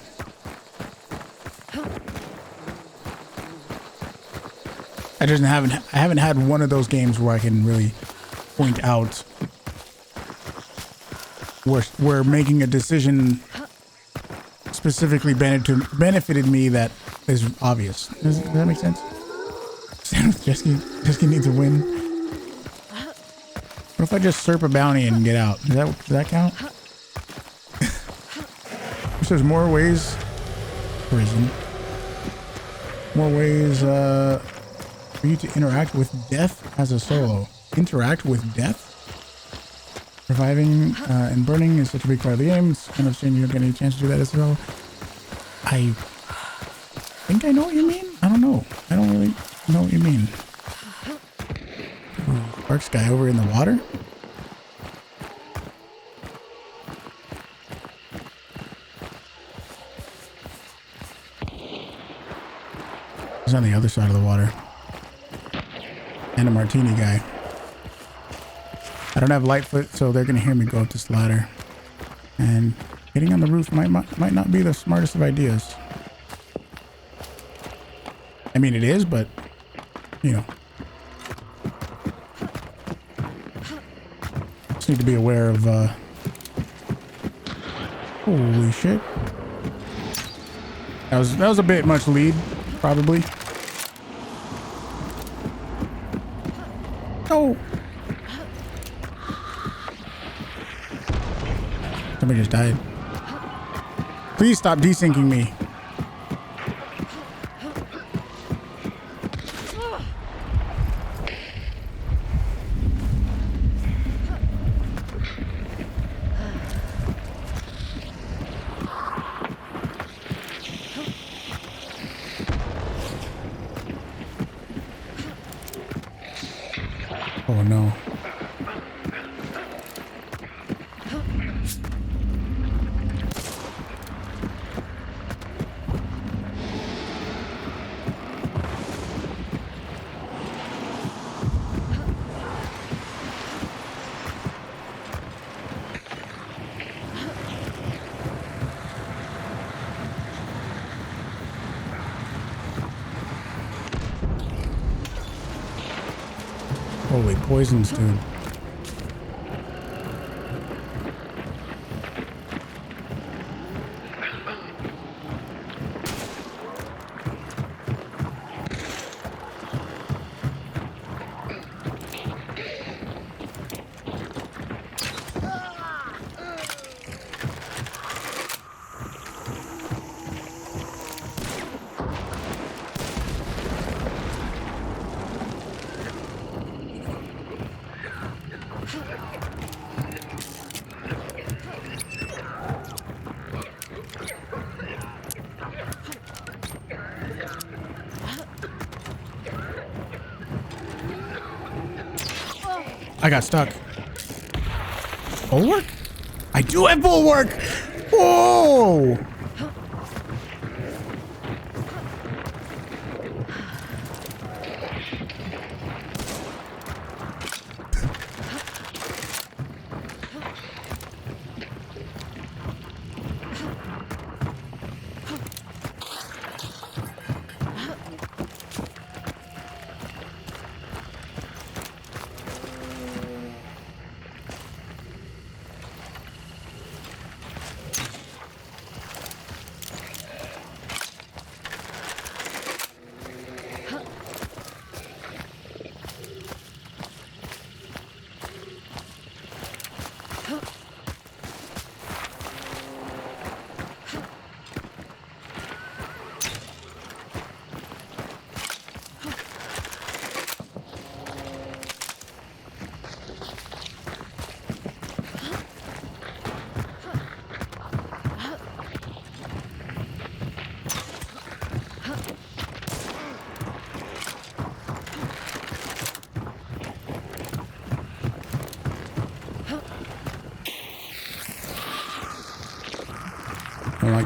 I haven't had one of those games where I can really point out where making a decision specifically benefited me that is obvious. Does that make sense? Jesky needs a win. What if I just SERP a bounty and get out? Does that count? There's more ways. Prison. More ways for you to interact with death as a solo. Interact with death? Reviving and burning is such a big part of the game. It's kind of shame you don't get any chance to do that as well. I think I know what you mean. I don't know. I don't really know what you mean. Ooh, Sparks guy over in the water. He's on the other side of the water. And a martini guy. I don't have Lightfoot, so they're gonna hear me go up this ladder. And getting on the roof might not be the smartest of ideas. I mean, it is, but you know, just need to be aware of. Holy shit! That was a bit much lead, probably. Oh. Somebody just died. Please stop desyncing me. Oh no. Holy poisons, dude. I got stuck. Bulwark? I do have bulwark! Whoa!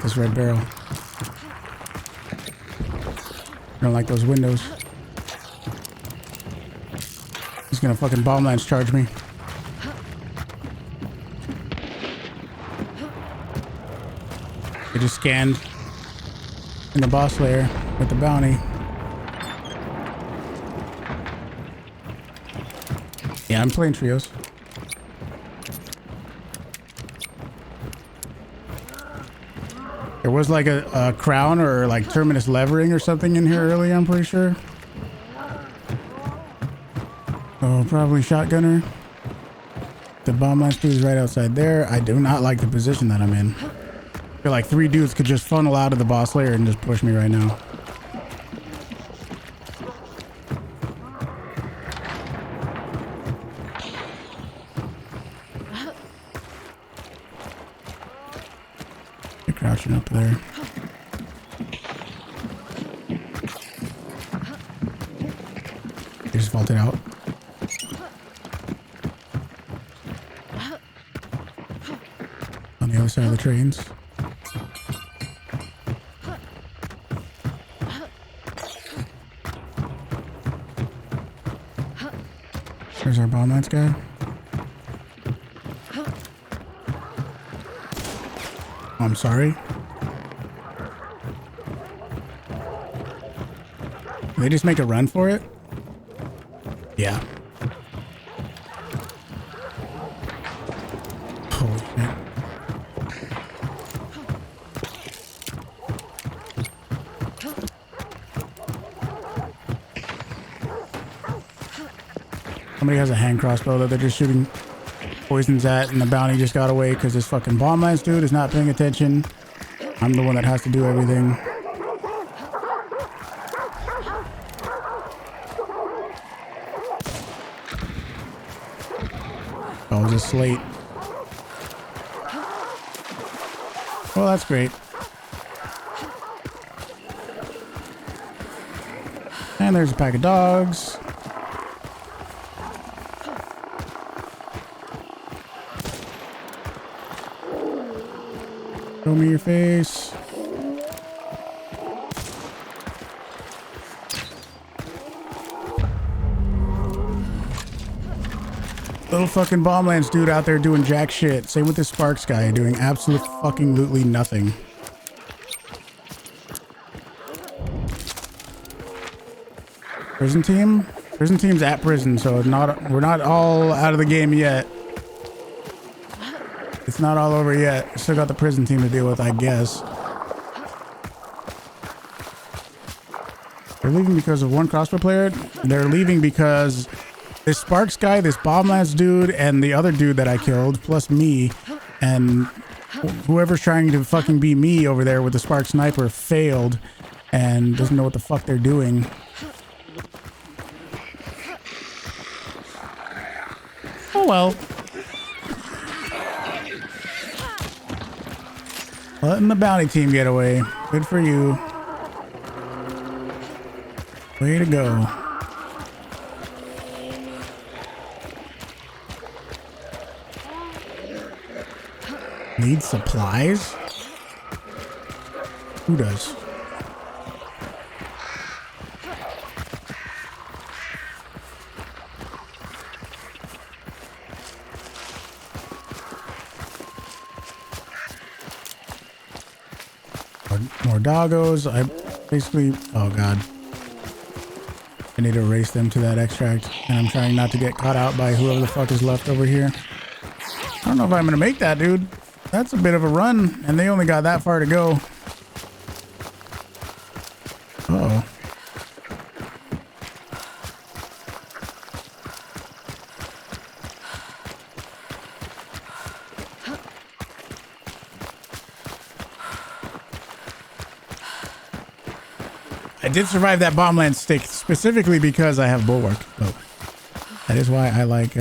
this red barrel. I don't like those windows. He's gonna fucking bomb lance charge me. I just scanned in the boss lair with the bounty. Yeah, I'm playing trios. There was like a crown or like terminus levering or something in here earlier, I'm pretty sure. Oh, probably shotgunner. The bomb lance dude is right outside there. I do not like the position that I'm in. I feel like 3 dudes could just funnel out of the boss lair and just push me right now. They're crouching up there. They just vaulted out. On the other side of the trains. There's our bomb lance guy. I'm sorry. Did they just make a run for it? Yeah. Holy shit. Somebody has a hand crossbow that they're just shooting poisons at, and the bounty just got away because this fucking bomb lance dude is not paying attention. I'm the one that has to do everything. Oh, it was a slate. Well, that's great. And there's a pack of dogs. Show me your face. Little fucking bomb lance dude out there doing jack shit. Same with this Sparks guy doing absolute fucking lootly nothing. Prison team? Prison team's at prison, so we're not all out of the game yet. It's not all over yet. Still got the prison team to deal with, I guess. They're leaving because of one crossbow player. They're leaving because this Sparks guy, this bomb lance dude, and the other dude that I killed, plus me, and whoever's trying to fucking be me over there with the Spark sniper failed and doesn't know what the fuck they're doing. Oh well. Letting the bounty team get away. Good for you. Way to go. Need supplies? Who does? More doggos. I basically, oh god, I need to race them to that extract, and I'm trying not to get caught out by whoever the fuck is left over here. I don't know if I'm gonna make that, dude. That's a bit of a run, and they only got that far to go. Uh-oh. I did survive that bomb lance stick specifically because I have bulwark. Oh, that is why I like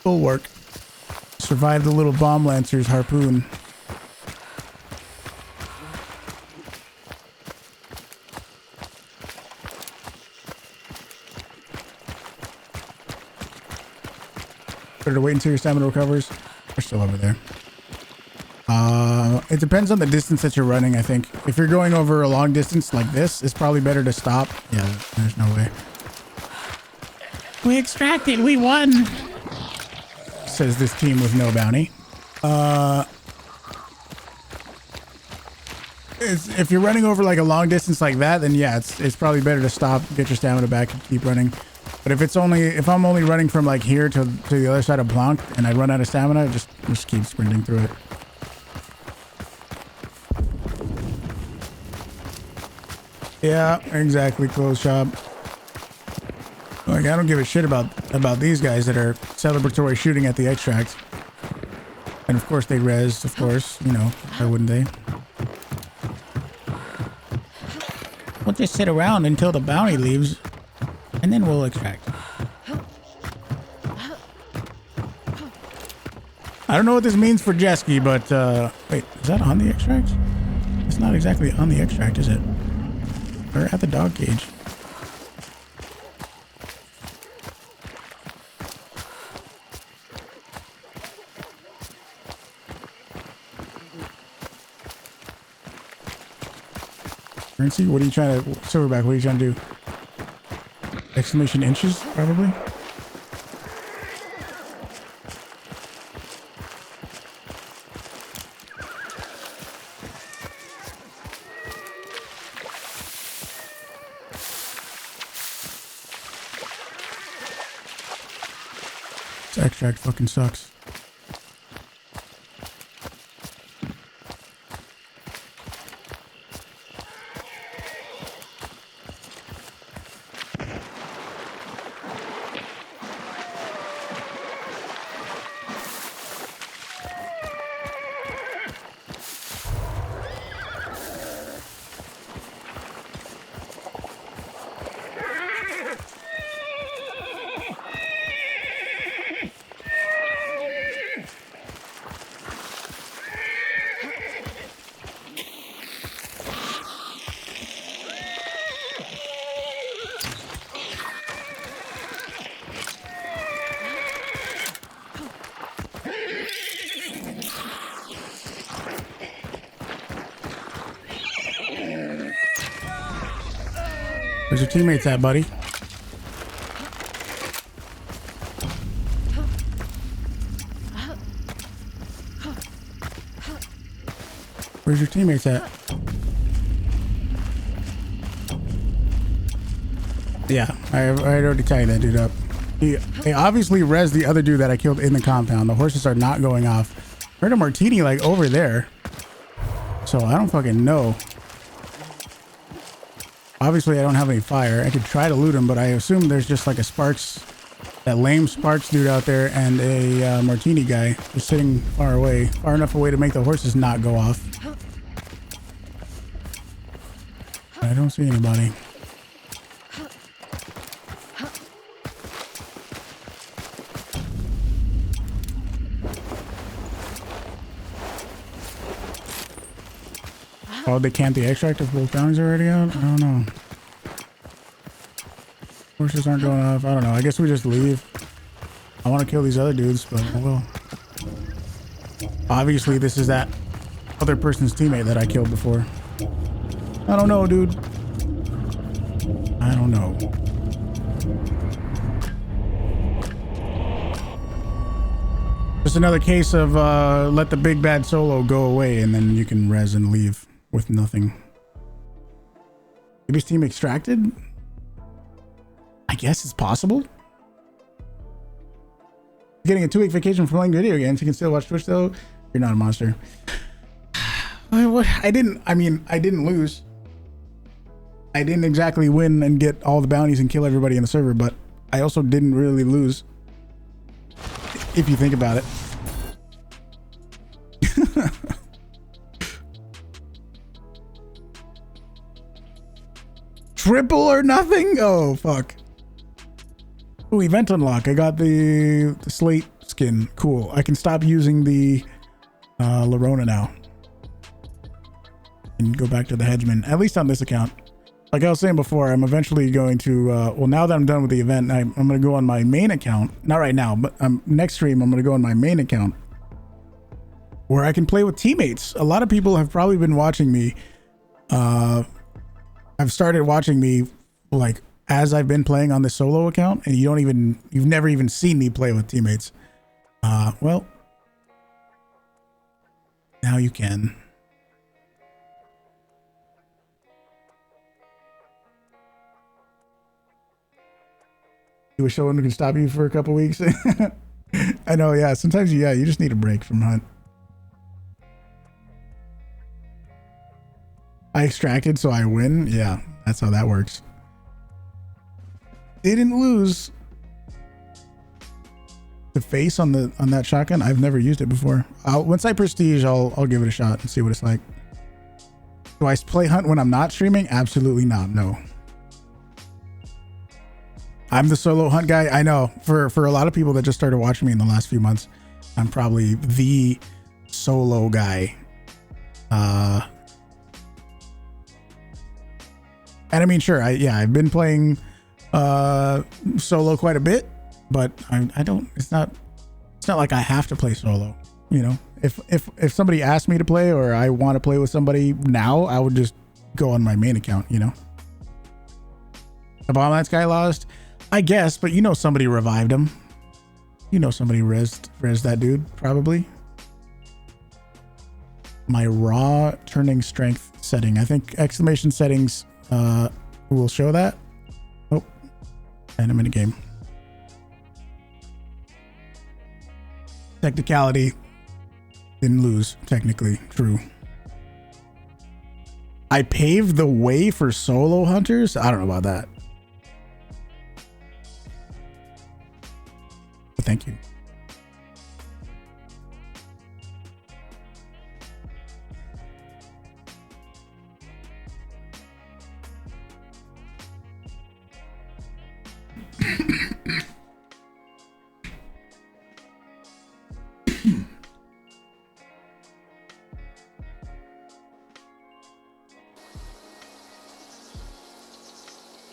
bulwark. Survived the little bomb lancer's harpoon. Better wait until your stamina recovers. We're still over there. It depends on the distance that you're running, I think. If you're going over a long distance like this, it's probably better to stop. Yeah, there's no way. We extracted, we won, says this team with no bounty. If you're running over like a long distance like that, then yeah, it's probably better to stop, get your stamina back, and keep running. But if I'm only running from like here to the other side of Blanc and I run out of stamina, just keep sprinting through it. Yeah, exactly. Close shop. Like, I don't give a shit about these guys that are celebratory shooting at the extract. And of course they res, of course, you know, why wouldn't they? We'll just sit around until the bounty leaves, and then we'll extract. I don't know what this means for Jesky, but, wait, is that on the extract? It's not exactly on the extract, is it? We're at the dog cage. Currency? What are you trying to... Silverback, what are you trying to do? Exclamation inches, probably? This extract fucking sucks. Where's your teammates at, buddy? Where's your teammates at? Yeah, I already tied that dude up. They obviously res the other dude that I killed in the compound. The horses are not going off. Heard a martini like over there. So I don't fucking know. Obviously, I don't have any fire. I could try to loot him, but I assume there's just like a Sparks, that lame Sparks dude out there, and a martini guy just sitting far away, far enough away to make the horses not go off. I don't see anybody. Oh, they can't the extract if both bounties are already out? I don't know. Horses aren't going off. I don't know. I guess we just leave. I want to kill these other dudes, but I will. Obviously, this is that other person's teammate that I killed before. I don't know, dude. I don't know. Just another case of let the big bad solo go away and then you can res and leave with nothing. Maybe his team extracted? I guess it's possible. Getting a 2-week vacation from playing video games. You can still watch Twitch though. You're not a monster. I didn't lose. I didn't exactly win and get all the bounties and kill everybody in the server, but I also didn't really lose. If you think about it. Triple or nothing? Oh, fuck. Oh, event unlock. I got the slate skin. Cool. I can stop using the Lorona now. And go back to the headsman. At least on this account. Like I was saying before, I'm eventually going to... well, now that I'm done with the event, I'm going to go on my main account. Not right now, but next stream, I'm going to go on my main account. where I can play with teammates. A lot of people have probably been watching me. I've started watching me like as I've been playing on the solo account, and you've never even seen me play with teammates. Well, now you can. You wish someone could stop you for a couple weeks. I know, yeah. Sometimes, yeah, you just need a break from Hunt. I extracted, so I win. Yeah, that's how that works. Didn't lose. The face on that shotgun. I've never used it before. Once I prestige, I'll give it a shot and see what it's like. Do I play Hunt when I'm not streaming? Absolutely not. No. I'm the solo Hunt guy. I know for a lot of people that just started watching me in the last few months, I'm probably the solo guy. And I mean, sure, I've been playing solo quite a bit, but I don't. It's not like I have to play solo. You know, if somebody asked me to play or I want to play with somebody now, I would just go on my main account. You know, the bomb that guy lost. I guess, but you know somebody revived him. You know somebody res that dude, probably. My raw turning strength setting. I think exclamation settings will show that. Oh, and I'm in a game. Technicality. Didn't lose, technically. True. I paved the way for solo hunters? I don't know about that. Thank you.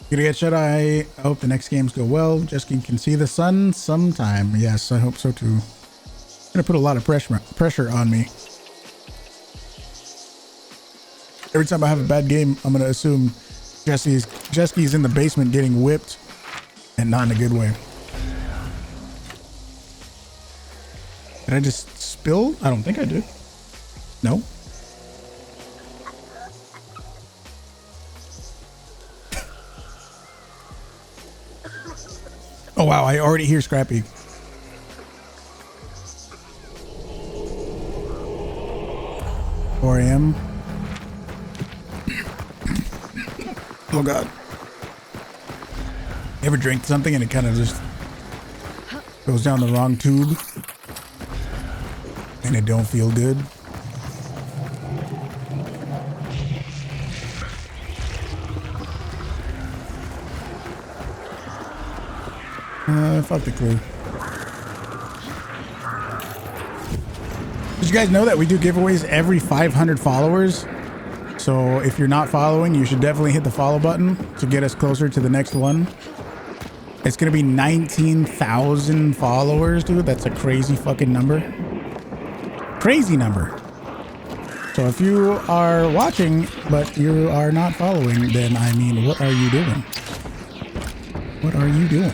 Gonna get shut eye. I hope the next games go well. Jesky can see the sun sometime. Yes, I hope so too. Gonna put a lot of pressure on me. Every time I have a bad game, I'm gonna assume Jesky's in the basement getting whipped, and not in a good way. Did I just spill? I don't think I did. No. Oh wow, I already hear Scrappy. Four AM. Oh god. Ever drink something and it kind of just goes down the wrong tube and it don't feel good? Fuck the clue. Did you guys know that we do giveaways every 500 followers? So if you're not following, you should definitely hit the follow button to get us closer to the next one. It's gonna be 19,000 followers, dude. That's a crazy fucking number. Crazy number. So if you are watching, but you are not following, then I mean, what are you doing? What are you doing?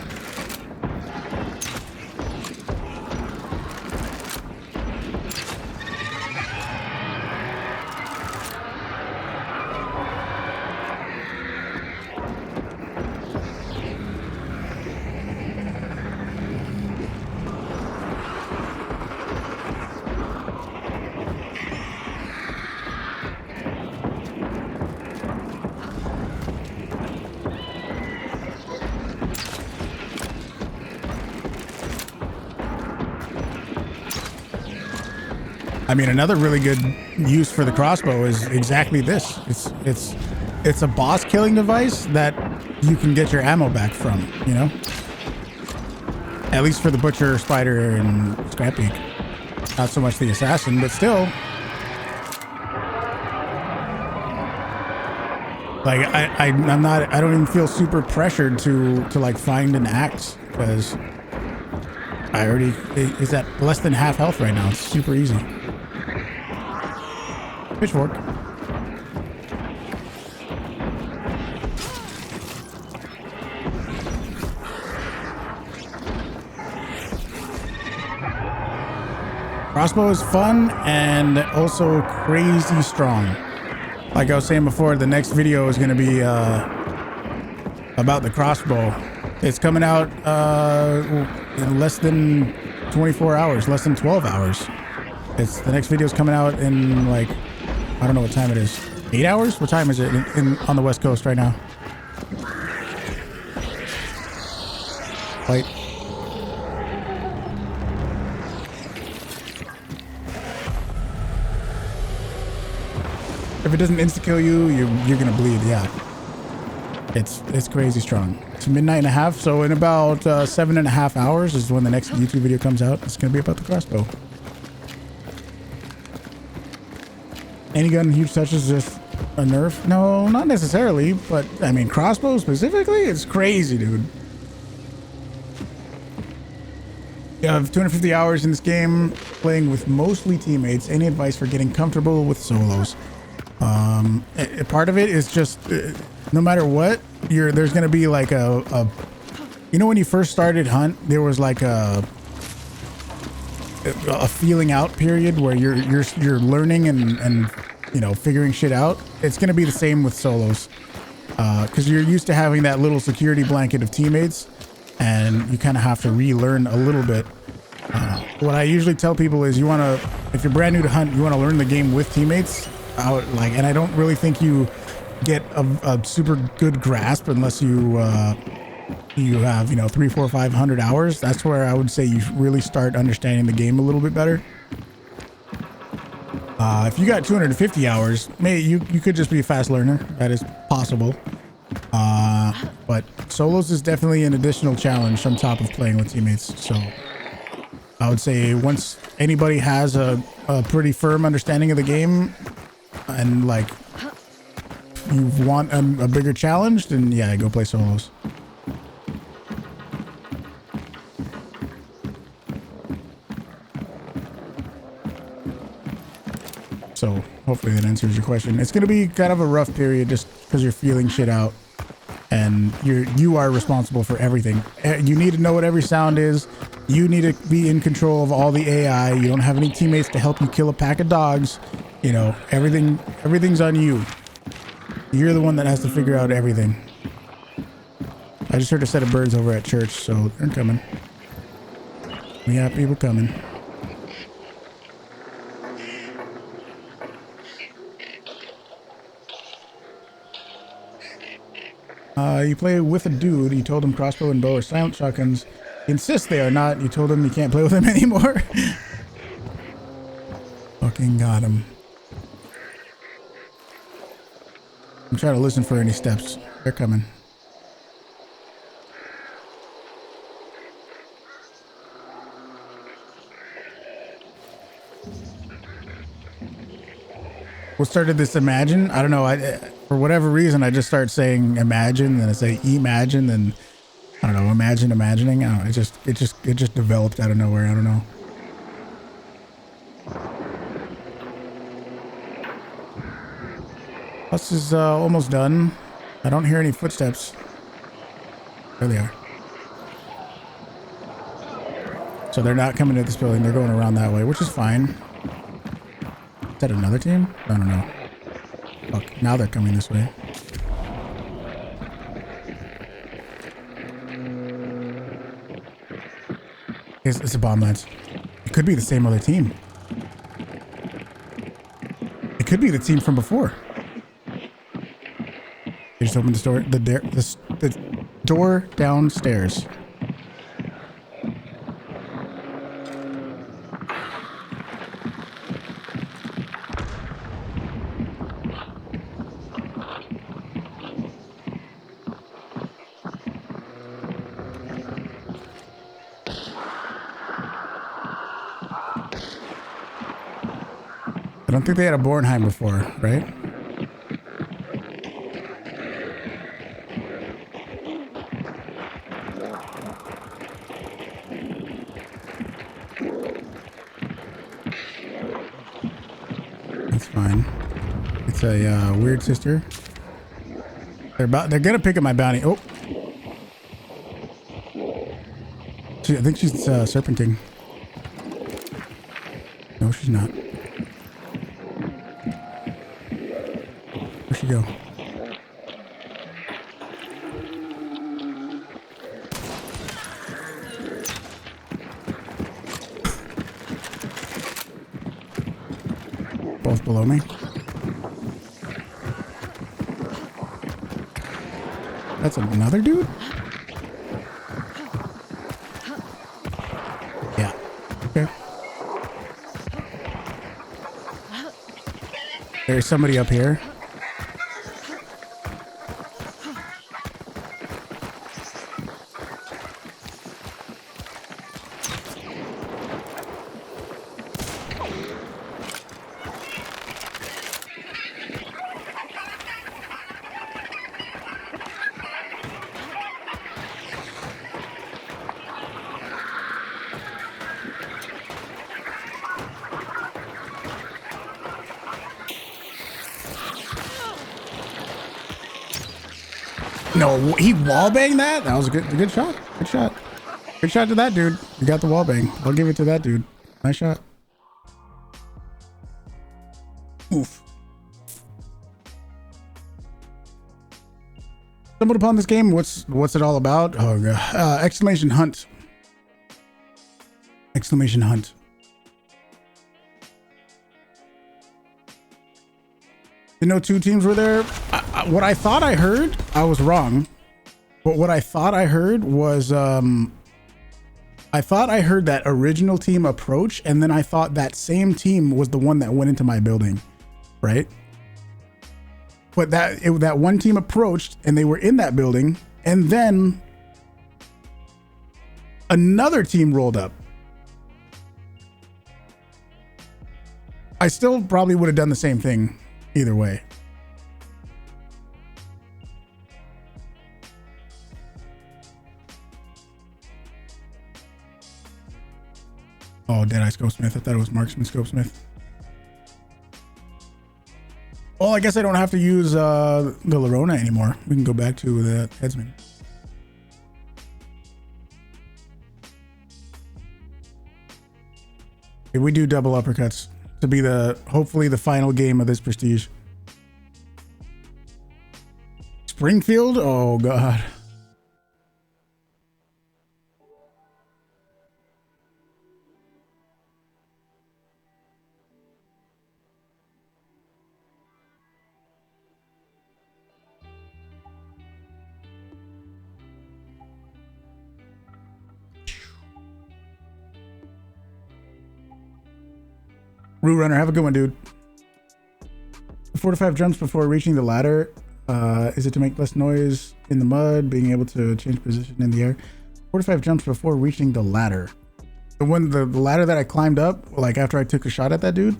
I mean, another really good use for the crossbow is exactly this. It's a boss killing device that you can get your ammo back from, you know? At least for the butcher, spider, and scrappy. Not so much the assassin, but still. Like I don't even feel super pressured to like find an axe, because I already is at less than half health right now. It's super easy. Pitchfork. Crossbow is fun and also crazy strong. Like I was saying before, the next video is going to be about the crossbow. It's coming out in less than 24 hours, less than 12 hours. The next video is coming out in like, I don't know what time it is. 8 hours? What time is it on the West Coast right now? Wait. If it doesn't insta kill you, you're gonna bleed. Yeah, it's crazy strong. It's midnight and a half, so in about 7.5 hours is when the next YouTube video comes out. It's gonna be about the crossbow. Any gun huge touch is just a nerf? No, not necessarily, but I mean crossbow specifically, it's crazy, dude. You have 250 hours in this game, playing with mostly teammates. Any advice for getting comfortable with solos? Part of it is just no matter what, there's gonna be like a you know, when you first started Hunt, there was like a feeling out period where you're learning and you know, figuring shit out. It's gonna be the same with solos, because you're used to having that little security blanket of teammates, and you kind of have to relearn a little bit. What I usually tell people is, if you're brand new to Hunt, you want to learn the game with teammates. And I don't really think you get a super good grasp unless you have, you know, 300, 400, 500 hours. That's where I would say you really start understanding the game a little bit better. If you got 250 hours, you could just be a fast learner. That is possible. But solos is definitely an additional challenge on top of playing with teammates. So I would say once anybody has a pretty firm understanding of the game, and like you want a bigger challenge, then yeah, go play solos. So hopefully that answers your question. It's going to be kind of a rough period just because you're feeling shit out, and you are responsible for everything. You need to know what every sound is. You need to be in control of all the AI. You don't have any teammates to help you kill a pack of dogs. You know, everything's on you. You're the one that has to figure out everything. I just heard a set of birds over at church, so they're coming. We got people coming. You play with a dude. You told him crossbow and bow are silent shotguns. He insists they are not. You told him you can't play with him anymore. Fucking got him. I'm trying to listen for any steps. They're coming. What started this imagine? I don't know. For whatever reason, I just start saying imagine, then I say imagine, and I don't know, imagining. I don't know, it just developed out of nowhere. I don't know. Bus is almost done. I don't hear any footsteps. There they are. So they're not coming to this building. They're going around that way, which is fine. Is that another team? I don't know. Fuck, now they're coming this way. It's a bomb lance. It could be the same other team. It could be the team from before. They just opened the door downstairs. I don't think they had a Bornheim before, right? That's fine. a weird sister. They're gonna pick up my bounty. Oh, I think she's serpenting. No, she's not. Where'd she go? Both below me. That's another dude? Yeah. Okay. There's somebody up here. No, he wallbanged that? That was a good shot. Good shot. Good shot to that dude. You got the wallbang. I'll give it to that dude. Nice shot. Oof. Stumbled upon this game. What's it all about? Oh god. Exclamation hunt. Exclamation hunt. You know, 2 teams were there. What I thought I heard, I was wrong. But what I thought I heard was, I thought I heard that original team approach, and then I thought that same team was the one that went into my building, right? But that one team approached, and they were in that building, and then another team rolled up. I still probably would have done the same thing either way. Oh, Deadeye Scopesmith. I thought it was Marksman Scopesmith. Well, I guess I don't have to use the Lorona anymore. We can go back to the Headsman. Okay, we do double uppercuts to be hopefully the final game of this prestige. Springfield? Oh, God. Rue Runner, have a good one, dude. 4 to 5 jumps before reaching the ladder. Is it to make less noise in the mud, being able to change position in the air? 4 to 5 jumps before reaching the ladder. The ladder that I climbed up, like after I took a shot at that dude.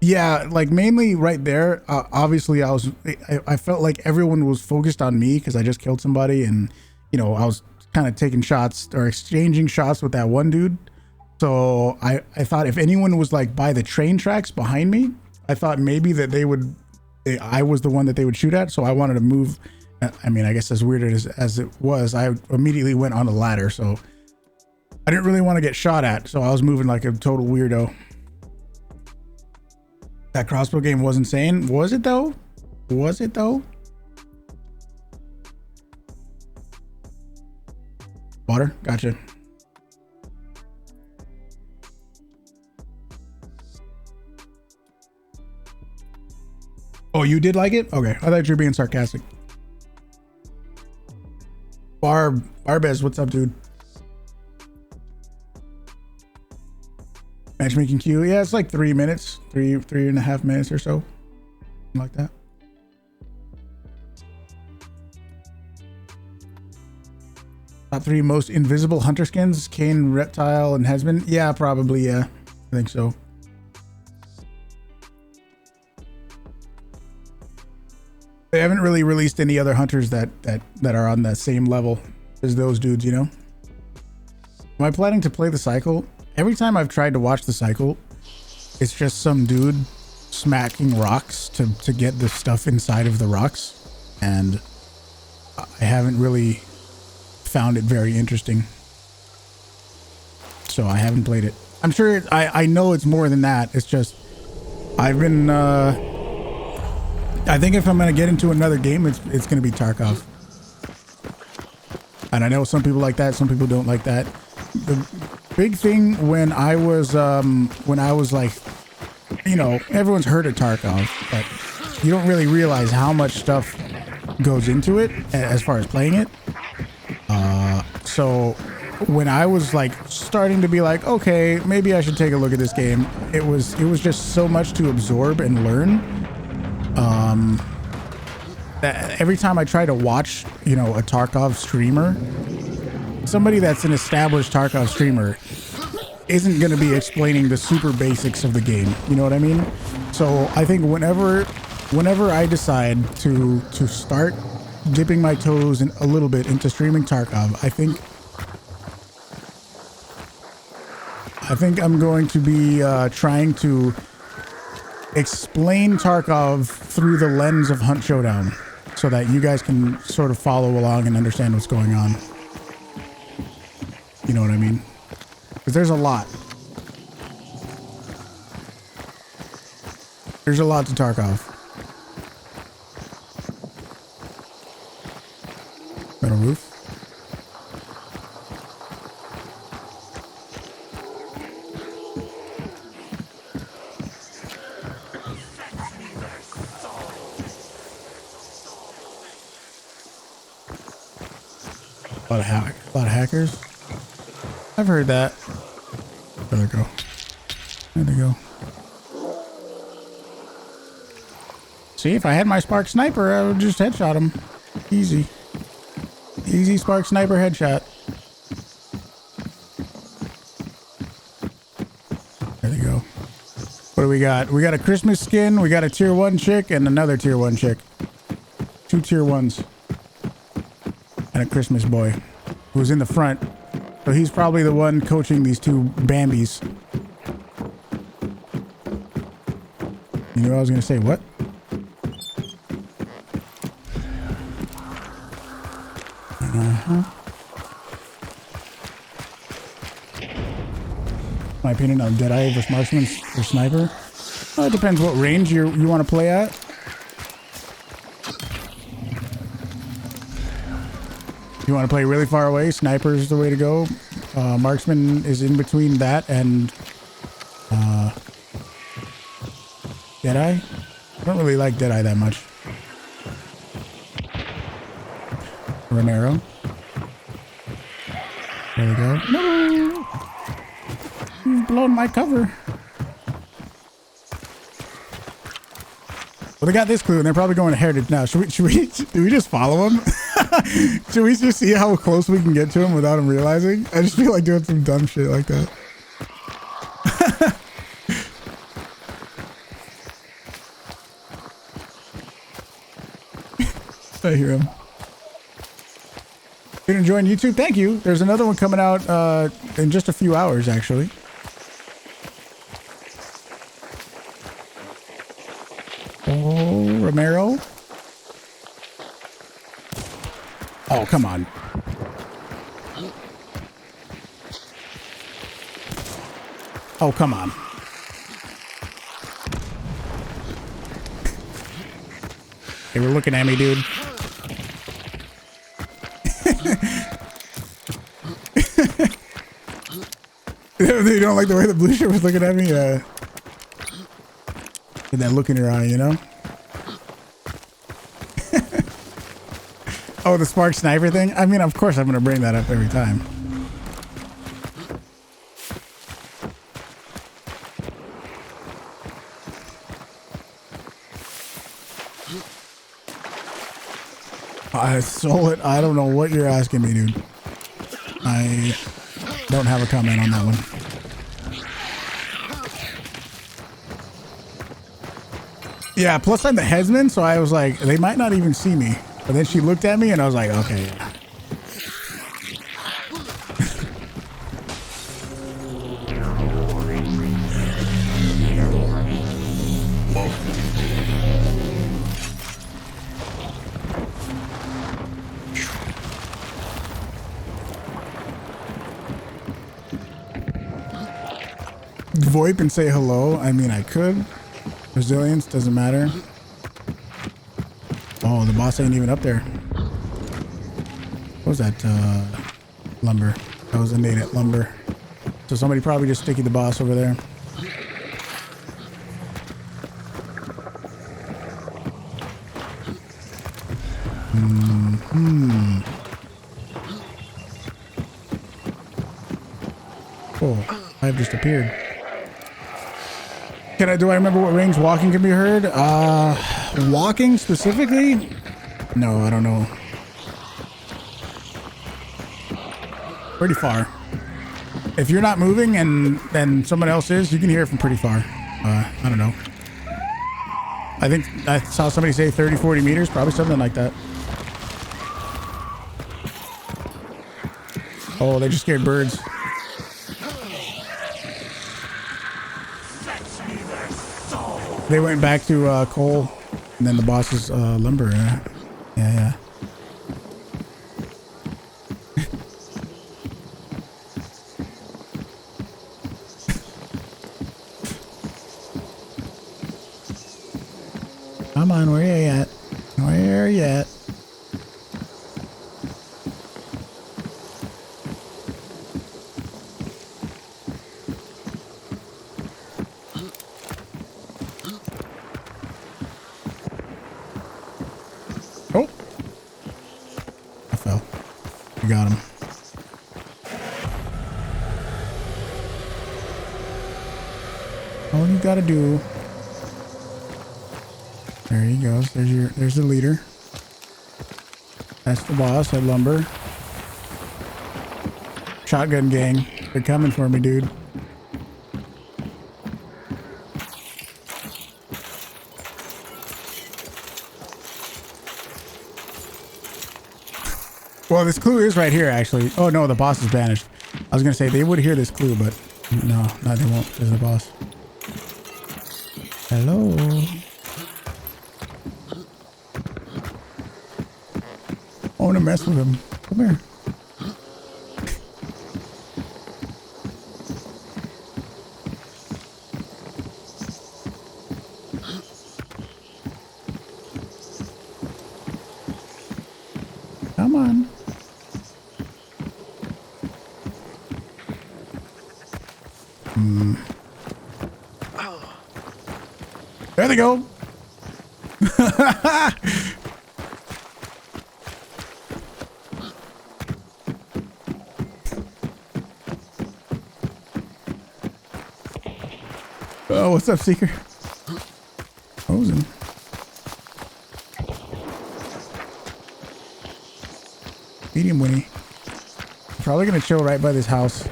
Yeah, like mainly right there. Obviously, I felt like everyone was focused on me because I just killed somebody, and you know, I was kind of taking shots or exchanging shots with that one dude. So I thought if anyone was like by the train tracks behind me, I thought maybe that I was the one that they would shoot at. So I wanted to move. I mean, I guess as weird as it was, I immediately went on a ladder. So I didn't really want to get shot at. So I was moving like a total weirdo. That crossbow game was insane. Was it though? Was it though? Water? Gotcha. Oh, you did like it? Okay. I thought you were being sarcastic. Barbez, what's up, dude? Matchmaking queue. Yeah, it's like 3 minutes, 3.5 minutes or so. Something like that. Top 3 most invisible hunter skins: Kane, Reptile, and Headsman. Yeah, probably. Yeah, I think so. They haven't really released any other hunters that are on the same level as those dudes, you know? Am I planning to play the cycle? Every time I've tried to watch the cycle, it's just some dude smacking rocks to get the stuff inside of the rocks, and I haven't really found it very interesting, so I haven't played it. I'm sure I know it's more than that. It's just I've been I think if I'm gonna get into another game, it's gonna be Tarkov. And I know some people like that, some people don't like that. The big thing when I was like, you know, everyone's heard of Tarkov, but you don't really realize how much stuff goes into it as far as playing it. So when I was like starting to be like, okay, maybe I should take a look at this game, it was just so much to absorb and learn. That every time I try to watch, you know, a Tarkov streamer, somebody that's an established Tarkov streamer isn't going to be explaining the super basics of the game. You know what I mean? So I think whenever I decide to start dipping my toes in a little bit into streaming Tarkov, I think I'm going to be trying to explain Tarkov through the lens of Hunt Showdown, so that you guys can sort of follow along and understand what's going on. You know what I mean? Because there's a lot. There's a lot to Tarkov. Got a roof? A lot of hackers. I've heard that. There they go. There they go. See, if I had my Spark Sniper, I would just headshot him. Easy. Easy Spark Sniper headshot. There they go. What do we got? We got a Christmas skin, we got a tier 1 chick, and another tier 1 chick. 2 tier 1s. And a Christmas boy who's in the front. So he's probably the one coaching these 2 Bambis. You knew I was going to say what? My opinion on Deadeye versus Marksman or Sniper? Well, it depends what range you want to play at. You want to play really far away, Sniper is the way to go. Marksman is in between that and Deadeye. I don't really like Deadeye that much. Romero. There we go. No! You've blown my cover. Well, they got this clue and they're probably going to Heritage now. Do we just follow them? Should we just see how close we can get to him without him realizing? I just feel like doing some dumb shit like that. I hear him. Been enjoying YouTube? Thank you. There's another one coming out in just a few hours, actually. Oh, Romero. Oh, come on. Oh, come on. They were looking at me, dude. You don't like the way the blue shirt was looking at me? With that look in your eye, you know? Oh, the Spark Sniper thing? I mean, of course I'm going to bring that up every time. I stole it. I don't know what you're asking me, dude. I don't have a comment on that one. Yeah, plus I'm the headsman, so I was like, they might not even see me. But then she looked at me and I was like, okay. VoIP and say hello. I mean, I could. Resilience doesn't matter. Oh, the boss ain't even up there. What was that? Lumber. That was a native lumber. So somebody probably just sticky the boss over there. Oh, I've just appeared. Do I remember what range walking can be heard? Walking specifically? No, I don't know. Pretty far. If you're not moving and then someone else is, you can hear it from pretty far. I don't know. I think I saw somebody say 30, 40 meters, probably something like that. Oh, they just scared birds. They went back to coal, and then the boss is lumber. Yeah. Come on, where you at? Where you at? Oh, I fell. We got him. All you gotta do. There he goes. There's the leader. That's the boss at lumber. Shotgun gang. They're coming for me, dude. Well, this clue is right here, actually. Oh, no, the boss is banished. I was going to say they would hear this clue, but no, they won't. There's the boss. Hello. I want to mess with him. Come here. Come on. There they go. Oh, what's up, Seeker? Frozen. Medium Winnie. Probably gonna chill right by this house,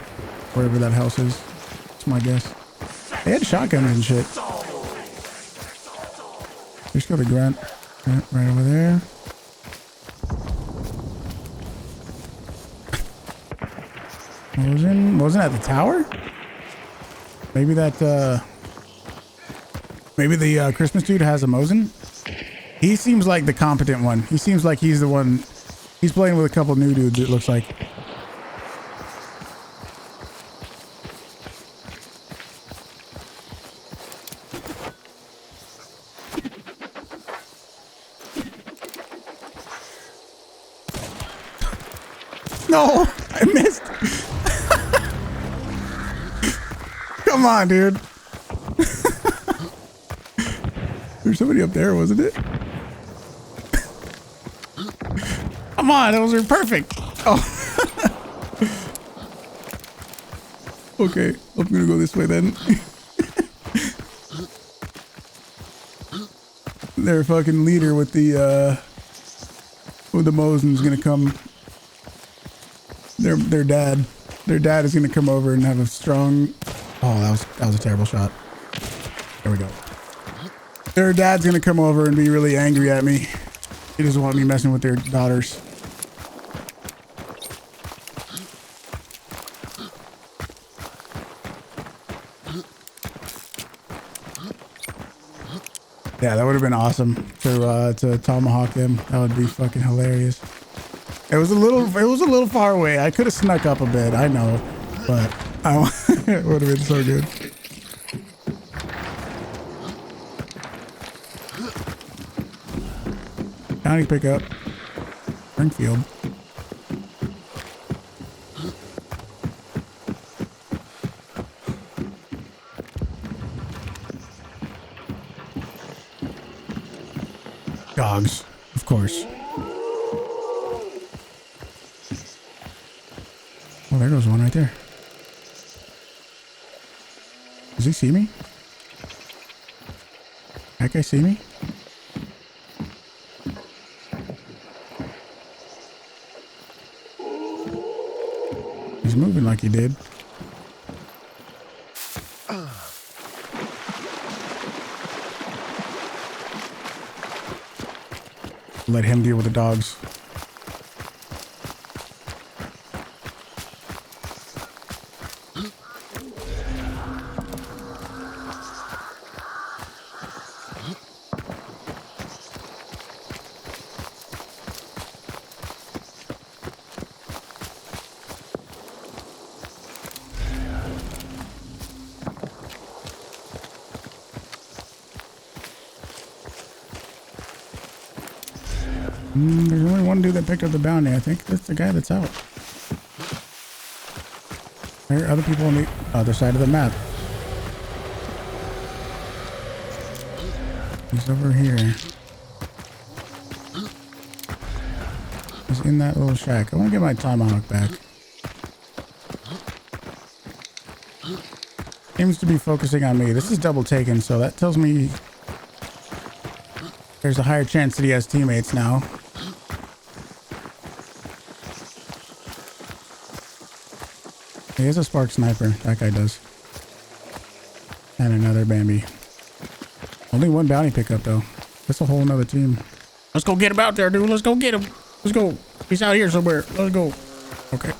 wherever that house is. That's my guess. They had shotguns and shit. Just go to grunt. Grunt right over there. Wasn't at the tower? Maybe that maybe the Christmas dude has a Mosin. He seems like the competent one. He seems like he's the one. He's playing with a couple new dudes, it looks like. No, I missed. Come on, dude. There's somebody up there, wasn't it? Come on, those are perfect. Oh. Okay, I'm gonna go this way then. Their fucking leader with the Mosin's gonna come. Their dad is gonna come over and have a strong. Oh, that was a terrible shot. There we go. Their dad's gonna come over and be really angry at me. He doesn't want me messing with their daughters. Yeah, that would have been awesome to tomahawk them. That would be fucking hilarious. It was a little far away. I could have snuck up a bit, I know, but it would have been so good. Bounty pickup. Springfield. Dogs, of course. Oh, there goes one right there. Does he see me? That guy see me? He's moving like he did. Let him deal with the dogs. There's only one dude that picked up the bounty. I think that's the guy that's out. There are other people on the other side of the map. He's over here. He's in that little shack. I want to get my tomahawk back. Seems to be focusing on me. This is double taken, so that tells me there's a higher chance that he has teammates now. He has a spark sniper. That guy does. And another Bambi. Only one bounty pickup though. That's a whole nother team. Let's go get him out there, dude. Let's go get him. Let's go. He's out here somewhere. Let's go. Okay.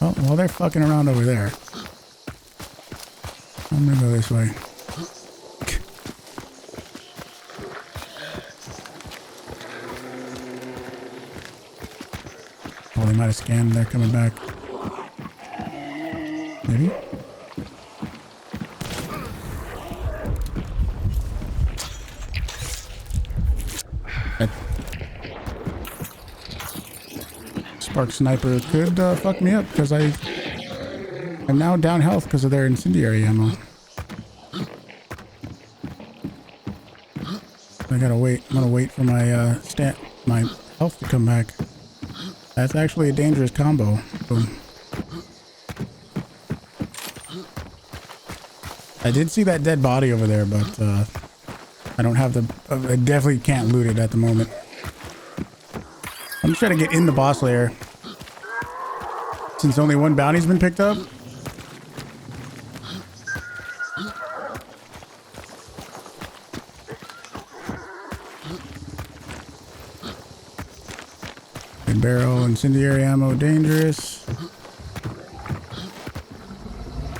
Oh, well, they're fucking around over there. I'm gonna go this way. Oh, they might have scanned. They're coming back. Maybe? That spark sniper could fuck me up because I'm now down health because of their incendiary ammo. I gotta wait. I'm gonna wait for my my health to come back. That's actually a dangerous combo. Boom. I did see that dead body over there, but I don't have the... I definitely can't loot it at the moment. I'm just trying to get in the boss lair. Since only one bounty's been picked up. Good barrel, incendiary ammo, dangerous.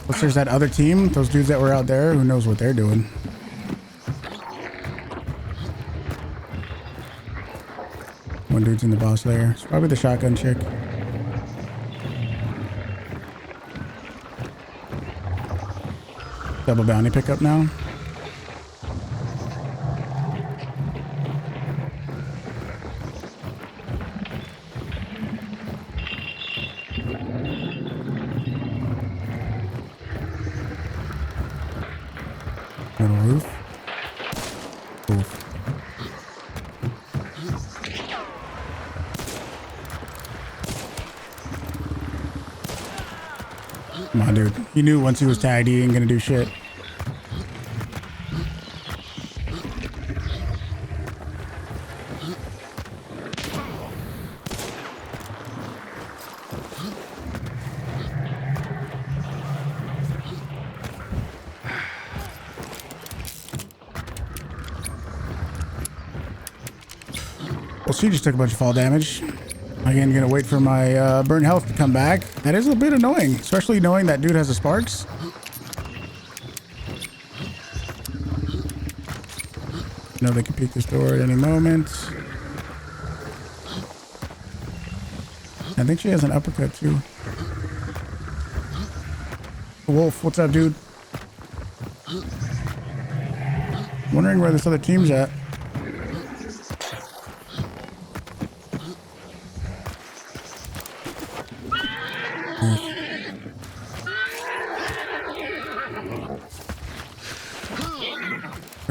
Plus there's that other team, those dudes that were out there, who knows what they're doing. One dude's in the boss lair. It's probably the shotgun chick. Double bounty pickup now. Little roof. Oof. Come on, dude. He knew once he was tagged, he ain't gonna do shit. Well, she just took a bunch of fall damage. Again, gonna wait for my burn health to come back. That is a bit annoying, especially knowing that dude has the sparks. You know they can peek this door at any moment. I think she has an uppercut too. Wolf, what's up, dude? Wondering where this other team's at.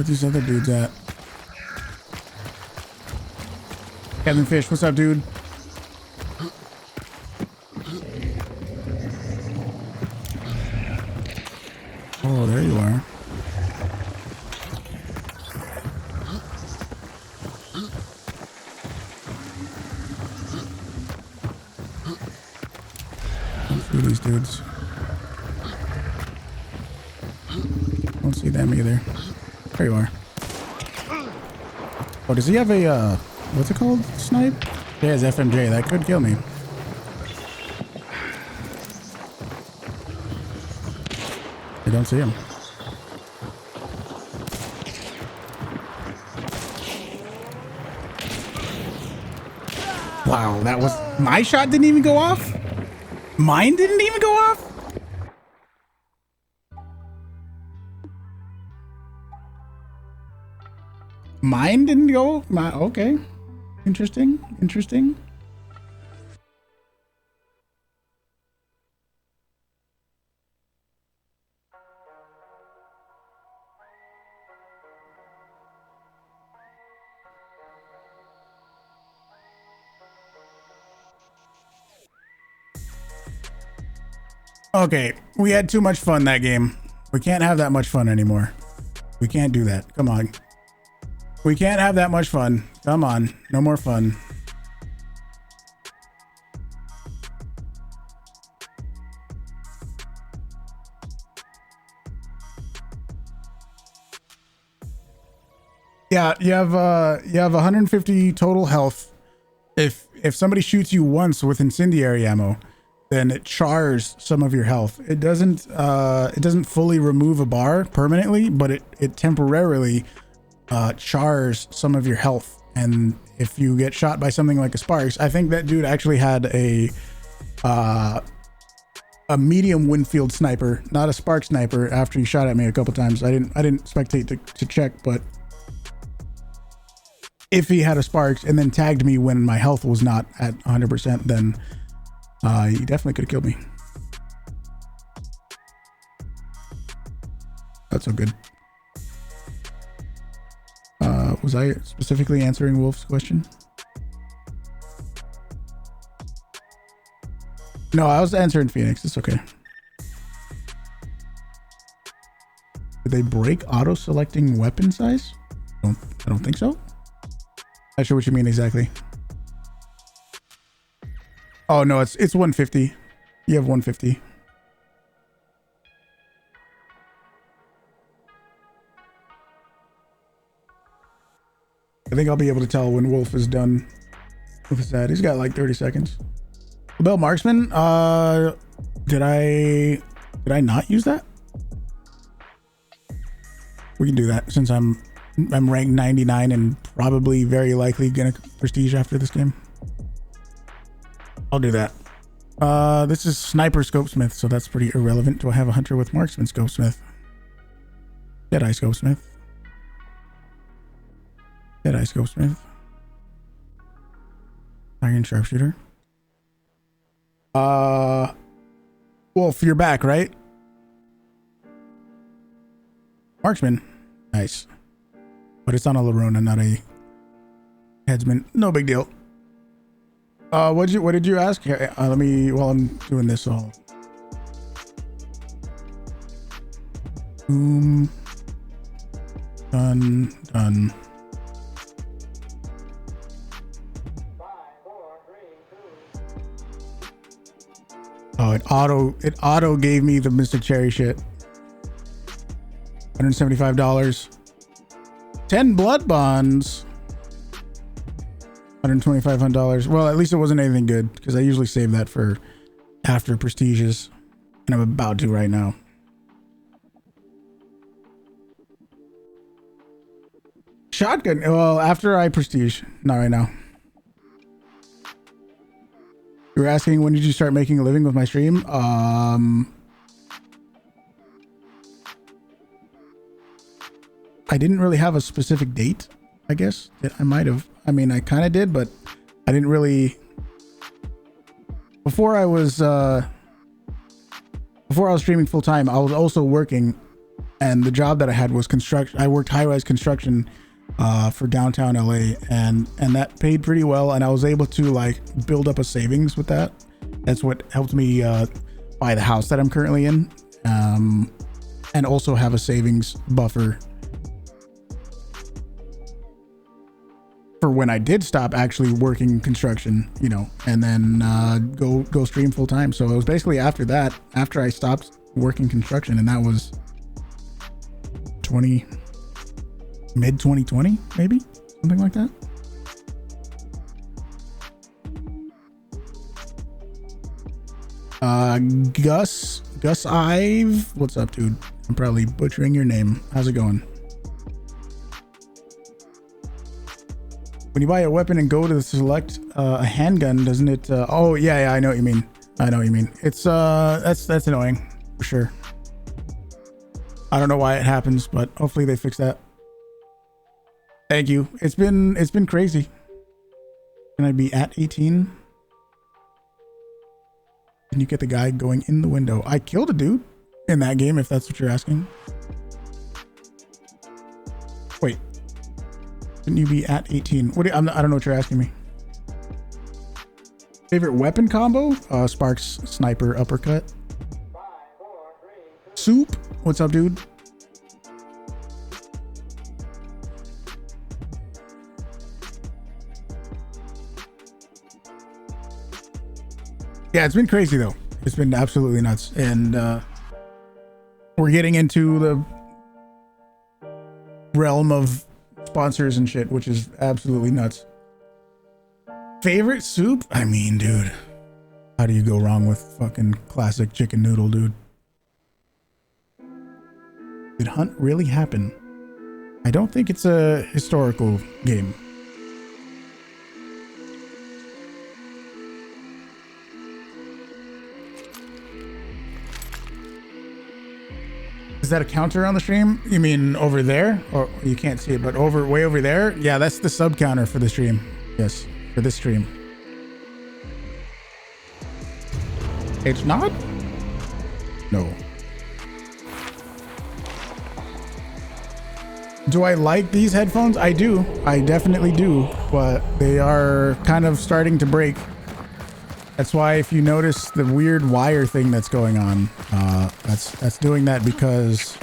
Where's these other dudes at? Kevin Fish, what's up, dude? Oh, there you are. Let's see these dudes. Don't see them either. There you are. Oh, does he have a, what's it called? Snipe? He has FMJ. That could kill me. I don't see him. Wow, that was... My shot didn't even go off? Mine didn't even go off? Mine didn't go? Okay. Interesting. Interesting. Okay, we had too much fun that game. We can't have that much fun anymore. We can't do that. Come on. We can't have that much fun. Come on. No more fun. Yeah, you have 150 total health. If somebody shoots you once with incendiary ammo, then it chars some of your health. It doesn't fully remove a bar permanently, but it temporarily chars some of your health. And if you get shot by something like a Sparks, I think that dude actually had a medium Winfield sniper, not a Spark sniper, after he shot at me a couple times. I didn't spectate to check, but if he had a Sparks and then tagged me when my health was not at 100%, then he definitely could have killed me. That's so good. Was I specifically answering Wolf's question? No, I was answering Phoenix. It's okay. Did they break auto-selecting weapon size? I don't think so. Not sure what you mean exactly. Oh no, it's 150. You have 150. I think I'll be able to tell when Wolf is done with his ad. He's got like 30 seconds. Bell Marksman, did I not use that? We can do that since I'm ranked 99 and probably very likely gonna prestige after this game. I'll do that. This is Sniper Scopesmith, so that's pretty irrelevant. Do I have a Hunter with Marksman Scopesmith? Jedi Scopesmith. Jedi Scopesmith. Iron Sharpshooter. Wolf, you're back, right? Marksman. Nice. But it's on a Larona, not a headsman. No big deal. What did you ask? Here, let me, while I'm doing this, all. Boom. Done. Done. 5, 4, 3, 2. Oh, it auto gave me the Mr. Cherry shit. $175. 10 blood bonds. $125. Well, at least it wasn't anything good, because I usually save that for after prestiges, and I'm about to right now. Shotgun. Well, after I prestige, not right now. You were asking when did you start making a living with my stream? I didn't really have a specific date, I guess. I might have. I mean, I kind of did, but I didn't really. Before I was streaming full time, I was also working and the job that I had was construction. I worked high-rise construction for downtown LA, and that paid pretty well, and I was able to like build up a savings with that. That's what helped me buy the house that I'm currently in, and also have a savings buffer for when I did stop actually working construction, you know, and then go stream full time. So it was basically after that, after I stopped working construction, and that was mid 2020, maybe something like that. Gus Ive, what's up, dude? I'm probably butchering your name. How's it going? When you buy a weapon and go to select a handgun, doesn't it? Oh yeah, I know what you mean. I know what you mean. It's that's annoying for sure. I don't know why it happens, but hopefully they fix that. Thank you. It's been crazy. Can I be at 18? Can you get the guy going in the window? I killed a dude in that game, if that's what you're asking. Wait. Can you be at 18? I don't know what you're asking me. Favorite weapon combo? Sparks, sniper, uppercut. 5, 4, 3, 2. Soup? What's up, dude? Yeah, it's been crazy though. It's been absolutely nuts, and we're getting into the realm of sponsors and shit, which is absolutely nuts. Favorite soup? I mean, dude, how do you go wrong with fucking classic chicken noodle, dude? Did Hunt really happen? I don't think it's a historical game. Is that a counter on the stream? You mean over there? Or you can't see it, but way over there? Yeah, that's the sub counter for the stream. Yes, for this stream. It's not? No. Do I like these headphones? I do. I definitely do, but they are kind of starting to break. That's why if you notice the weird wire thing that's going on, that's doing that because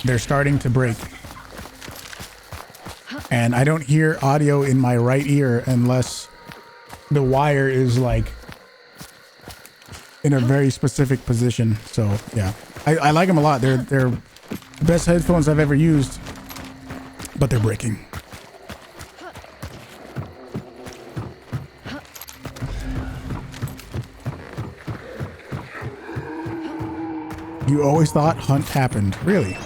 they're starting to break. And I don't hear audio in my right ear unless the wire is like in a very specific position. So yeah, I like them a lot. They're the best headphones I've ever used, but they're breaking. You always thought Hunt happened. Really?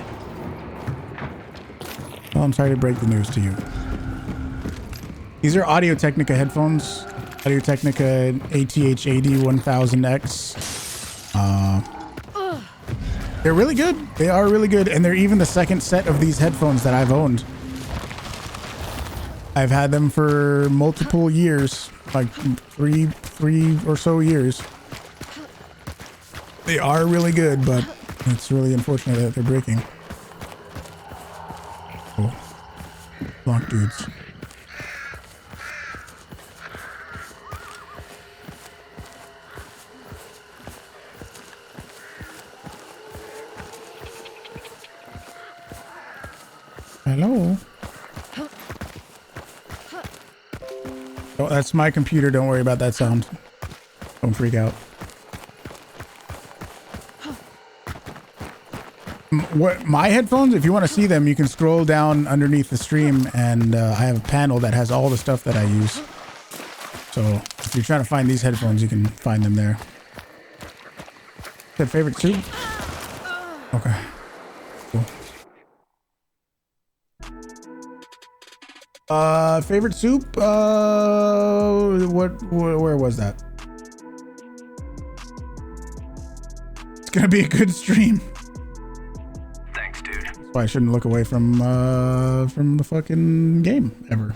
Well, I'm sorry to break the news to you. These are Audio Technica headphones. Audio Technica ATH-AD1000X. They're really good. They are really good. And they're even the second set of these headphones that I've owned. I've had them for multiple years, like three or so years. They are really good, but it's really unfortunate that they're breaking. Cool. Block dudes. Hello? Oh, that's my computer. Don't worry about that sound. Don't freak out. What my headphones, if you want to see them, you can scroll down underneath the stream, and I have a panel that has all the stuff that I use. So if you're trying to find these headphones, you can find them there. That favorite soup? Okay. Cool. Favorite soup? Where was that? It's gonna be a good stream. Why I shouldn't look away from the fucking game ever.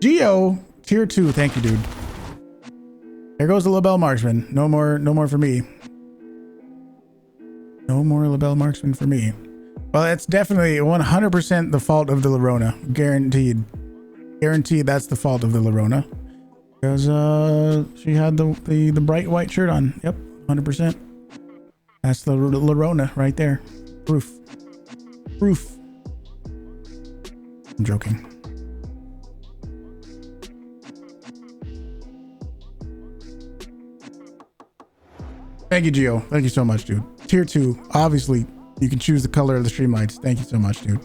Geo tier 2, thank you, dude. There goes the LaBelle Marksman. No more for me. No more label marksman for me. Well, it's definitely 100% the fault of the Lorona. Guaranteed. Guaranteed that's the fault of the Lorona. Because she had the bright white shirt on. Yep, 100%. That's the Lorona right there. Proof. Proof. I'm joking. Thank you, Gio. Thank you so much, dude. Tier 2. Obviously, you can choose the color of the stream lights. Thank you so much, dude.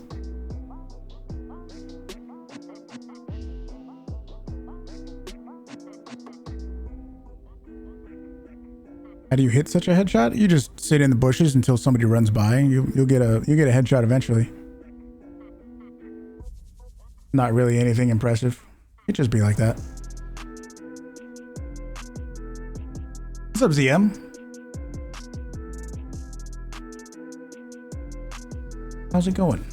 How do you hit such a headshot? You just sit in the bushes until somebody runs by. You'll get a headshot eventually. Not really anything impressive. It just be like that. What's up, ZM? How's it going?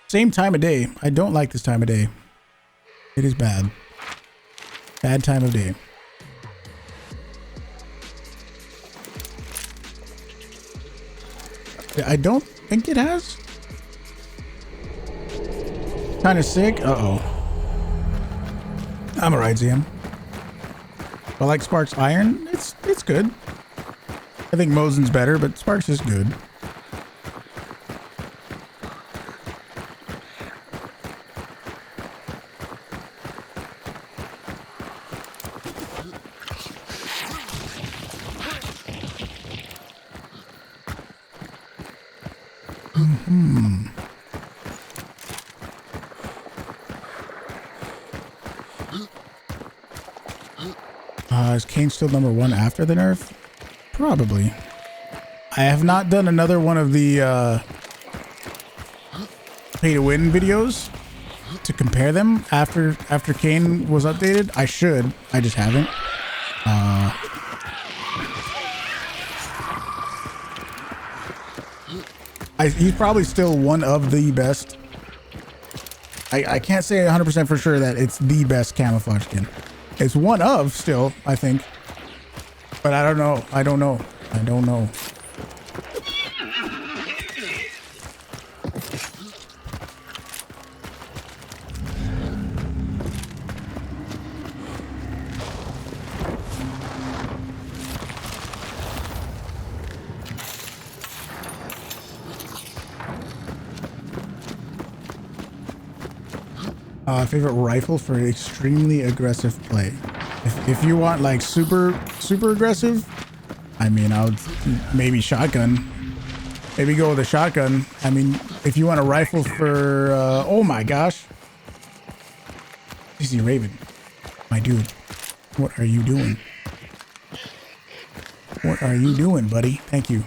Same time of day. I don't like this time of day. It is bad. Bad time of day. I don't think it has. Kind of sick. Uh-oh. I'm alright, ZM. I like Sparks Iron. It's good. I think Mosen's better, but Sparks is good. Is Kane still number 1 after the nerf? Probably. I have not done another one of the pay to win videos to compare them after Kane was updated. I should. I just haven't. He's probably still one of the best. I can't say 100% for sure that it's the best camouflage skin. It's one of still, I think. But I don't know. I don't know. I don't know. Favorite rifle for extremely aggressive play. If you want like super aggressive, I mean, I would maybe shotgun. Maybe go with a shotgun. I mean, if you want a rifle for, oh my gosh. Easy Raven. My dude. What are you doing? What are you doing, buddy? Thank you.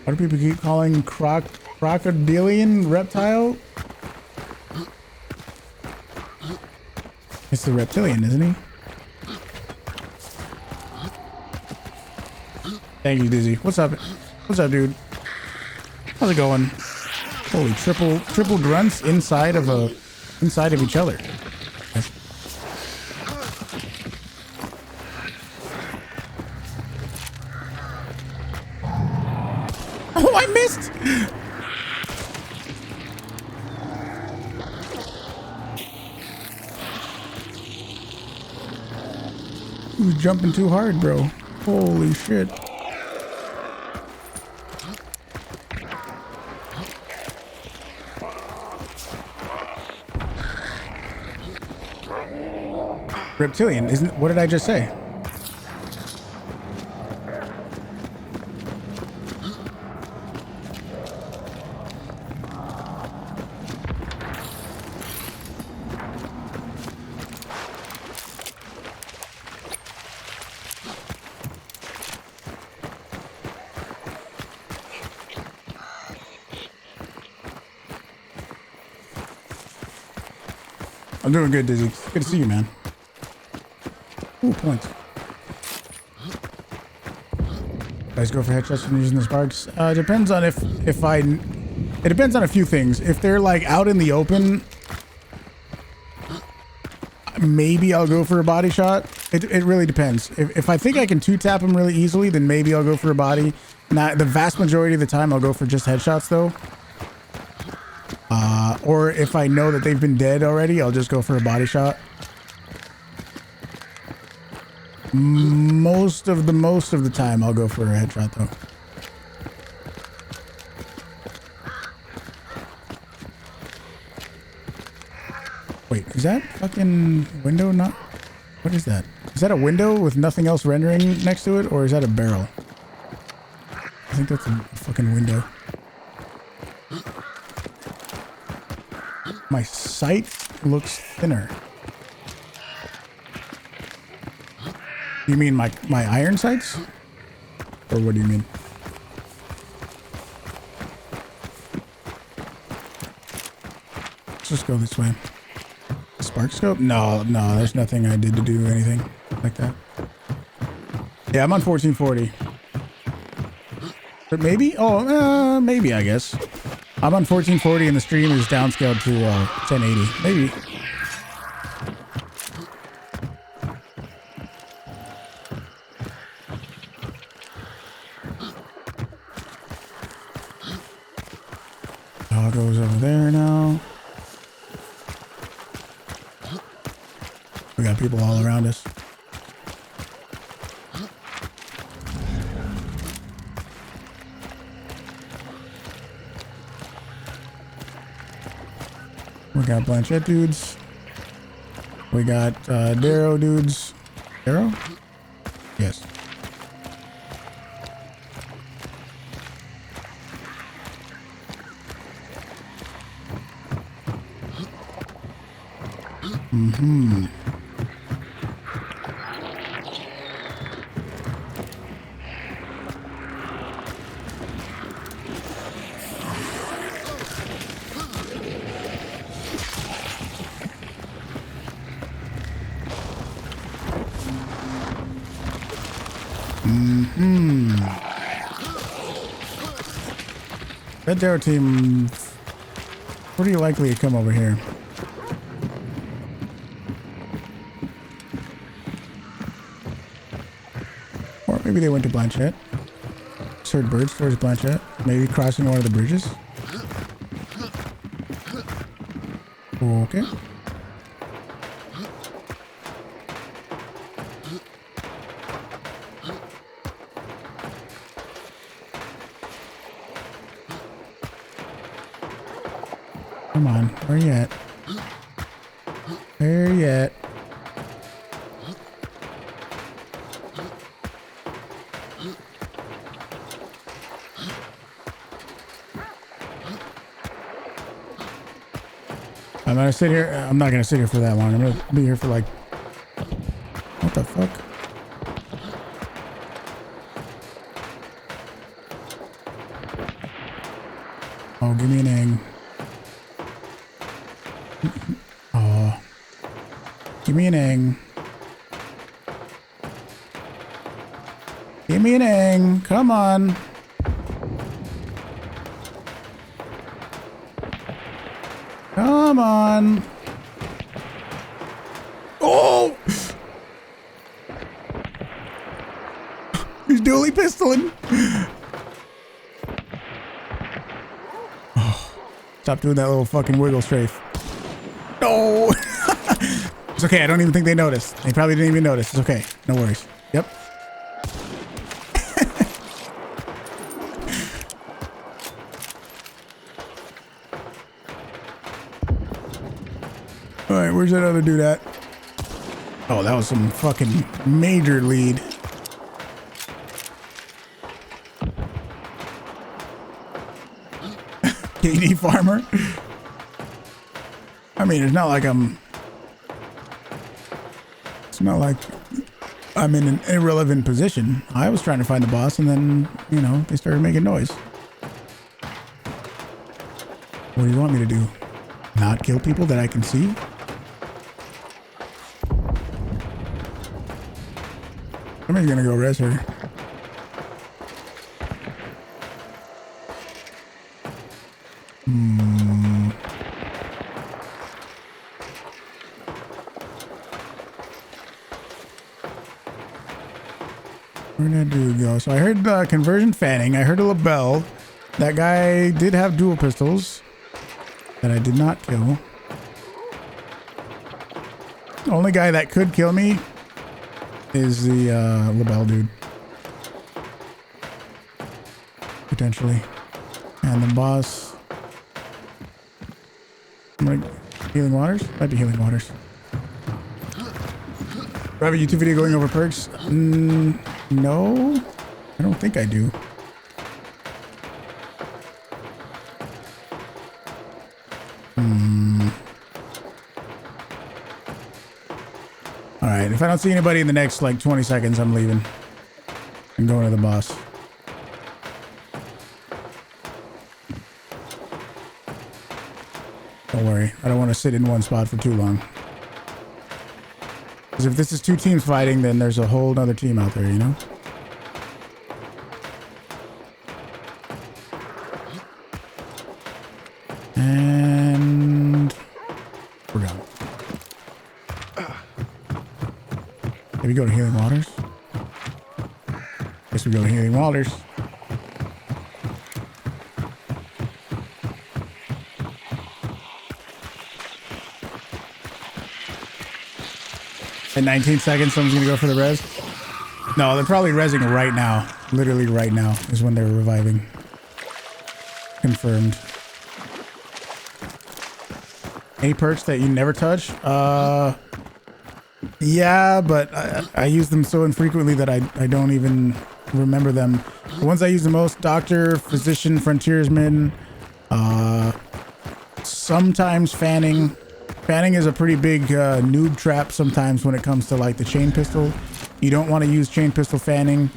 What do people keep calling crocodilian reptile? It's the reptilian, isn't he? Thank you, Dizzy. What's up? What's up, dude? How's it going? Holy triple grunts inside of each other. Oh, I missed! He was jumping too hard, bro. Holy shit. Reptilian, isn't, what did I just say? I'm doing good, Dizzy. Good to see you, man. Ooh, points. Guys, go for headshots when using the sparks. Depends on if I. It depends on a few things. If they're like out in the open, maybe I'll go for a body shot. It really depends. If I think I can two-tap them really easily, then maybe I'll go for a body. Not the vast majority of the time, I'll go for just headshots though. Or if I know that they've been dead already, I'll just go for a body shot. Most of the time, I'll go for a headshot though. Wait, is that fucking window not? What is that? Is that a window with nothing else rendering next to it, or is that a barrel? I think that's a fucking window. My sight looks thinner. You mean my iron sights? Or what do you mean? Let's just go this way. Spark scope? No, there's nothing I did to do anything like that. Yeah, I'm on 1440. But maybe? Oh, maybe, I guess. I'm on 1440 and the stream is downscaled to 1080. Maybe. Doggo's over there now. We got people all around us. We got Blanchette dudes. We got Darrow dudes. Darrow? Yes. Mm-hmm. That Darrow team pretty likely to come over here. Or maybe they went to Blanchette. Just heard birds towards Blanchette. Maybe crossing one of the bridges. Okay. Come on, where you at? Where you at? I'm gonna sit here. I'm not gonna sit here for that long. I'm gonna be here for like. What the fuck? Oh, give me an egg. Oh. Give me an egg. Give me an egg. Come on. Come on. Oh! He's dually pistoling. Oh. Stop doing that little fucking wiggle strafe. No! It's okay. I don't even think they noticed. They probably didn't even notice. It's okay. No worries. Yep. Alright, where's that other dude at? Oh, that was some fucking major lead. KD farmer? I mean, it's not like it's not like I'm in an irrelevant position. I was trying to find the boss and then, you know, they started making noise. What do you want me to do? Not kill people that I can see? Somebody's gonna go res her. Where did that dude go? So I heard conversion fanning. I heard a label. That guy did have dual pistols that I did not kill. The only guy that could kill me is the label dude. Potentially. And the boss. Healing Waters? Might be Healing Waters. Do I have a YouTube video going over perks? No, I don't think I do. All right, if I don't see anybody in the next like 20 seconds, I'm leaving. I'm going to the boss. Don't worry, I don't want to sit in one spot for too long. Because if this is two teams fighting, then there's a whole other team out there, you know? And we're gone. Maybe go to Healing Waters. Guess we go to Healing Waters. In 19 seconds, someone's gonna go for the res. No, they're probably resing right now. Literally right now is when they're reviving. Confirmed. Any perks that you never touch? Yeah, but I use them so infrequently that I don't even remember them. The ones I use the most: Doctor, Physician, Frontiersman, sometimes Fanning. Fanning is a pretty big noob trap sometimes when it comes to like the chain pistol. You don't want to use chain pistol fanning.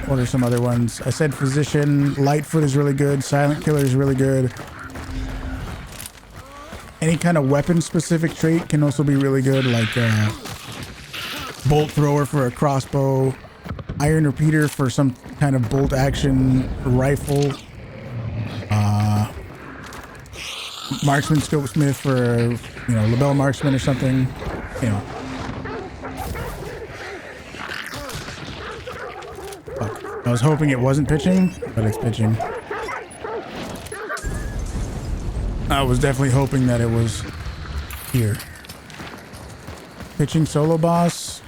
What are some other ones? I said Physician. Lightfoot is really good. Silent Killer is really good. Any kind of weapon specific trait can also be really good, like Bolt Thrower for a crossbow, Iron Repeater for some kind of bolt action rifle, Marksman Scopesmith for, you know, Label Marksman or something, you know. Fuck. I was hoping it wasn't pitching, but it's pitching. I was definitely hoping that it was here. Pitching solo boss.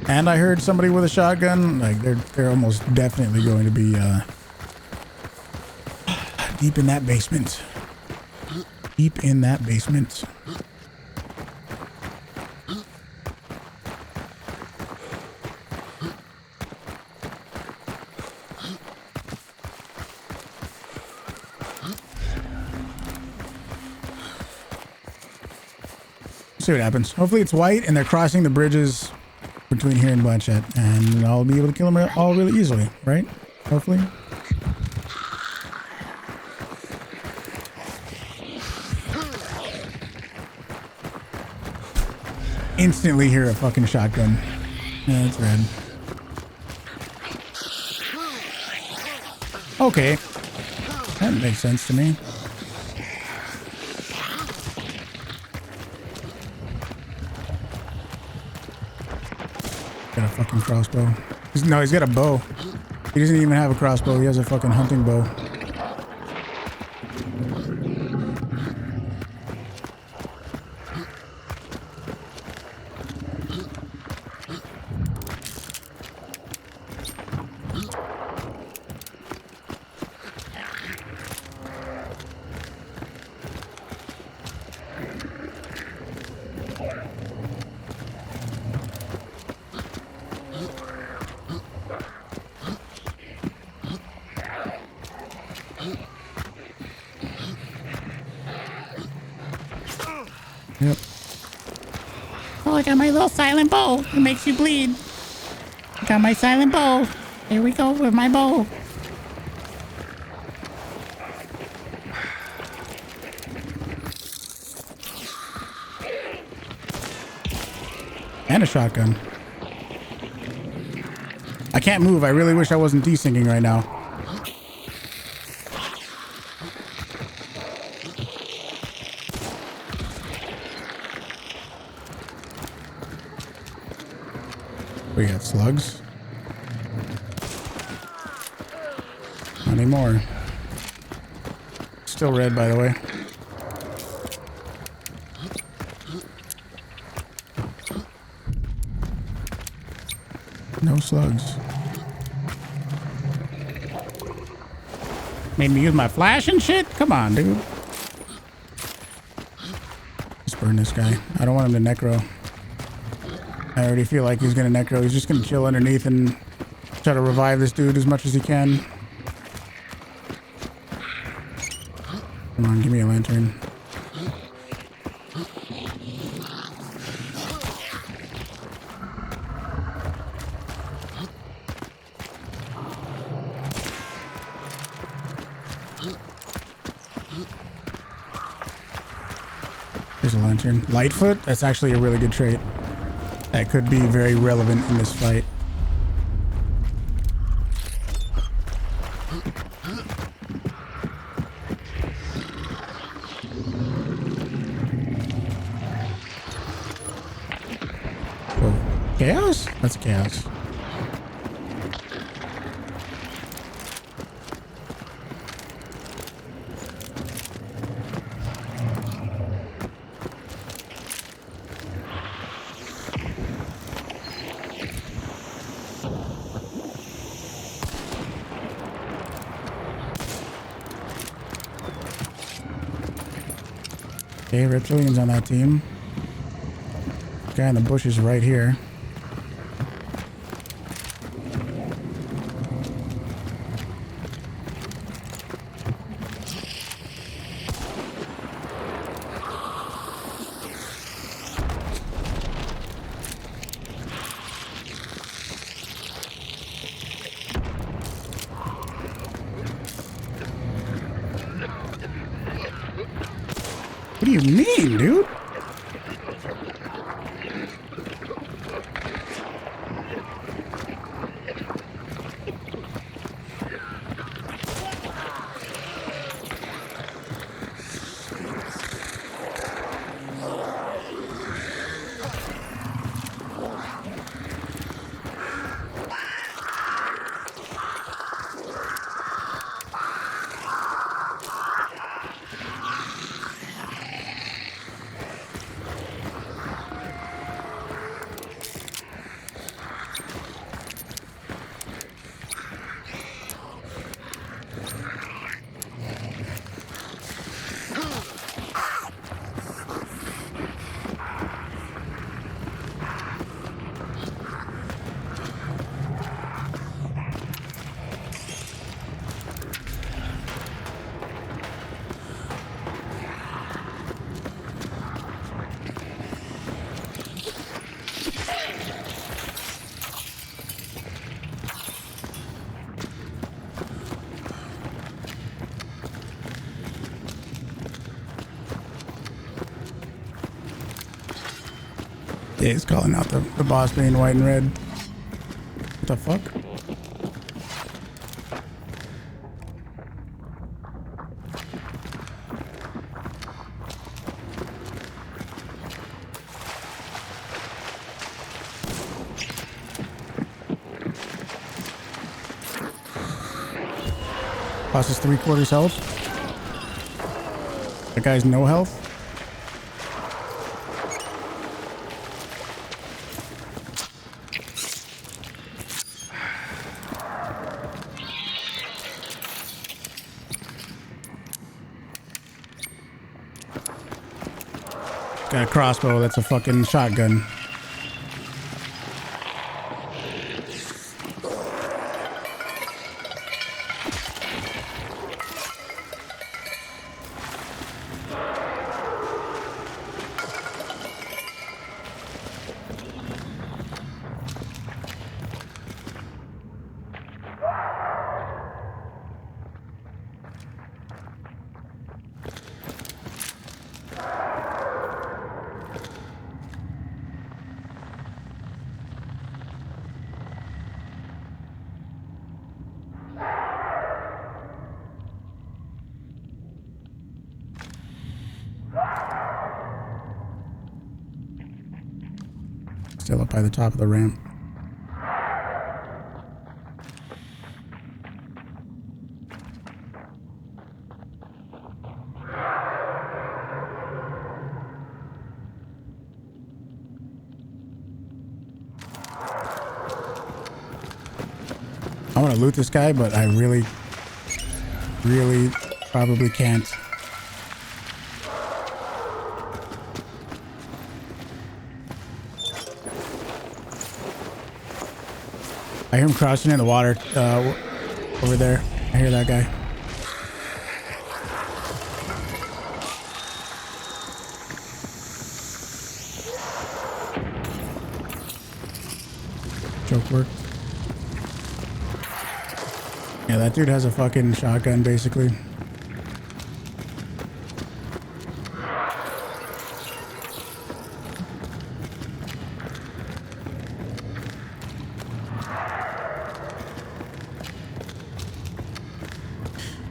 And I heard somebody with a shotgun. Like they're almost definitely going to be deep in that basement. Deep in that basement. See what happens. Hopefully it's white and they're crossing the bridges between here and Blanchette, and I'll be able to kill them all really easily, right? Hopefully. Instantly hear a fucking shotgun. Yeah, it's red. Okay. That makes sense to me. Got a fucking crossbow. No, he's got a bow. He doesn't even have a crossbow. He has a fucking hunting bow. Yep. Oh, I got my little silent bow. It makes you bleed. I got my silent bow. Here we go with my bow. And a shotgun. I can't move. I really wish I wasn't desyncing right now. We got slugs. Not anymore. Still red, by the way. No slugs. Made me use my flash and shit? Come on, dude. Let's burn this guy. I don't want him to necro. I already feel like he's gonna necro. He's just gonna chill underneath and try to revive this dude as much as he can. Come on, give me a lantern. There's a lantern. Lightfoot? That's actually a really good trait. That could be very relevant in this fight. Whoa. Chaos? That's chaos. Okay, reptilians on that team. Guy in the bush is right here. What do you mean, dude? Yeah, he's calling out the boss being white and red. What the fuck? Boss is 3/4 health. That guy's no health. Got a crossbow, that's a fucking shotgun. by the top of the ramp. I want to loot this guy, but I really probably can't. I hear him crouching in the water over there. I hear that guy. Joke worked. Yeah, that dude has a fucking shotgun, basically.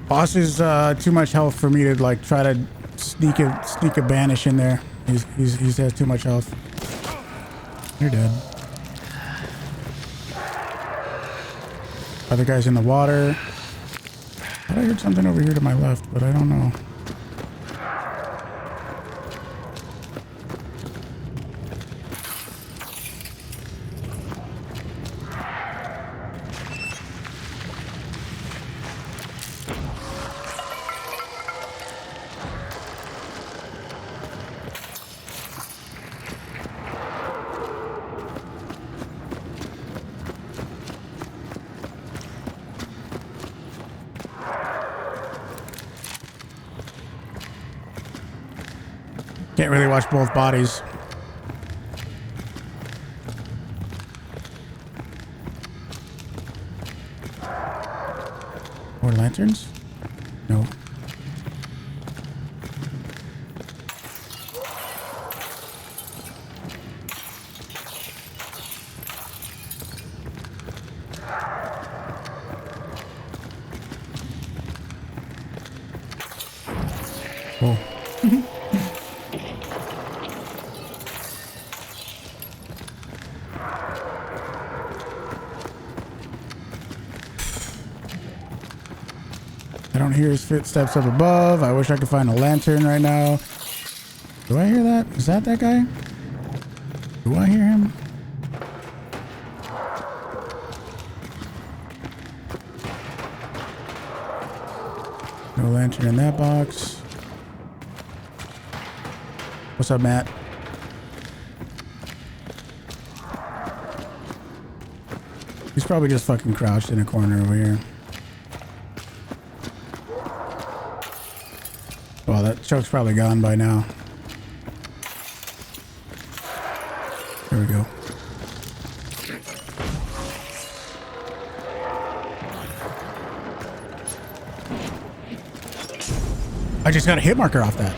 Boss is too much health for me to like try to sneak a banish in there. He has too much health. You're dead. Other guy's in the water. I thought I heard something over here to my left, but I don't know. Can't really watch both bodies. More lanterns? No. Whoa. I don't hear his footsteps up above. I wish I could find a lantern right now. Do I hear that? Is that guy? Do I hear him? No lantern in that box. What's up, Matt? He's probably just fucking crouched in a corner over here. Well, that choke's probably gone by now. There we go. I just got a hit marker off that.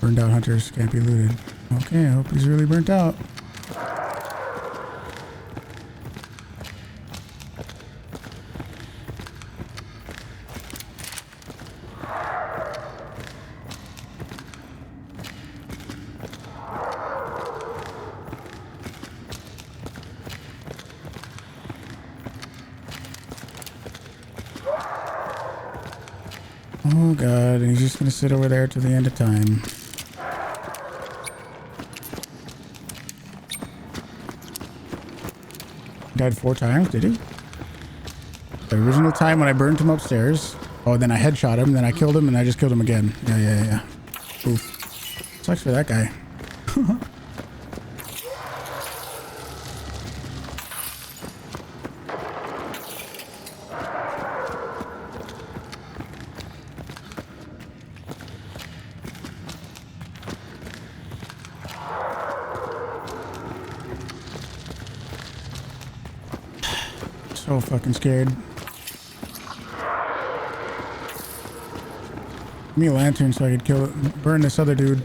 Burned out hunters can't be looted. Okay, I hope he's really burnt out. Oh god, and he's just gonna sit over there till the end of time. Died 4 times, did he? The original time when I burned him upstairs. Oh, then I headshot him, then I killed him, and I just killed him again. Yeah. Oof. Sucks for that guy. So fucking scared. Give me a lantern so I could kill it. Burn this other dude.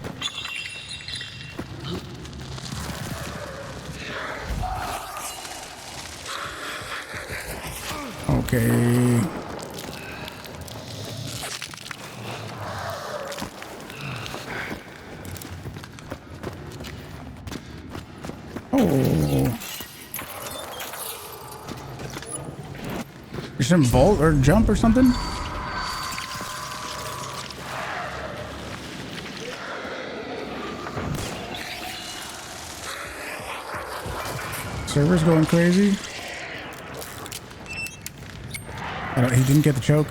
Okay. Oh. There's some vault or jump or something? Server's going crazy. He didn't get the choke.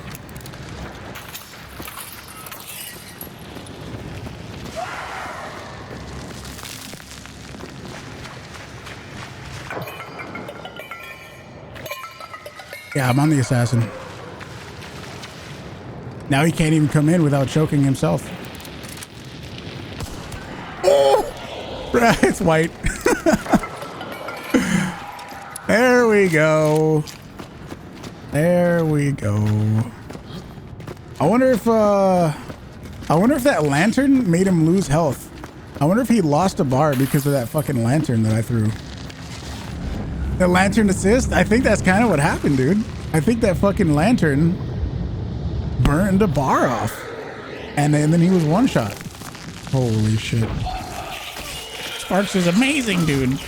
Yeah, I'm on the assassin. Now he can't even come in without choking himself. Oh! It's white. There we go. There we go. I wonder if that lantern made him lose health. I wonder if he lost a bar because of that fucking lantern that I threw. The lantern assist? I think that's kind of what happened, dude. I think that fucking lantern burned a bar off. And then he was one shot. Holy shit. Sparks is amazing, dude.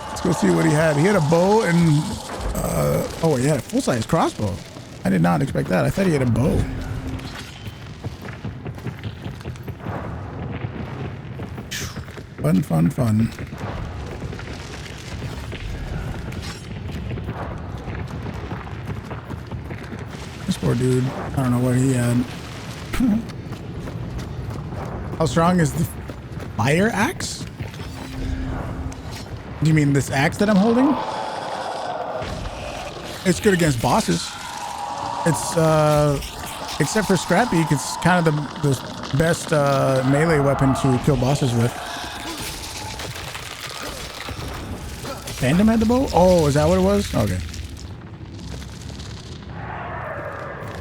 Let's go see what he had. He had a bow and oh, he had a full-size crossbow. I did not expect that. I thought he had a bow. Fun, fun, fun. This poor dude. I don't know what he had. How strong is the fire axe? Do you mean this axe that I'm holding? It's good against bosses. It's except for Scrapbeak, it's kind of the best melee weapon to kill bosses with. Phantom had the bow? Oh, is that what it was? Okay.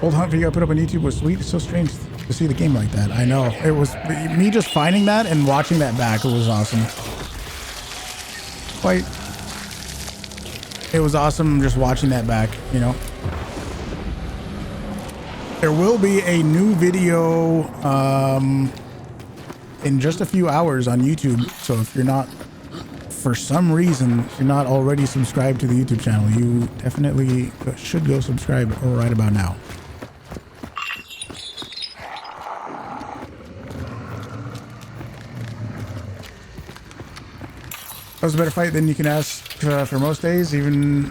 Old hunt video I put up on YouTube was sweet. It's so strange to see the game like that. I know. It was me just finding that and watching that back. It was awesome. Quite. It was awesome just watching that back, you know. There will be a new video in just a few hours on YouTube. So if you're not, for some reason, if you're not already subscribed to the YouTube channel, you definitely should go subscribe right about now. That was a better fight than you can ask for most days, even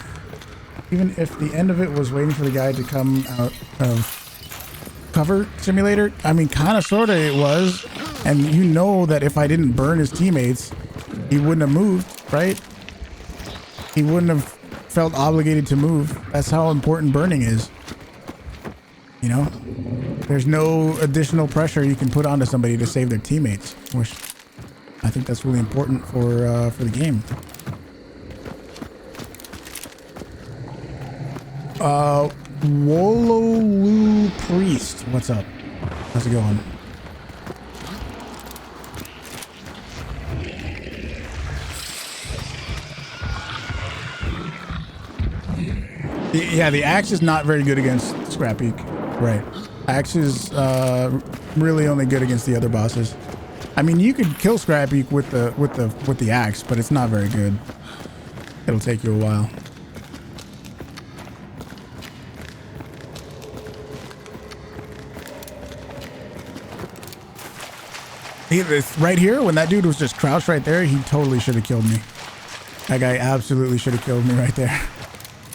if the end of it was waiting for the guy to come out of cover simulator. I mean, kind of, sort of it was. And you know that if I didn't burn his teammates, he wouldn't have moved, right? He wouldn't have felt obligated to move. That's how important burning is. You know? There's no additional pressure you can put onto somebody to save their teammates, which I think that's really important for the game. Wololu Priest, what's up? How's it going? Yeah, the axe is not very good against Scrapbeak. Right. Axe is really only good against the other bosses. I mean, you could kill Scrapbeak with the axe, but it's not very good. It'll take you a while. Right here, when that dude was just crouched right there, he totally should have killed me. That guy absolutely should have killed me right there.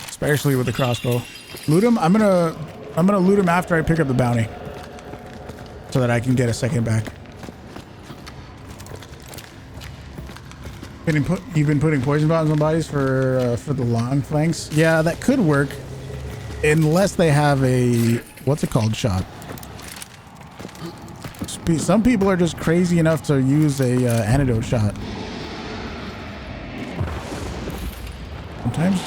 Especially with the crossbow. Loot him. I'm gonna loot him after I pick up the bounty, so that I can get a second back. You've been putting poison bombs on bodies for the long flanks. Yeah, that could work, unless they have a what's it called shot. some people are just crazy enough to use a antidote shot. Sometimes.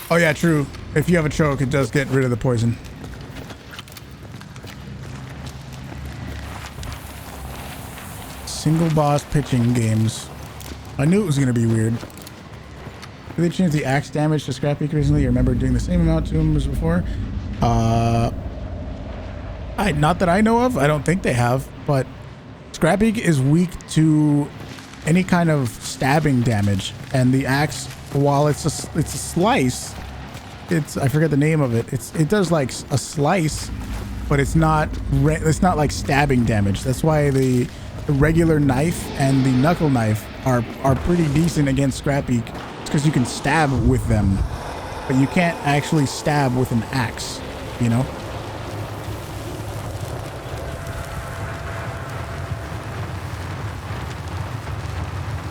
Oh yeah, true. If you have a choke, it does get rid of the poison. Single boss pitching games. I knew it was gonna be weird. Did they change the axe damage to Scrap Peak recently? I remember doing the same amount to him as before. Not that I know of. I don't think they have, but Scrap Peak is weak to any kind of stabbing damage, and the axe, while it's a slice, I forget the name of it. It does like a slice, but it's not like stabbing damage. That's why the regular knife and the knuckle knife are pretty decent against Scrap Peak. It's because you can stab with them, but you can't actually stab with an axe, you know?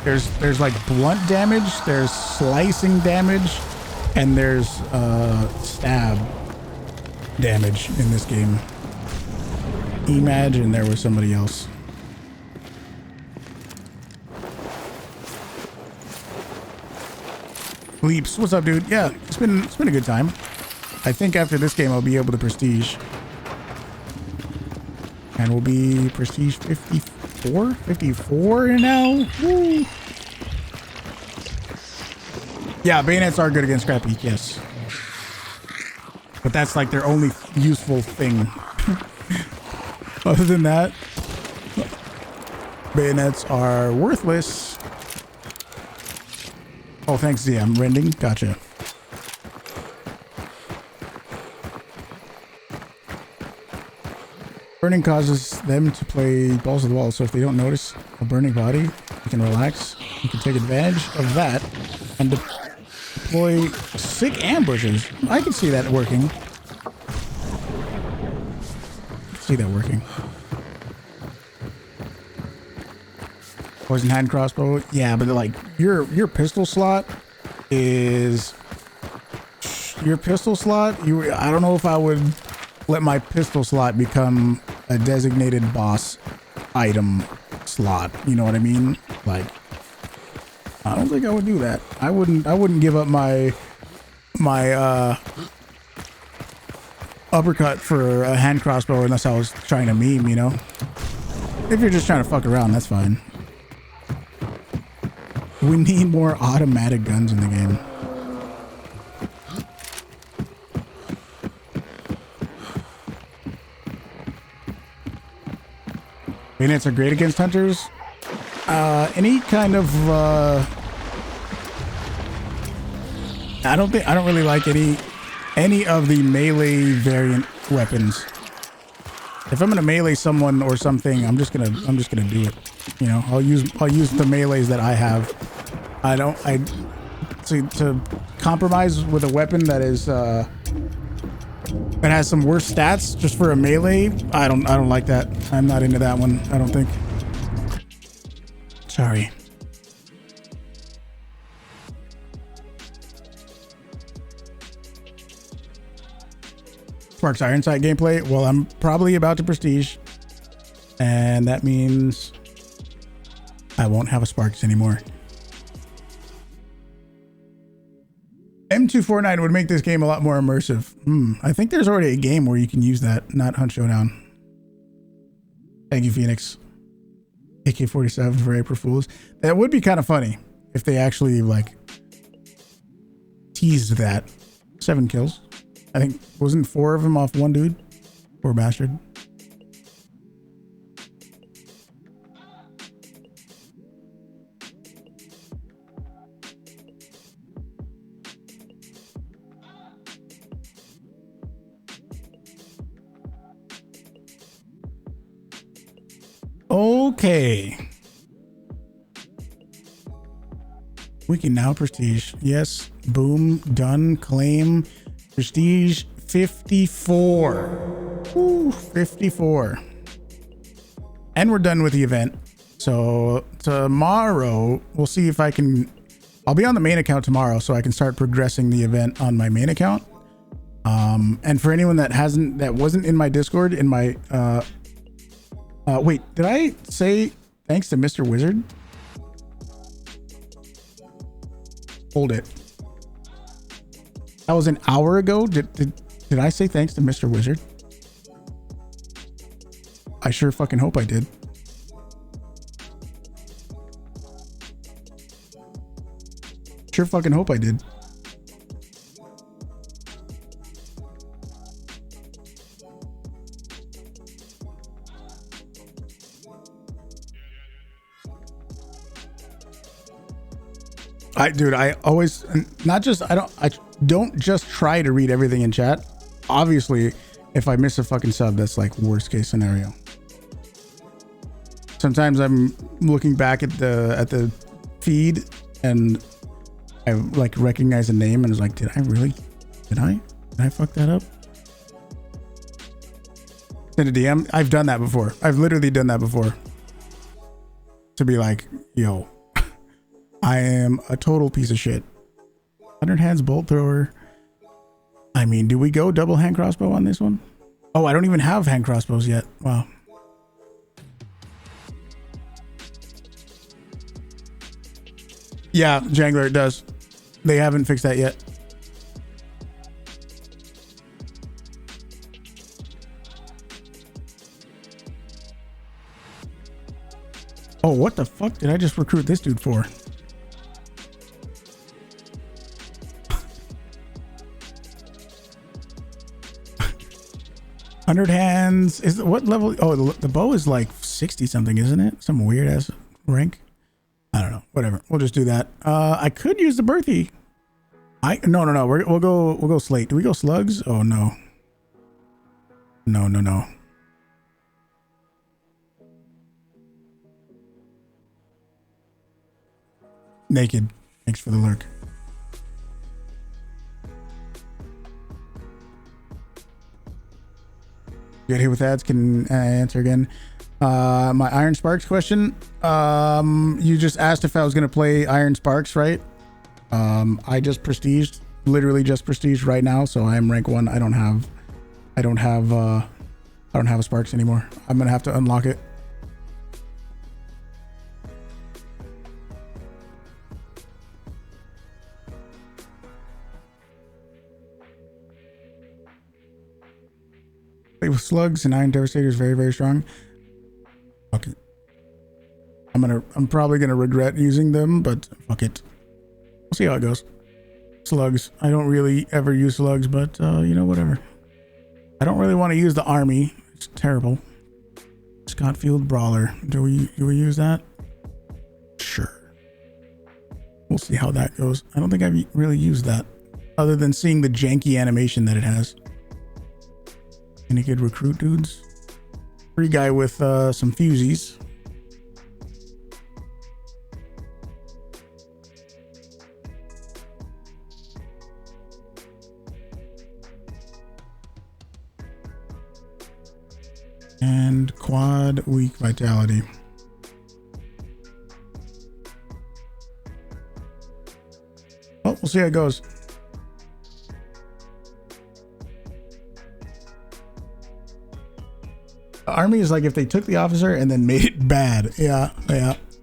There's like blunt damage, there's slicing damage, and there's stab damage in this game. Imagine there was somebody else. Leaps, what's up, dude? Yeah, it's been a good time. I think after this game I'll be able to prestige. And we'll be prestige 54? 54 now? Woo. Yeah, bayonets are good against Scrap Peak, yes. But that's like their only useful thing. Other than that, bayonets are worthless. Oh, thanks, Z. I'm rending. Gotcha. Burning causes them to play balls to the wall, so if they don't notice a burning body, you can relax. You can take advantage of that and deploy sick ambushes. I can see that working. Poison hand crossbow. Yeah, but like your pistol slot is I don't know if I would let my pistol slot become a designated boss item slot. You know what I mean? Like, I don't think I would do that. I wouldn't give up my uppercut for a hand crossbow unless I was trying to meme, you know? If you're just trying to fuck around, that's fine. We need more automatic guns in the game. Bayonets are great against hunters. Any kind of I don't really like any of the melee variant weapons. If I'm gonna melee someone or something, I'm just gonna do it. You know, I'll use the melees that I have. To compromise with a weapon that is that has some worse stats just for a melee. I don't like that. I'm not into that one. I don't think. Sorry. Sparks Ironsight gameplay. Well, I'm probably about to prestige, and that means I won't have a Sparks anymore. M249 would make this game a lot more immersive. I think there's already a game where you can use that, not Hunt Showdown. Thank you, Phoenix. AK-47 for April Fools. That would be kind of funny if they actually like teased that. 7 kills. I think, wasn't 4 of them off one dude? Poor bastard. Okay. We can now prestige. Yes. Boom. Done. Claim. Prestige 54. Ooh, 54. And we're done with the event. So tomorrow, we'll see if I can... I'll be on the main account tomorrow, so I can start progressing the event on my main account. And for anyone that wasn't in my Discord, in my wait, did I say thanks to Mr. Wizard? Hold it. That was an hour ago. Did I say thanks to Mr. Wizard? I sure fucking hope I did. Sure fucking hope I did. I always I don't just try to read everything in chat. Obviously, if I miss a fucking sub, that's like worst case scenario. Sometimes I'm looking back at the feed and I like recognize a name and it's like, did I fuck that up? Send a DM. I've done that before. I've literally done that before. To be like, yo, I am a total piece of shit. 100 hands bolt thrower. I mean, do we go double hand crossbow on this one? Oh, I don't even have hand crossbows yet. Wow. Yeah, Jangler, it does. They haven't fixed that yet. Oh, what the fuck did I just recruit this dude for? Hundred hands is what level? Oh, the bow is like 60 something, isn't it? Some weird ass rank. I don't know. Whatever. We'll just do that. I could use the Berthy. No. We'll go slate. Do we go slugs? Oh no. No. Naked. Thanks for the lurk. Get hit with ads. Can answer again. My Iron Sparks question. You just asked if I was gonna play Iron Sparks, right? I just prestiged, literally just prestiged right now, so I am rank 1. I don't have a Sparks anymore. I'm gonna have to unlock it. Play with slugs and Iron Devastator is very, very strong. Fuck it. I'm probably gonna regret using them, but fuck it. We'll see how it goes. Slugs. I don't really ever use slugs, but you know, whatever. I don't really want to use the army. It's terrible. Scottfield Brawler. Do we use that? Sure. We'll see how that goes. I don't think I've really used that, other than seeing the janky animation that it has. Any good recruit dudes? Free guy with some fusies. And quad weak vitality. Oh, we'll see how it goes. The army is like if they took the officer and then made it bad. Yeah.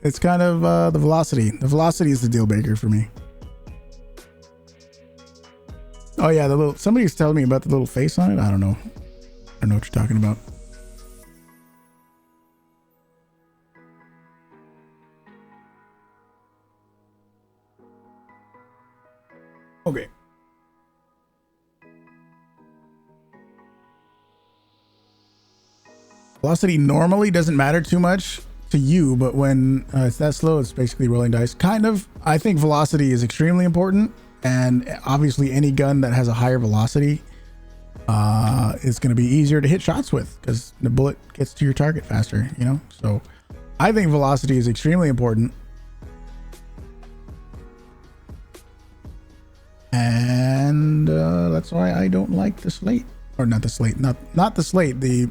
It's kind of the velocity. The velocity is the deal breaker for me. Oh yeah, somebody's telling me about the little face on it. I don't know what you're talking about. Okay. Velocity normally doesn't matter too much to you, but when it's that slow, it's basically rolling dice. Kind of. I think velocity is extremely important, and obviously any gun that has a higher velocity is going to be easier to hit shots with because the bullet gets to your target faster, you know? So I think velocity is extremely important. And that's why I don't like the slate, or not the slate, not the slate, the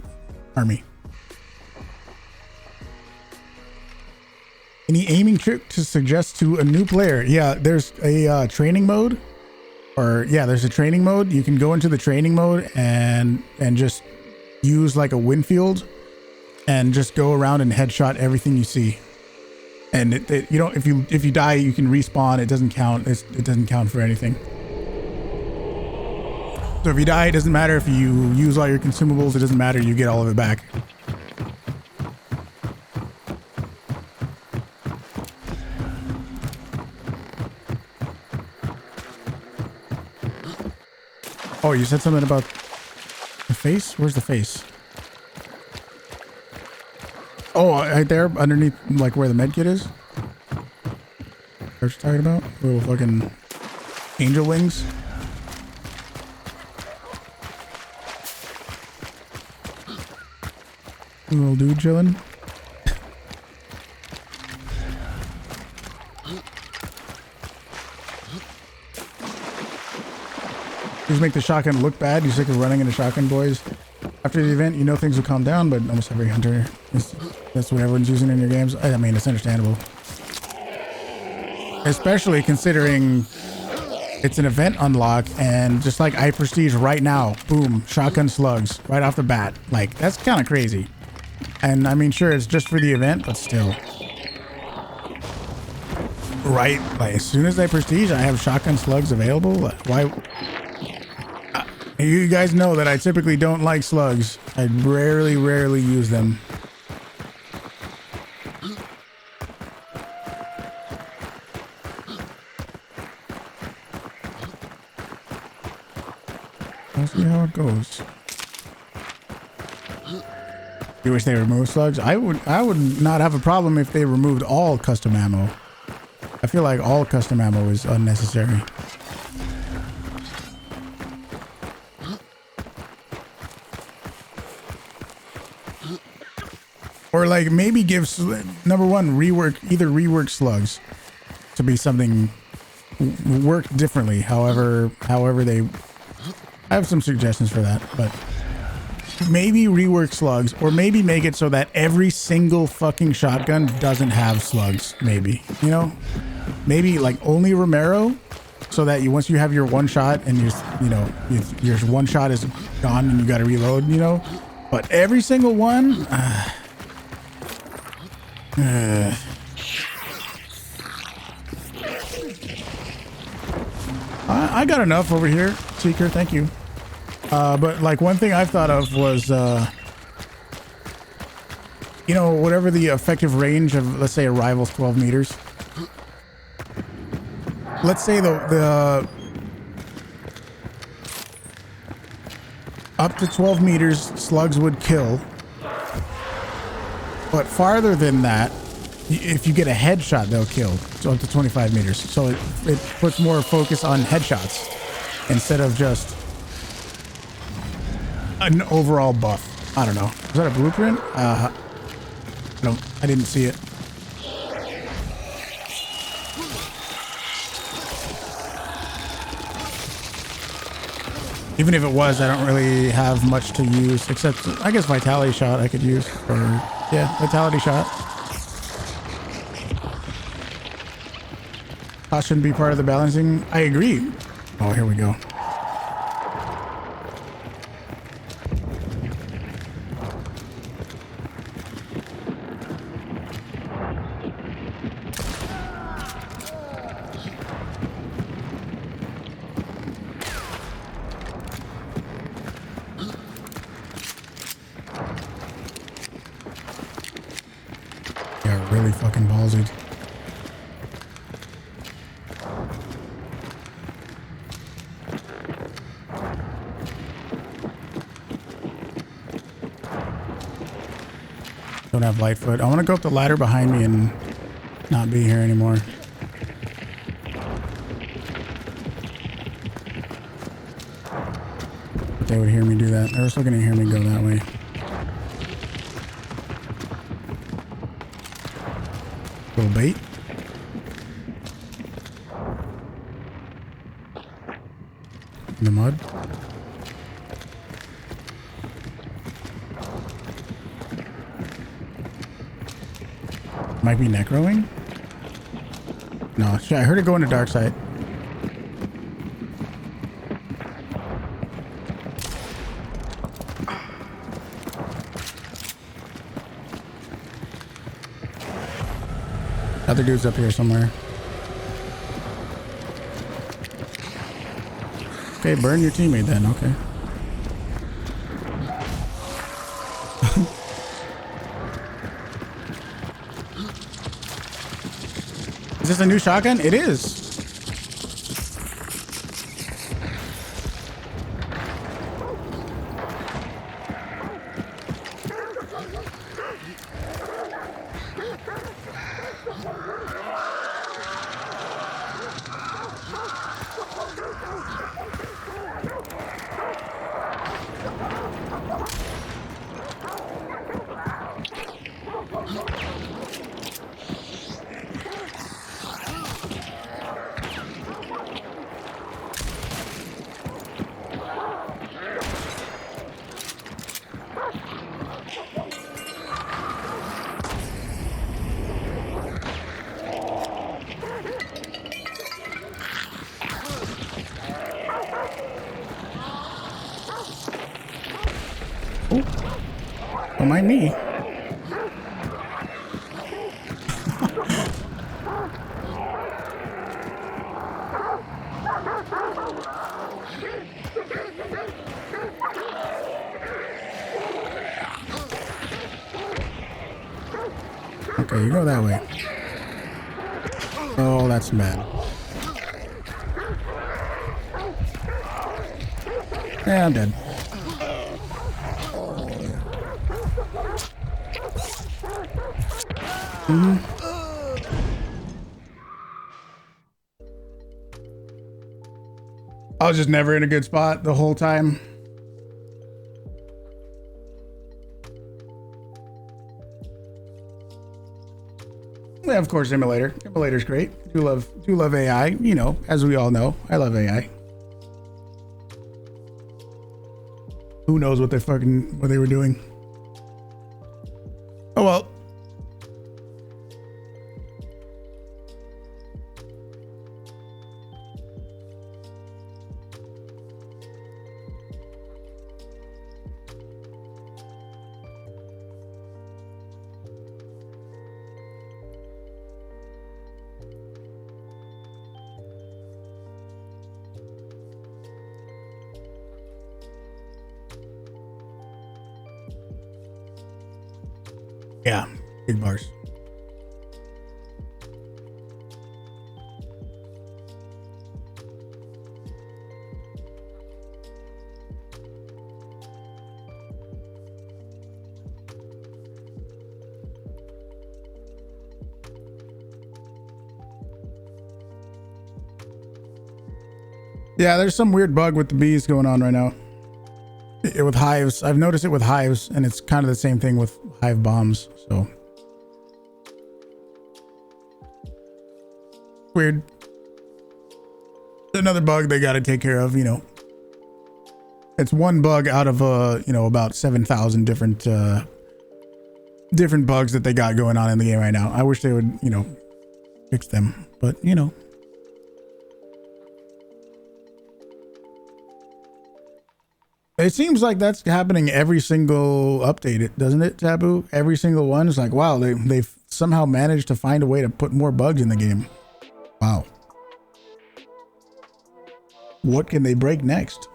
army. Any aiming trick to suggest to a new player? Yeah, there's a training mode. or yeah, there's a training mode. You can go into the training mode and just use like a Winfield and just go around and headshot everything you see. And you don't, if you die, you can respawn. It doesn't count. It doesn't count for anything. So if you die, it doesn't matter. If you use all your consumables, it doesn't matter. You get all of it back. Oh, you said something about the face? Where's the face? Oh, right there underneath, like where the med kit is? What you're talking about? Little fucking angel wings. Little dude chilling. Just make the shotgun look bad. You sick of running into shotgun, boys? After the event, you know things will calm down, but almost every hunter, that's what everyone's using in your games. I mean, it's understandable. Especially considering it's an event unlock, and just like I Prestige right now, boom, shotgun slugs right off the bat. Like, that's kind of crazy. And I mean, sure, it's just for the event, but still. Right, like as soon as I Prestige, I have shotgun slugs available. Why? You guys know that I typically don't like slugs. I rarely use them. We'll see how it goes. You wish they removed slugs? I would not have a problem if they removed all custom ammo. I feel like all custom ammo is unnecessary. Or like maybe give number one, rework slugs to be something work differently. However they, I have some suggestions for that, but maybe rework slugs, or maybe make it so that every single fucking shotgun doesn't have slugs. Maybe, you know, maybe like only Romero, so that once you have your one shot and your one shot is gone and you got to reload, you know, but every single one. I got enough over here, Seeker. Thank you. But like one thing I've thought of was, you know, whatever the effective range of, let's say, a rival's 12 meters. Let's say the up to 12 meters slugs would kill. But farther than that, if you get a headshot, they'll kill. So up to 25 meters. So it puts more focus on headshots instead of just an overall buff. I don't know. Was that a blueprint? I didn't see it. Even if it was, I don't really have much to use, except I guess Vitality Shot I could use. Or yeah, Vitality Shot. That shouldn't be part of the balancing. I agree. Oh, here we go. Yeah, really fucking ballsy. Don't have Lightfoot. I want to go up the ladder behind me and not be here anymore. But they would hear me do that. They're still going to hear me go that way. Little bait. In the mud. Might be necroing? No, I heard it go into dark side. other dude's up here somewhere. Okay, burn your teammate then. Okay. Is this a new shotgun? It is. Don't mind me. Okay, you go that way. Oh, that's bad. Yeah, I'm dead. I was just never in a good spot the whole time. Yeah, of course, emulator. Emulator's great. Do love AI. You know, as we all know, I love AI. Who knows what they were doing? Oh well. Yeah, big bars. Yeah, there's some weird bug with the bees going on right now. With hives. I've noticed it with hives, and it's kind of the same thing with hive bombs, so. Weird. Another bug they got to take care of, you know. It's one bug out of, you know, about 7,000 different bugs that they got going on in the game right now. I wish they would, you know, fix them, but, you know. It seems like that's happening every single update, doesn't it, Taboo? Every single one is like, wow, they've somehow managed to find a way to put more bugs in the game. Wow. What can they break next?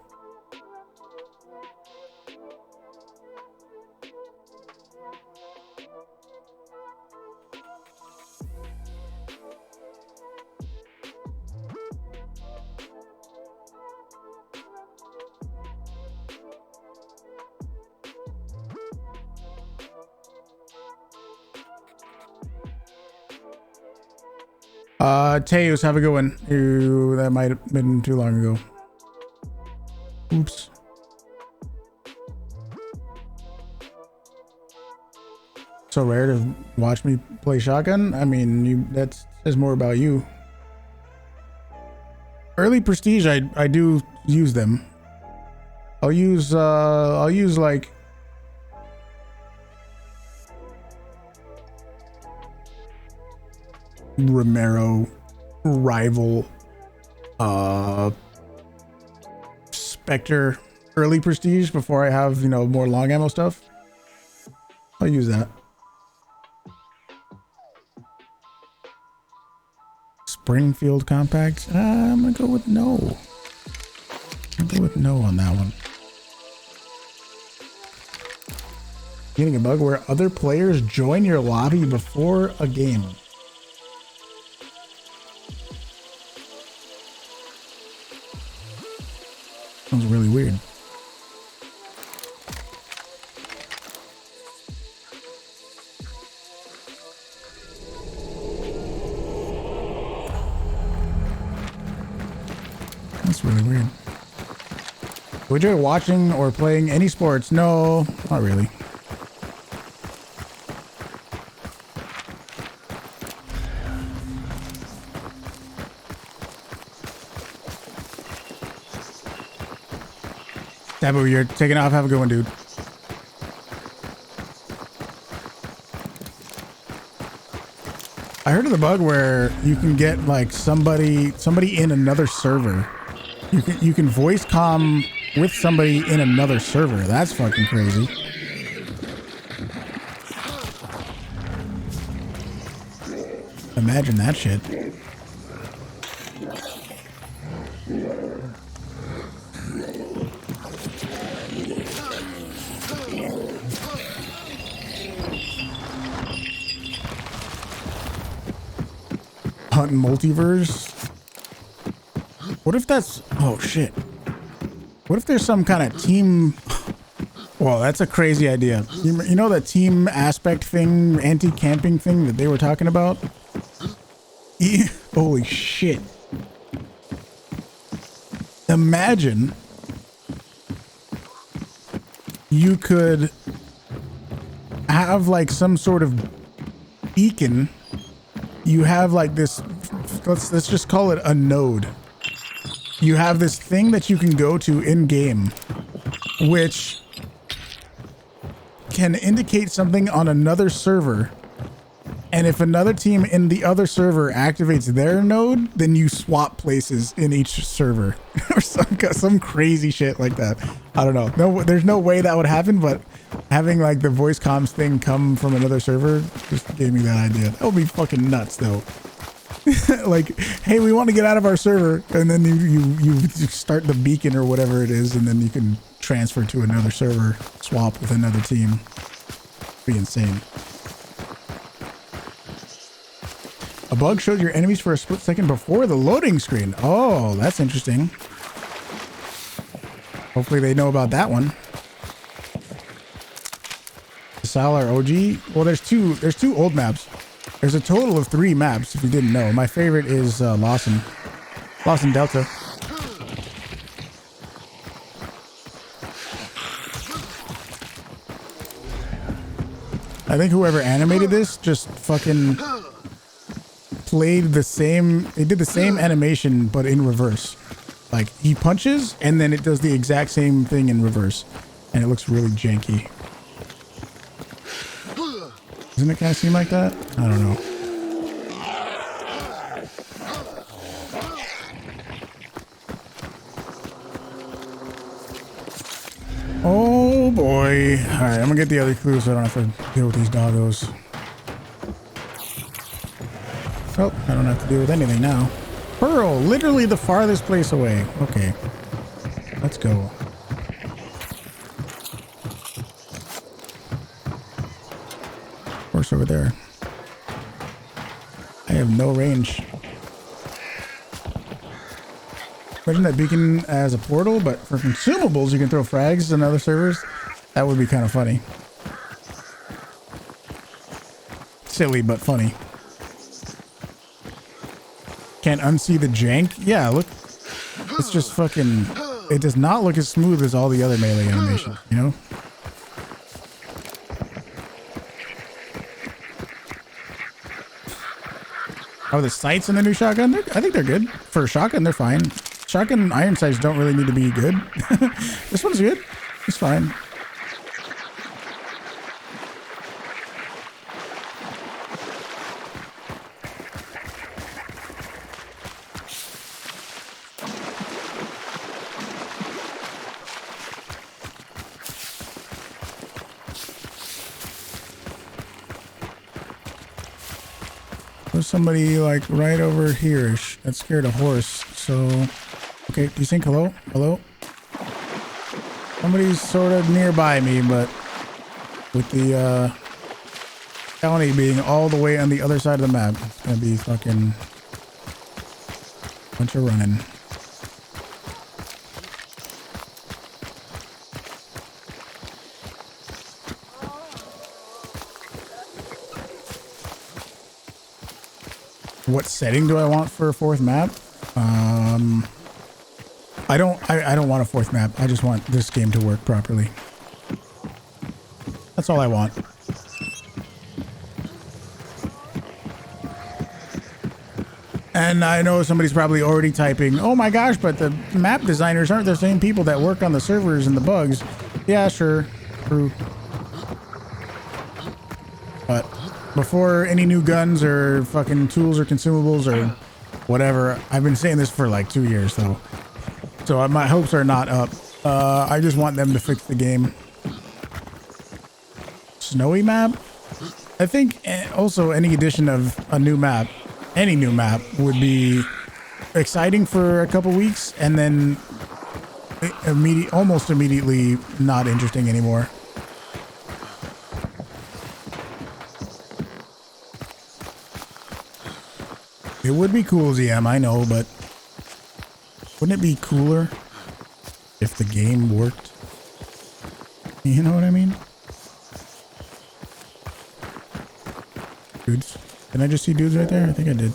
Teus, have a good one. Ooh, that might have been too long ago. Oops. So rare to watch me play shotgun. I mean, that says more about you. Early prestige, I do use them. I'll use like Romero, Rival, Spectre, early prestige before I have, you know, more long ammo stuff. I'll use that. Springfield Compact. I'm gonna go with no. I'll go with no on that one. Getting a bug where other players join your lobby before a game. Sounds really weird. That's really weird. Would you enjoy watching or playing any sports? No, not really. Taboo, you're taking off. Have a good one, dude. I heard of the bug where you can get like somebody in another server. You can voice comm with somebody in another server. That's fucking crazy. Imagine that shit. Hunting multiverse. What if that's, oh shit. What if there's some kind of team? Well, that's a crazy idea. You know that team aspect thing, anti-camping thing that they were talking about? Holy shit. Imagine you could have like some sort of beacon. You have like this, let's just call it a node. You have this thing that you can go to in game, which can indicate something on another server. And if another team in the other server activates their node, then you swap places in each server or some crazy shit like that. I don't know. No, there's no way that would happen, but having like the voice comms thing come from another server just gave me that idea. That would be fucking nuts though. Like, hey, we want to get out of our server, and then you start the beacon or whatever it is, and then you can transfer to another server, swap with another team. It'd be insane. A bug shows your enemies for a split second before the loading screen. Oh, that's interesting. Hopefully they know about that one. Sal or OG? Well, there's two old maps. There's a total of 3 maps, if you didn't know. My favorite is Lawson Delta. I think whoever animated this just fucking played the same, they did the same animation, but in reverse. Like, he punches, and then it does the exact same thing in reverse. And it looks really janky. Doesn't it kind of seem like that? I don't know. Oh boy. Alright, I'm gonna get the other clues so I don't have to deal with these doggos. Oh, I don't have to deal with anything now. Pearl, literally the farthest place away. Okay. Let's go. Horse over there. I have no range. Imagine that beacon as a portal, but for consumables you can throw frags in other servers. That would be kind of funny. Silly, but funny. Can't unsee the jank? Yeah, look. It's just fucking... It does not look as smooth as all the other melee animation, you know? Oh, the sights in the new shotgun? I think they're good. For a shotgun, they're fine. Shotgun iron sights don't really need to be good. This one's good. It's fine. There's somebody like right over here that scared a horse. So, okay, do you think hello? Hello? Somebody's sort of nearby me, but with the county being all the way on the other side of the map, it's gonna be fucking bunch of running. What setting do I want for a fourth map? I don't want a fourth map. I just want this game to work properly. That's all I want. And I know somebody's probably already typing, oh my gosh, but the map designers aren't the same people that work on the servers and the bugs. Yeah, sure. True. But before any new guns or fucking tools or consumables or whatever, I've been saying this for like 2 years though. So my hopes are not up. I just want them to fix the game. Snowy map? I think also any addition of a new map, any new map would be exciting for a couple weeks and then almost immediately not interesting anymore. It would be cool, ZM, I know, but wouldn't it be cooler if the game worked? You know what I mean? Dudes. Did I just see dudes right there? I think I did.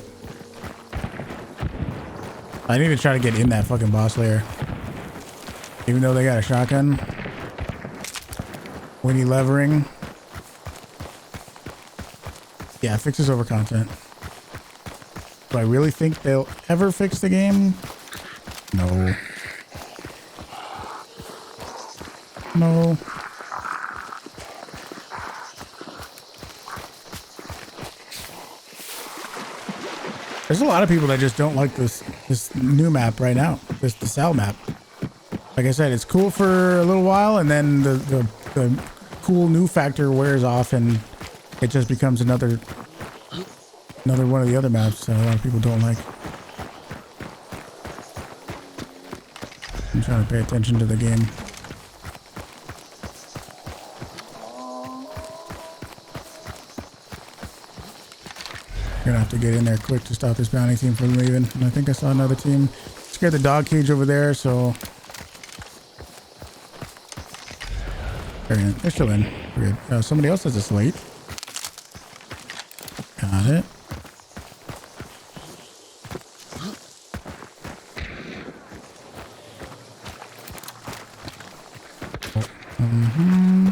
I need to try to get in that fucking boss lair. Even though they got a shotgun. Winnie levering. Yeah, fixes over content. Do I really think they'll ever fix the game? No. No. There's a lot of people that just don't like this new map right now. The Sal map. Like I said, it's cool for a little while, and then the cool new factor wears off, and it just becomes another one of the other maps that a lot of people don't like. I'm trying to pay attention to the game. Gonna have to get in there quick to stop this bounty team from leaving. And I think I saw another team. Scared the dog cage over there, so they're still in. We're good. Somebody else has a slate. Got it. Mm-hmm.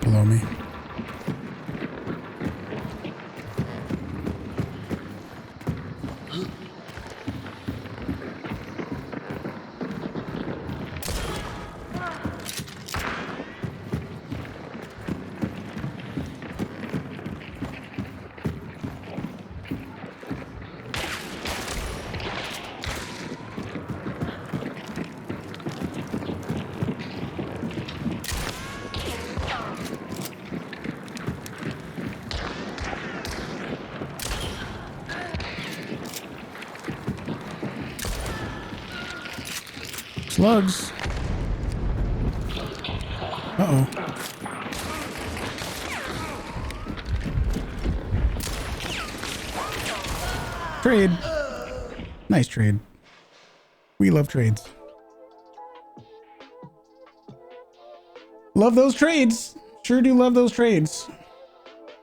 Below me. Slugs. Uh-oh. Trade. Nice trade. We love trades. Love those trades. Sure do love those trades.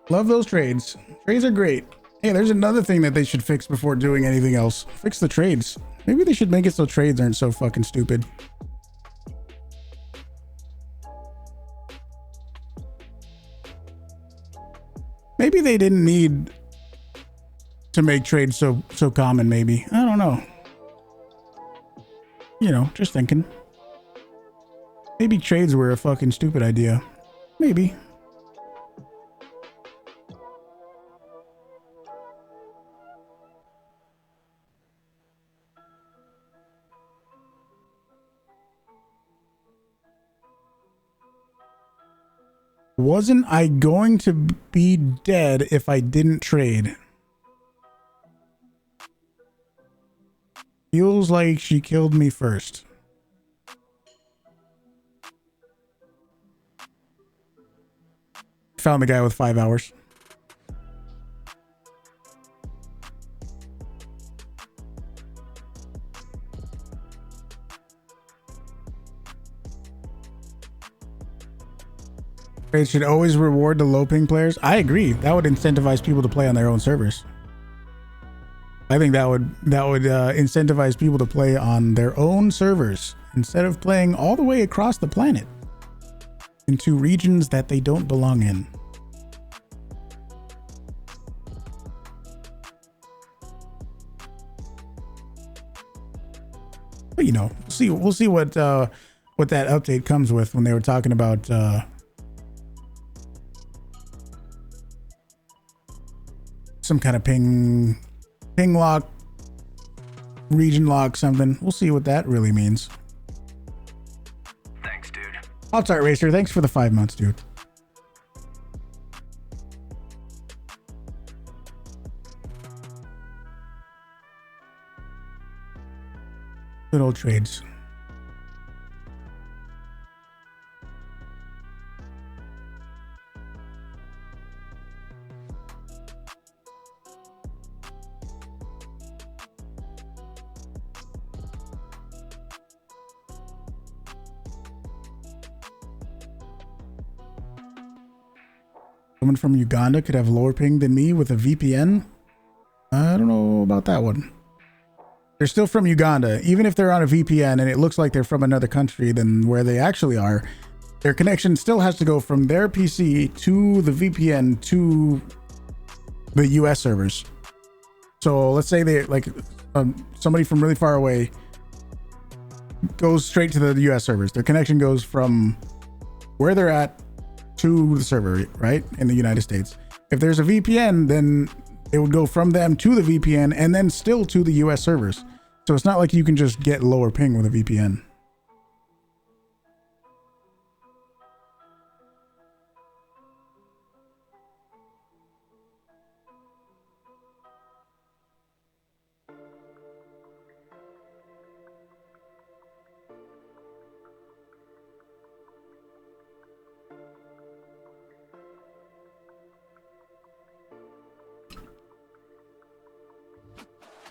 Love those trades. Trades are great. Hey, there's another thing that they should fix before doing anything else. Fix the trades. Maybe they should make it so trades aren't so fucking stupid. Maybe they didn't need to make trades so common, maybe. I don't know. You know, just thinking. Maybe trades were a fucking stupid idea. Maybe. Wasn't I going to be dead if I didn't trade? Feels like she killed me first. Found the guy with 5 hours. It should always reward the low ping players. I agree. That would incentivize people to play on their own servers. I think that would incentivize people to play on their own servers instead of playing all the way across the planet into regions that they don't belong in. But you know, we'll see what that update comes with when they were talking about some kind of ping lock, region lock, something. We'll see what that really means. Thanks, dude. Pop-Tart Racer, thanks for the 5 months, dude. Good old trades. Someone from Uganda could have lower ping than me with a VPN. I don't know about that one. They're still from Uganda. Even if they're on a VPN and it looks like they're from another country than where they actually are, their connection still has to go from their PC to the VPN to the US servers. So let's say they like somebody from really far away goes straight to the US servers. Their connection goes from where they're at to the server, right, in the United States. If there's a VPN, then it would go from them to the VPN and then still to the US servers. So it's not like you can just get lower ping with a VPN.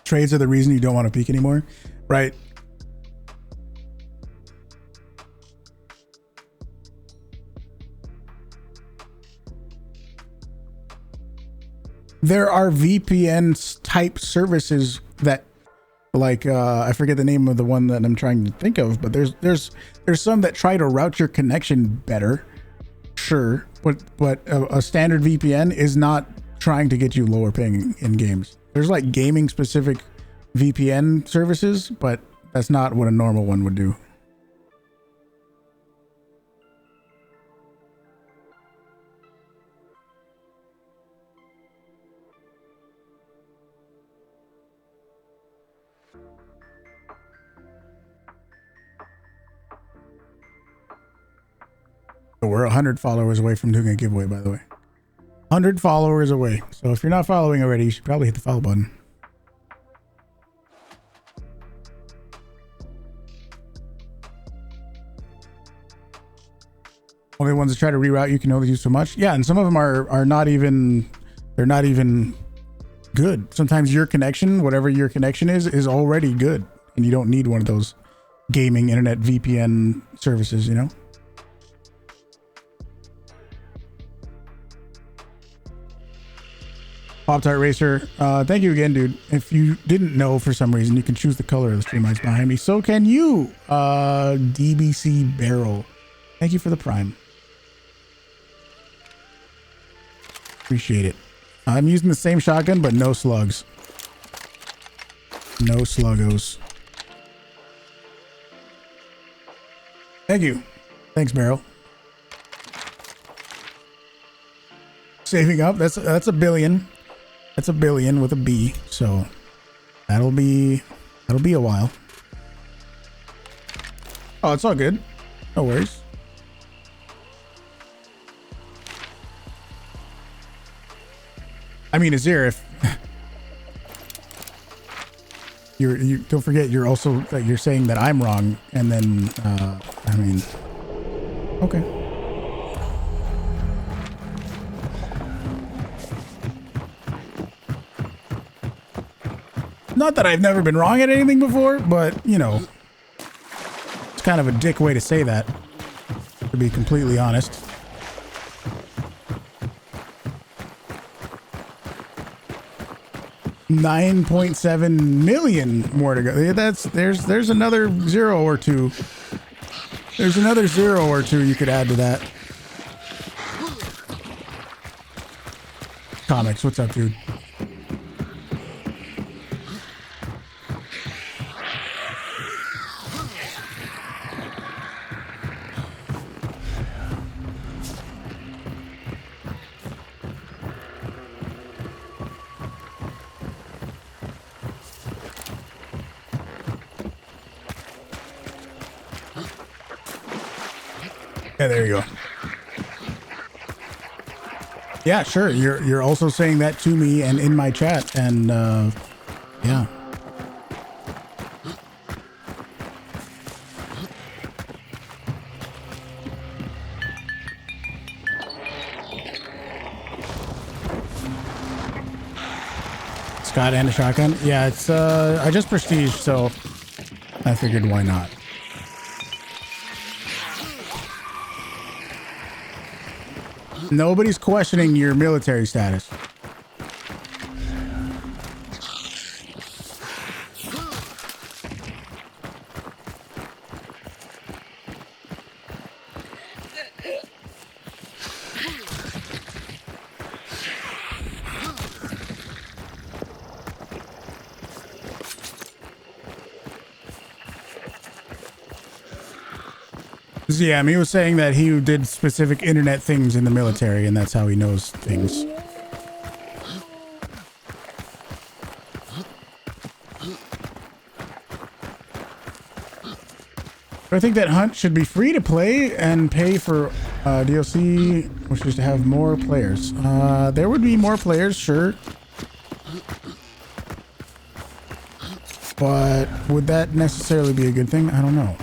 Trades are the reason you don't want to peak anymore, right? There are VPN type services that, like, I forget the name of the one that I'm trying to think of, but there's some that try to route your connection better, sure, but a standard VPN is not trying to get you lower ping in games. There's like gaming specific VPN services, but that's not what a normal one would do. We're 100 followers away from doing a giveaway, by the way. 100 followers away. So if you're not following already, you should probably hit the follow button. Only ones that try to reroute you can only do so much. Yeah, and some of them are not even, they're not even good. Sometimes your connection, whatever your connection is already good, and you don't need one of those gaming internet VPN services, you know? Pop-Tart Racer, thank you again, dude. If you didn't know for some reason, you can choose the color of the stream lights behind me. So can you, DBC Barrel. Thank you for the Prime. Appreciate it. I'm using the same shotgun, but no slugs. No sluggos. Thank you. Thanks, Barrel. Saving up. That's a billion. That's a billion with a B. So that'll be a while. Oh, it's all good. No worries. I mean, Azir, if you don't forget, you're also that you're saying that I'm wrong, and then I mean, okay. Not that I've never been wrong at anything before, but you know, it's kind of a dick way to say that, to be completely honest. $9.7 million more to go. There's another zero or two. There's another zero or two you could add to that. Comics, what's up, dude? Yeah, there you go. Yeah, sure. You're also saying that to me and in my chat, and yeah. Scott and a shotgun. Yeah, it's I just prestige, so I figured why not. Nobody's questioning your military status. Yeah, he was saying that he did specific internet things in the military, and that's how he knows things. I think that Hunt should be free to play and pay for DLC, which is to have more players. There would be more players, sure. But would that necessarily be a good thing? I don't know.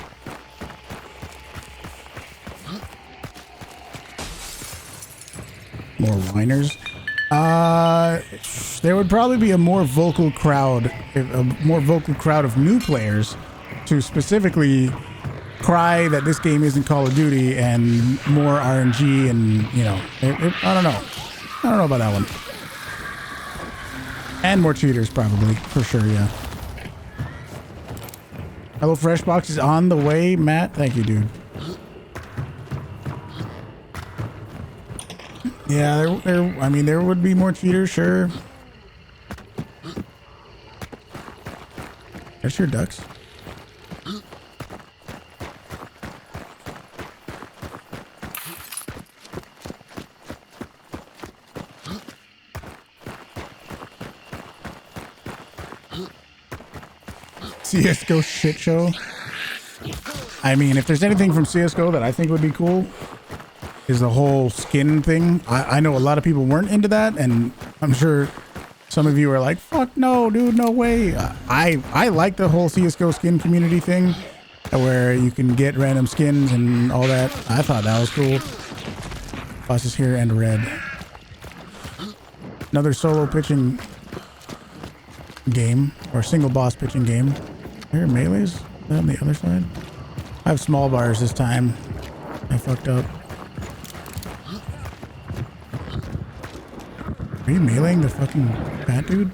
More whiners. There would probably be a more vocal crowd of new players to specifically cry that this game isn't Call of Duty, and more RNG, and you know, I don't know. I don't know about that one. And more cheaters, probably, for sure. Yeah. HelloFresh box is on the way, Matt. Thank you, dude. Yeah, I mean, there would be more cheaters, sure. There's your ducks. CSGO shit show. I mean, if there's anything from CSGO that I think would be cool, is the whole skin thing. I know a lot of people weren't into that, and I'm sure some of you are like, fuck no, dude, no way. I like the whole CSGO skin community thing, where you can get random skins and all that. I thought that was cool. Boss is here and red. Another solo pitching game, or single boss pitching game. Here, melees? Is that on the other side? I have small bars this time. I fucked up. Are you meleeing the fucking fat dude?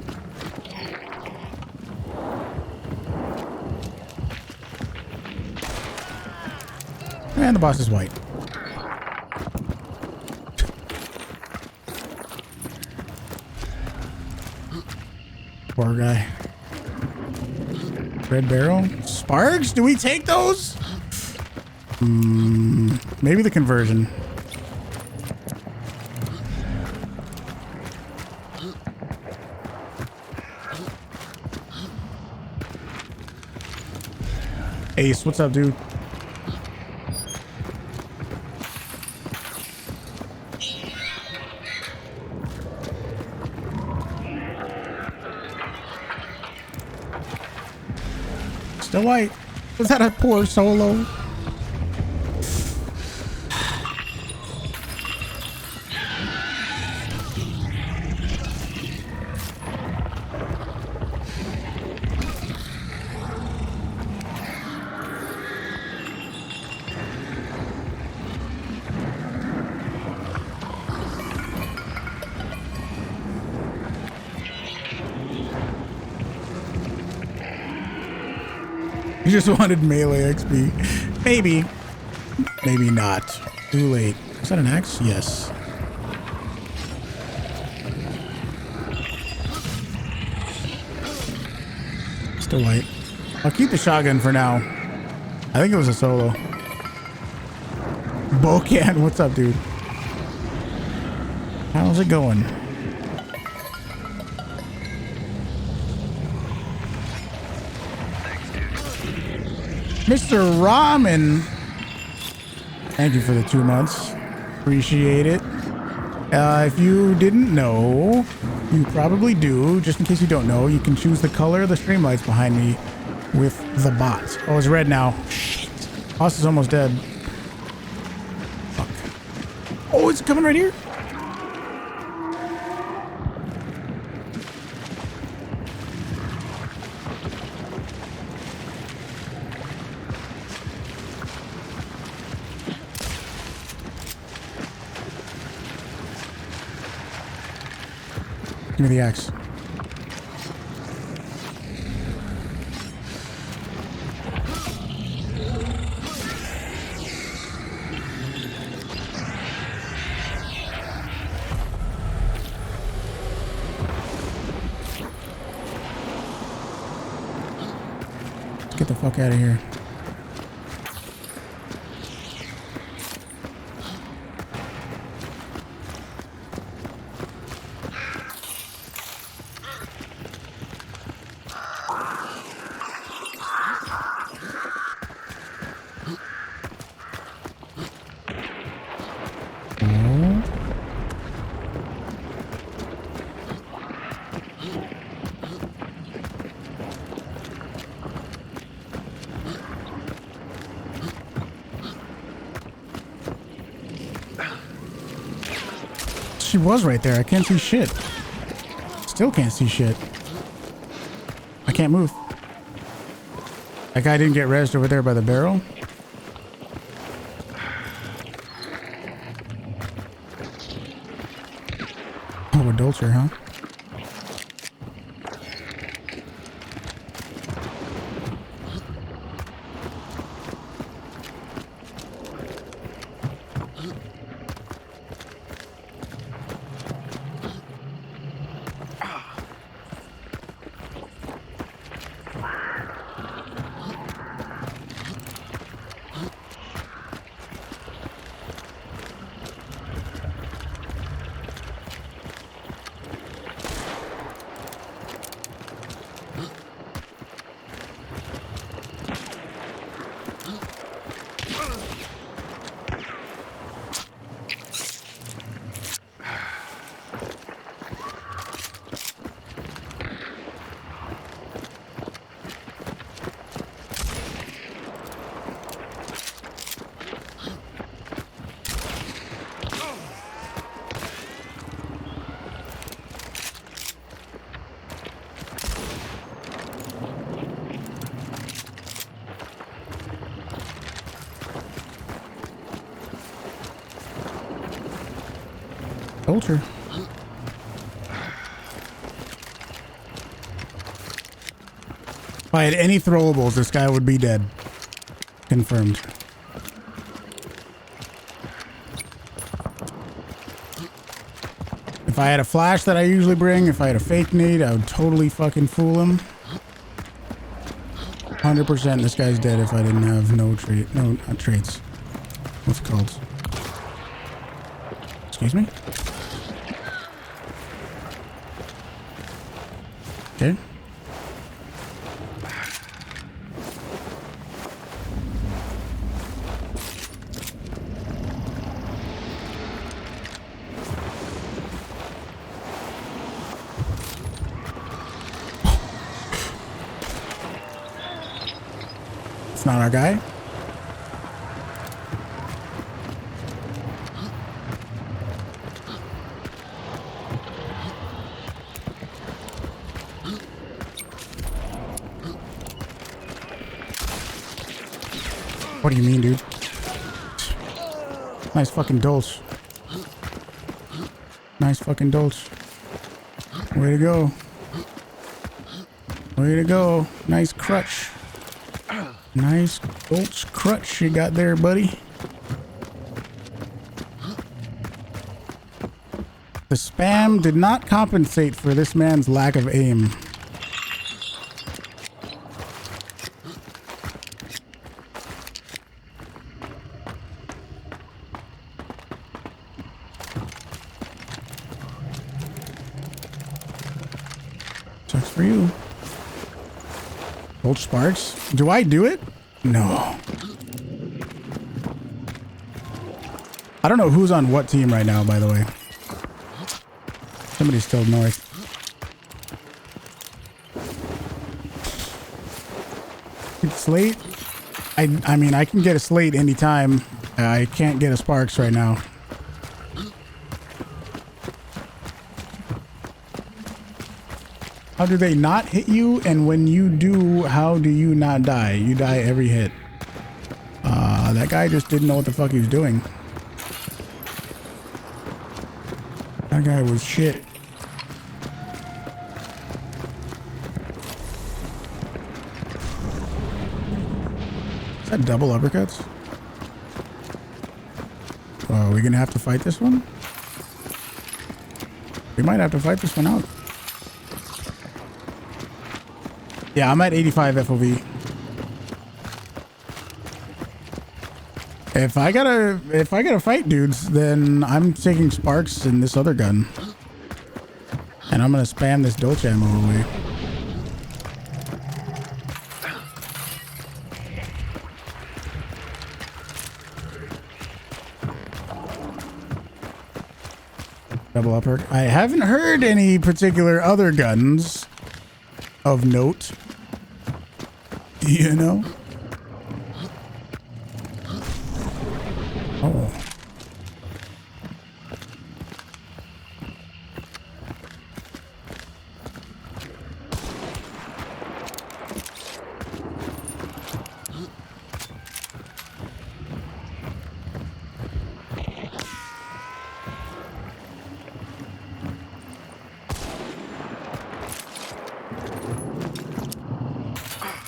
And the boss is white. Poor guy. Red barrel. Sparks? Do we take those? Maybe the conversion. Ace, what's up, dude? Still white. Was that a poor solo? You just wanted melee XP. Maybe. Maybe not. Too late. Is that an axe? Yes. Still white. I'll keep the shotgun for now. I think it was a solo. Bocan, what's up, dude? How's it going? Mr. Ramen. Thank you for the 2 months. Appreciate it. If you didn't know, you probably do. Just in case you don't know, you can choose the color of the stream lights behind me with the bot. Oh, it's red now. Shit. Boss is almost dead. Fuck. Oh, it's coming right here. Give me the axe. Let's get the fuck out of here. She was right there. I can't see shit. Still can't see shit. I can't move. That guy didn't get rezzed over there by the barrel. Oh, adulterer, huh? Culture. If I had any throwables, this guy would be dead. Confirmed. If I had a flash that I usually bring, if I had a fake nade, I would totally fucking fool him. 100% this guy's dead if I didn't have no not traits. What's it called? Excuse me? Okay. It's not our guy. What do you mean, dude? Nice fucking dulce. Nice fucking dulce. Way to go. Way to go. Nice crutch. Nice dulce crutch you got there, buddy. The spam did not compensate for this man's lack of aim. Sucks for you. Old sparks. Do I do it? No. I don't know who's on what team right now, by the way. Somebody's still north. Slate? I mean, I can get a slate anytime. I can't get a sparks right now. How do they not hit you? And when you do, how do you not die? You die every hit. That guy just didn't know what the fuck he was doing. That guy was shit. Is that double uppercuts? Oh, are we gonna have to fight this one? We might have to fight this one out. Yeah, I'm at 85 FOV. If I gotta fight dudes, then I'm taking sparks in this other gun. And I'm gonna spam this Dolce ammo away. Double upper. I haven't heard any particular other guns of note. You know? Oh.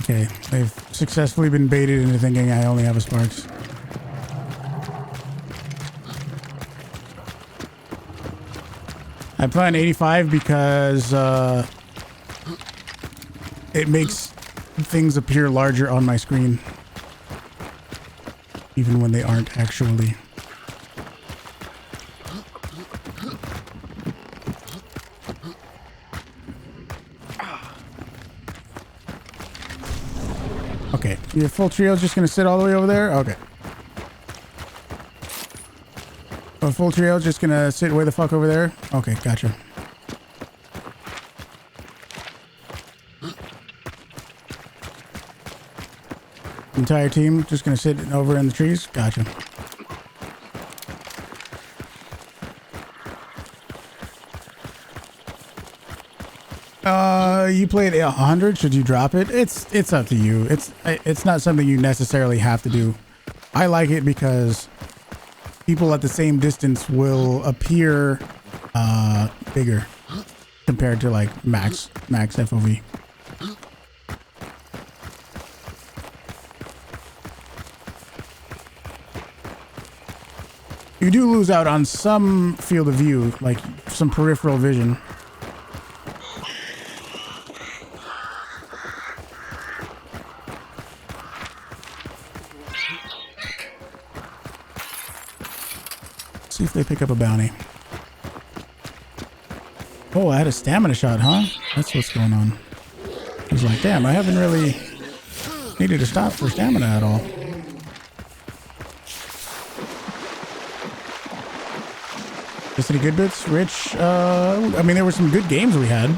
Okay, they've successfully been baited into thinking I only have a sparks. I plan 85 because it makes things appear larger on my screen, even when they aren't actually. Okay, your full trio is just gonna sit all the way over there? Okay. Oh, full trio is just gonna sit way the fuck over there? Okay, gotcha. Entire team just gonna sit over in the trees? Gotcha. You played 100. Should you drop it? It's up to you. It's not something you necessarily have to do. I like it because people at the same distance will appear bigger compared to like max FOV. You do lose out on some field of view, like some peripheral vision. See if they pick up a bounty. Oh, I had a stamina shot, huh? That's what's going on. He's like, damn, I haven't really needed to stop for stamina at all. Just any good bits, Rich? I mean, there were some good games we had.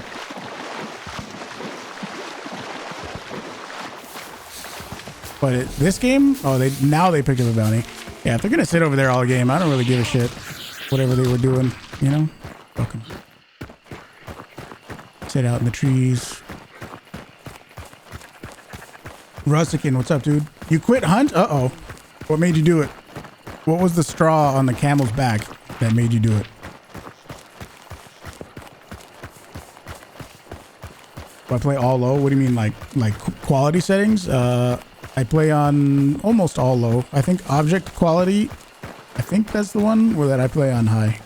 But this game, oh, now they picked up a bounty. Yeah, if they're gonna sit over there all game, I don't really give a shit. Whatever they were doing, you know? Welcome. Sit out in the trees. Rustican, what's up, dude? You quit hunt? Uh-oh. What made you do it? What was the straw on the camel's back that made you do it? Do I play all low? What do you mean, like quality settings? I play on almost all low. I think object quality, I think that's the one where that I play on high.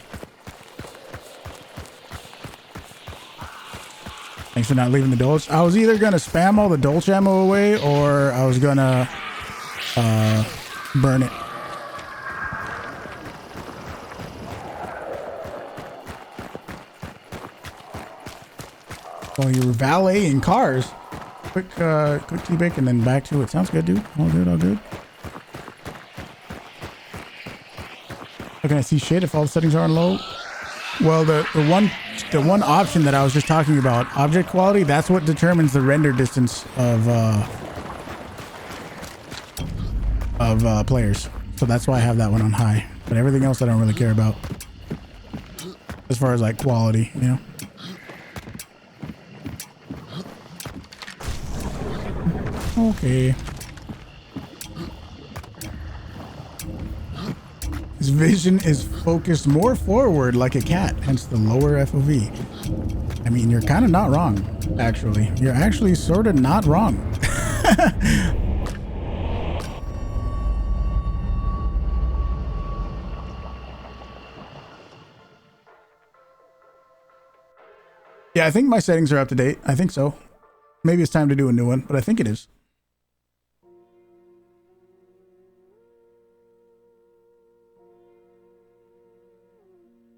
Thanks for not leaving the Dolch. I was either gonna spam all the Dolch ammo away or I was gonna burn it. Oh, you were valeting cars. Quick tea break and then back to it. Sounds good, dude. All good, all good. How can I see shit if all the settings are on low? Well, the one option that I was just talking about, object quality, that's what determines the render distance of players. So that's why I have that one on high. But everything else I don't really care about. As far as like quality, you know. Okay. His vision is focused more forward like a cat, hence the lower FOV. I mean, you're kind of not wrong, actually. You're actually sort of not wrong. Yeah, I think my settings are up to date. I think so. Maybe it's time to do a new one, but I think it is.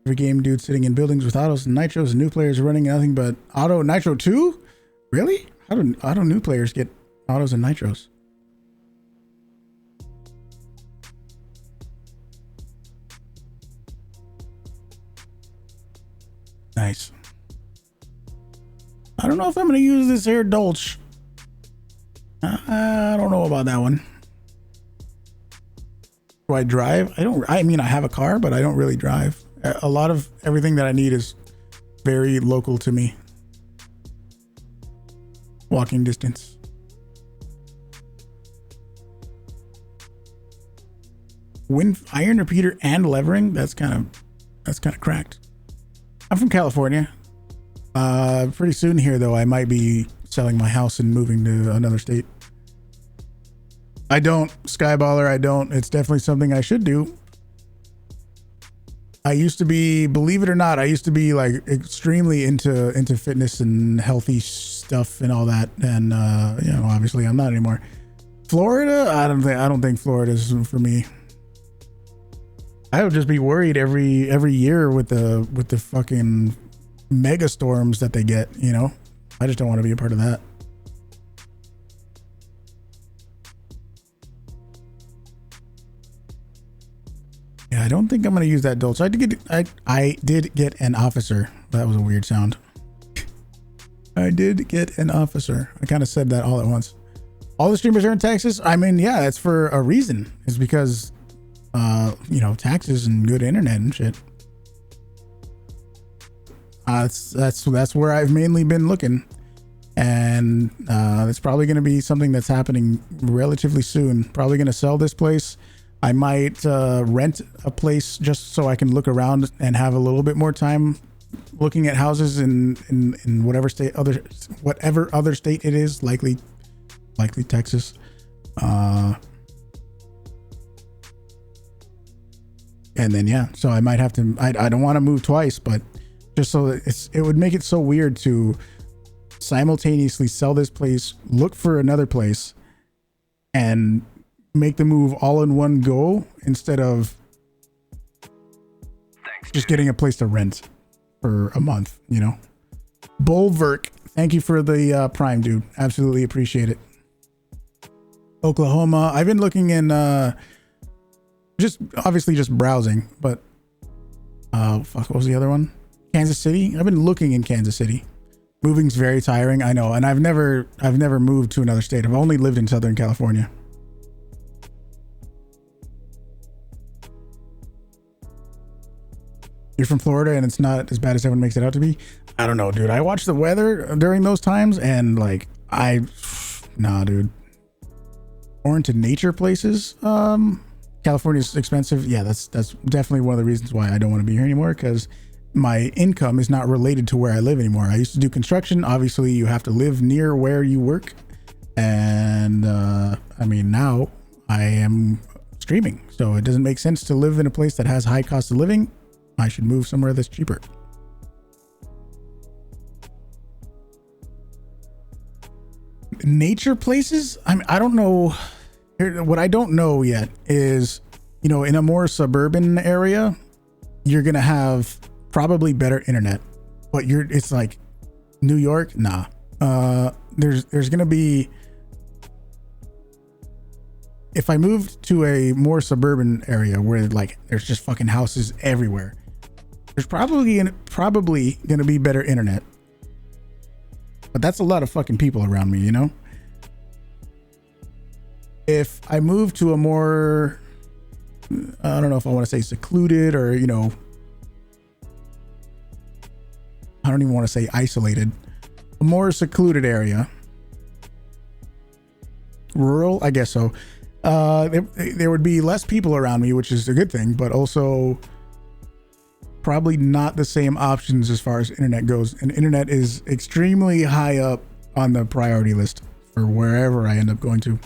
Every game, dude, sitting in buildings with autos and nitros, and new players running nothing but auto nitro 2? Really? How do new players get autos and nitros? Nice. I don't know if I'm going to use this here Dolch. I don't know about that one. Do I drive? I mean, I have a car, but I don't really drive. A lot of everything that I need is very local to me. Walking distance. Iron repeater and levering? That's kind of cracked. I'm from California. Pretty soon here though, I might be selling my house and moving to another state. I don't, Skyballer, I don't. It's definitely something I should do. I used to be, believe it or not, I used to be like extremely into fitness and healthy stuff and all that. And you know, obviously I'm not anymore. Florida, I don't think Florida is for me. I would just be worried every year with the fucking mega storms that they get, you know. I just don't want to be a part of that. Yeah, I don't think I'm going to use that Dolce. I did get an officer. That was a weird sound. I did get an officer. I kind of said that all at once. All the streamers are in Texas. I mean, yeah, that's for a reason. It's because, you know, taxes and good internet and shit. That's where I've mainly been looking. And it's probably going to be something that's happening relatively soon. Probably going to sell this place. I might rent a place just so I can look around and have a little bit more time looking at houses in whatever state, whatever other state it is, likely Texas. Yeah, And then, yeah, so I might have to, I don't want to move twice, but just so that it would make it so weird to simultaneously sell this place, look for another place, and make the move all in one go instead of just getting a place to rent for a month, you know? Bulwark, thank you for the Prime, dude. Absolutely appreciate it. Oklahoma, I've been looking in, just obviously just browsing, but fuck, what was the other one? Kansas City. I've been looking in Kansas City. Moving's very tiring, I know, and I've never moved to another state. I've only lived in Southern California. You're from Florida and it's not as bad as everyone makes it out to be. I don't know, dude. I watch the weather during those times and like nah, dude. Or into nature places. California's expensive. Yeah, that's definitely one of the reasons why I don't want to be here anymore, because my income is not related to where I live anymore. I used to do construction. Obviously, you have to live near where you work. And I mean, now I am streaming. So it doesn't make sense to live in a place that has high cost of living. I should move somewhere that's cheaper. Nature places? I mean, I don't know. What I don't know yet is, you know, in a more suburban area, you're going to have probably better internet, but it's like New York. Nah. There's going to be, if I moved to a more suburban area where like there's just fucking houses everywhere, there's probably going to be better internet, but that's a lot of fucking people around me, you know? If I move to a more, I don't know if I want to say secluded or, you know, I don't even want to say isolated, a more secluded area, rural, I guess so. There would be less people around me, which is a good thing, but also probably not the same options as far as internet goes. And internet is extremely high up on the priority list for wherever I end up going to.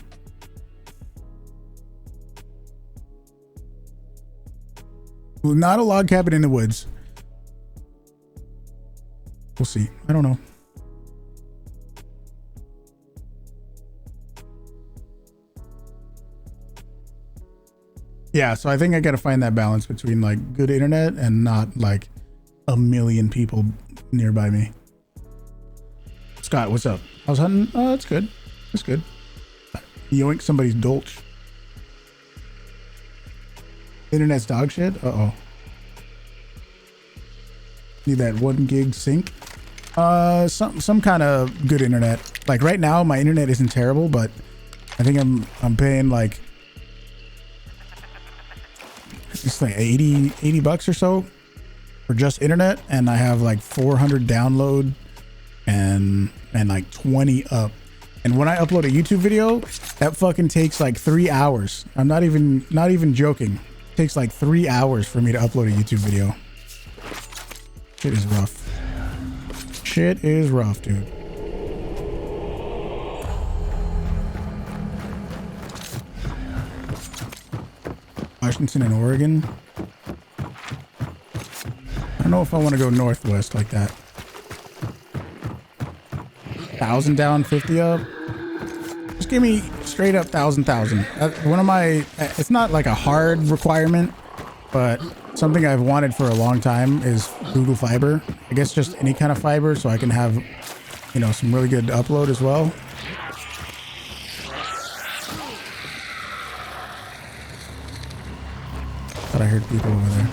Not a log cabin in the woods. We'll see. I don't know. Yeah, so I think I got to find that balance between like good internet and not like a million people nearby me. Scott, what's up? I was hunting. Oh, that's good. That's good. Yoink somebody's dolch. Internet's dog shit. Uh-oh. Need that 1 gig sync. Some kind of good internet. Like right now, my internet isn't terrible, but I think I'm paying like it's like 80 bucks or so for just internet, and I have like 400 download and like 20 up. And when I upload a YouTube video, that fucking takes like 3 hours. I'm not even joking. It takes like 3 hours for me to upload a YouTube video. Shit is rough. Shit is rough, dude. Washington and Oregon. I don't know if I want to go northwest like that. 1,000 down, 50 up. Just give me straight up 1,000. One of my, it's not like a hard requirement, but something I've wanted for a long time is Google Fiber. I guess just any kind of fiber so I can have, you know, some really good upload as well. Thought I heard people over there.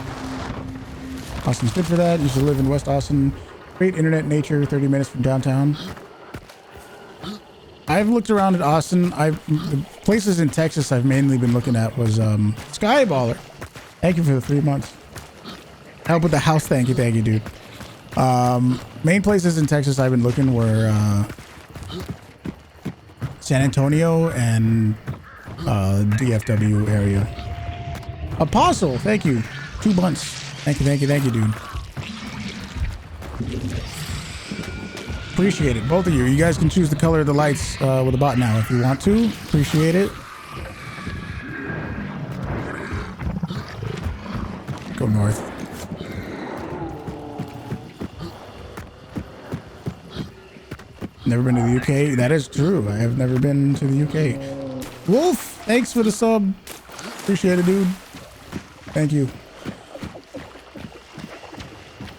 Austin's good for that. Used to live in West Austin. Great internet, nature, 30 minutes from downtown. I've looked around at Austin. The places in Texas I've mainly been looking at was Skyballer. Thank you for the 3 months. Help with the house. Thank you, dude. Main places in Texas I've been looking were San Antonio and DFW area. Apostle, thank you. 2 months. Thank you, dude. Appreciate it, both of you. You guys can choose the color of the lights with a bot now if you want to. Appreciate it. Never been to the UK. That is true. I have never been to the UK. Wolf, thanks for the sub. Appreciate it, dude. Thank you.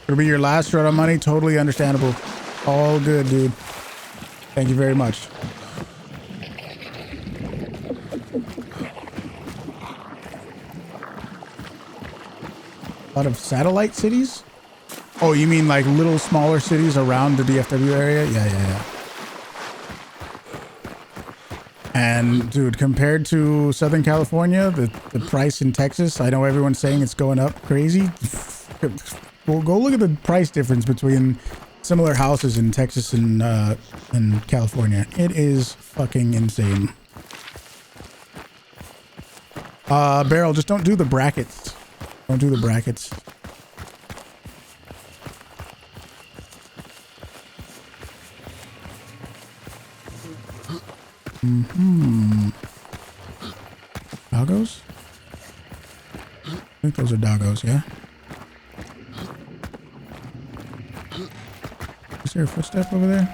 It'll be your last run on money. Totally understandable. All good, dude. Thank you very much. A lot of satellite cities? Oh, you mean like little smaller cities around the DFW area? Yeah. And dude, compared to Southern California, the price in Texas, I know everyone's saying it's going up crazy. Well, go look at the price difference between similar houses in Texas and in California. It is fucking insane. Barrel, just don't do the brackets. Don't do the brackets. Doggos? I think those are doggos, yeah? Is there a footstep over there?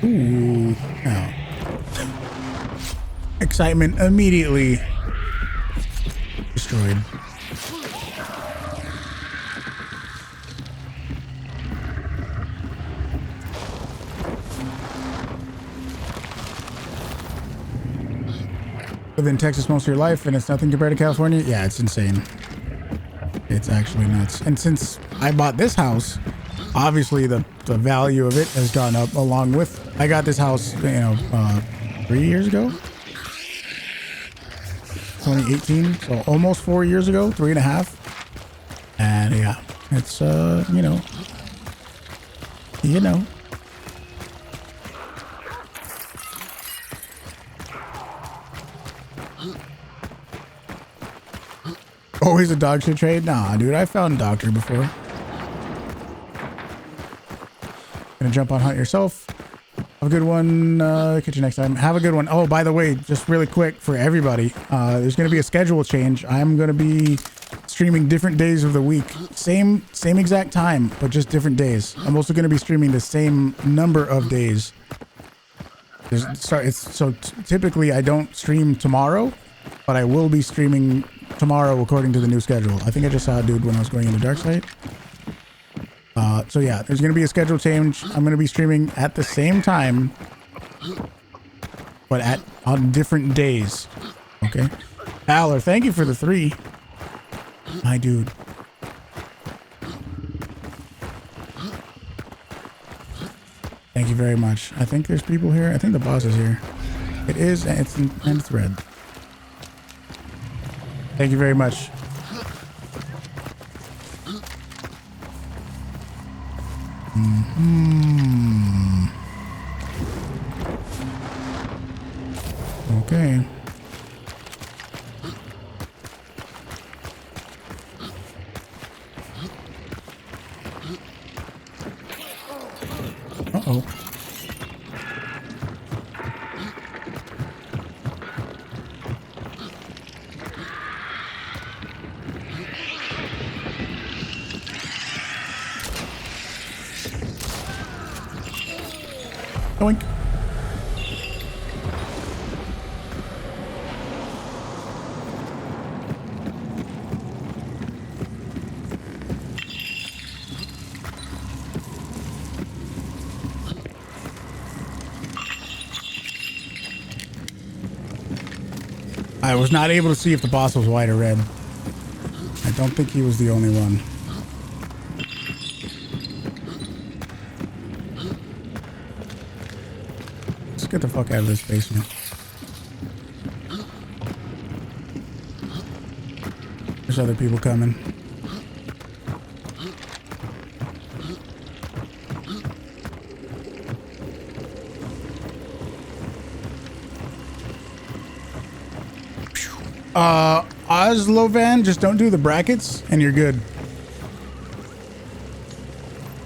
Ooh. Oh. Excitement immediately destroyed. Lived in Texas most of your life and it's nothing compared to California? Yeah, it's insane. It's actually nuts. And since I bought this house, obviously the value of it has gone up along with... I got this house, 3 years ago? 2018, so almost 4 years ago, 3.5. And yeah, it's, Always a dog shit trade? Nah, dude, I found Doctor before. Gonna jump on Hunt yourself. Have a good one. Catch you next time. Have a good one. Oh, by the way, just really quick for everybody, there's gonna be a schedule change. I'm gonna be streaming different days of the week. Same exact time, but just different days. I'm also gonna be streaming the same number of days. Typically I don't stream tomorrow, but I will be streaming tomorrow according to the new schedule. I think I just saw a dude when I was going into Darkside. So yeah, there's gonna be a schedule change. I'm gonna be streaming at the same time, but on different days. Okay. Valor, thank you for the 3. My dude. Thank you very much. I think there's people here. I think the boss is here. It is, and it's red. Thank you very much. Okay. Uh-oh. Oink. I was not able to see if the boss was white or red. I don't think he was the only one. Let's get the fuck out of this basement. There's other people coming. Oslovan, just don't do the brackets and you're good.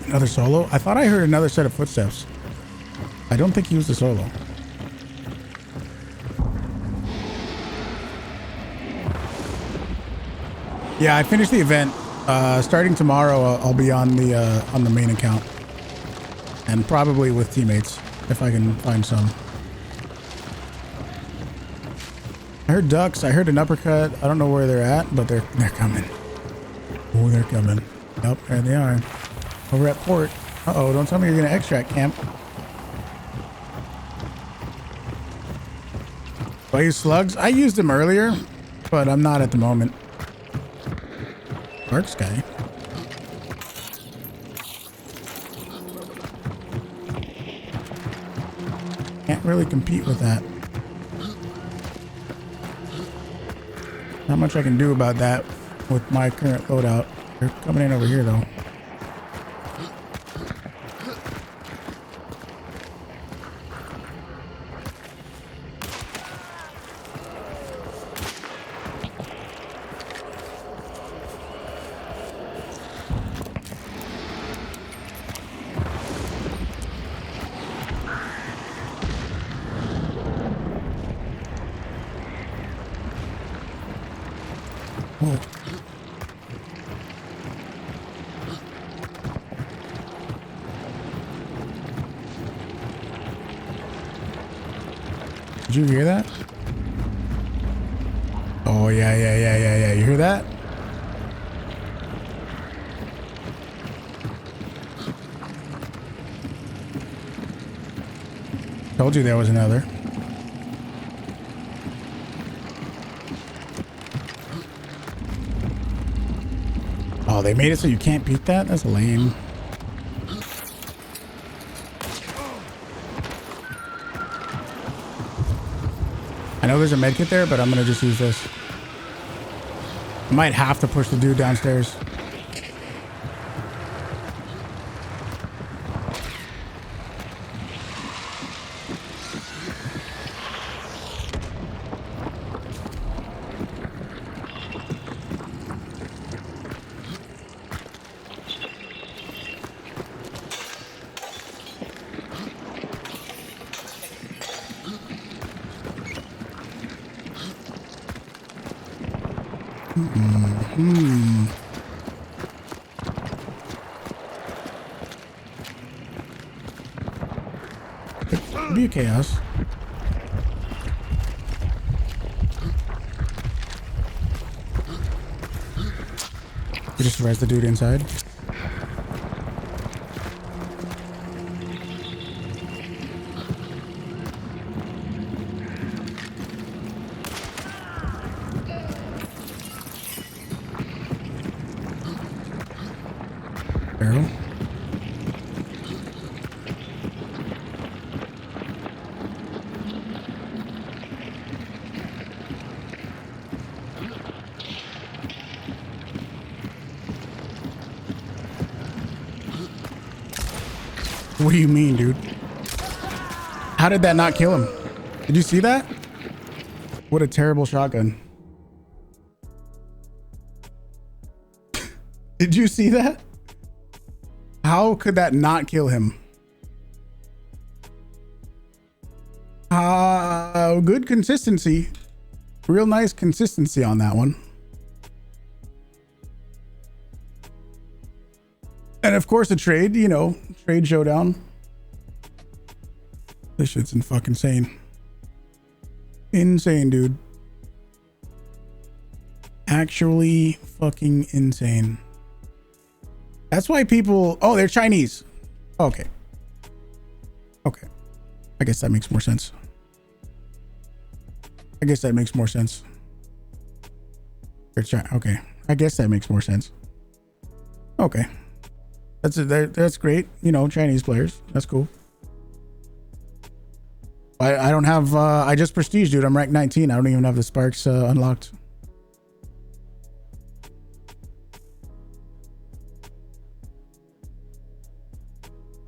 Another solo? I thought I heard another set of footsteps. I don't think he was the solo. Yeah, I finished the event. Starting tomorrow, I'll be on the main account, and probably with teammates if I can find some. I heard ducks. I heard an uppercut. I don't know where they're at, but they're coming. Oh, they're coming. Yep, there they are. Over at port. Uh-oh, don't tell me you're gonna extract camp. Do I use slugs? I used them earlier, but I'm not at the moment. Dark sky. Can't really compete with that. Not much I can do about that with my current loadout. They're coming in over here though. Whoa. Did you hear that? Oh, yeah. You hear that? Told you there was another. Oh, they made it so you can't beat that? That's lame. I know there's a medkit there, but I'm gonna just use this. I might have to push the dude downstairs. Could be a chaos. You just res the dude inside. Barrel. What do you mean, dude? How did that not kill him? Did you see that? What a terrible shotgun. Did you see that? How could that not kill him? Good consistency. Real nice consistency on that one. And of course a trade, you know, trade showdown. This shit's fucking insane. Insane, dude. Actually fucking insane. That's why people... Oh, they're Chinese. Okay. Okay. I guess that makes more sense. I guess that makes more sense. They're China. Okay. I guess that makes more sense. Okay. That's great. You know, Chinese players. That's cool. I don't have... I just prestige, dude. I'm rank 19. I don't even have the sparks unlocked.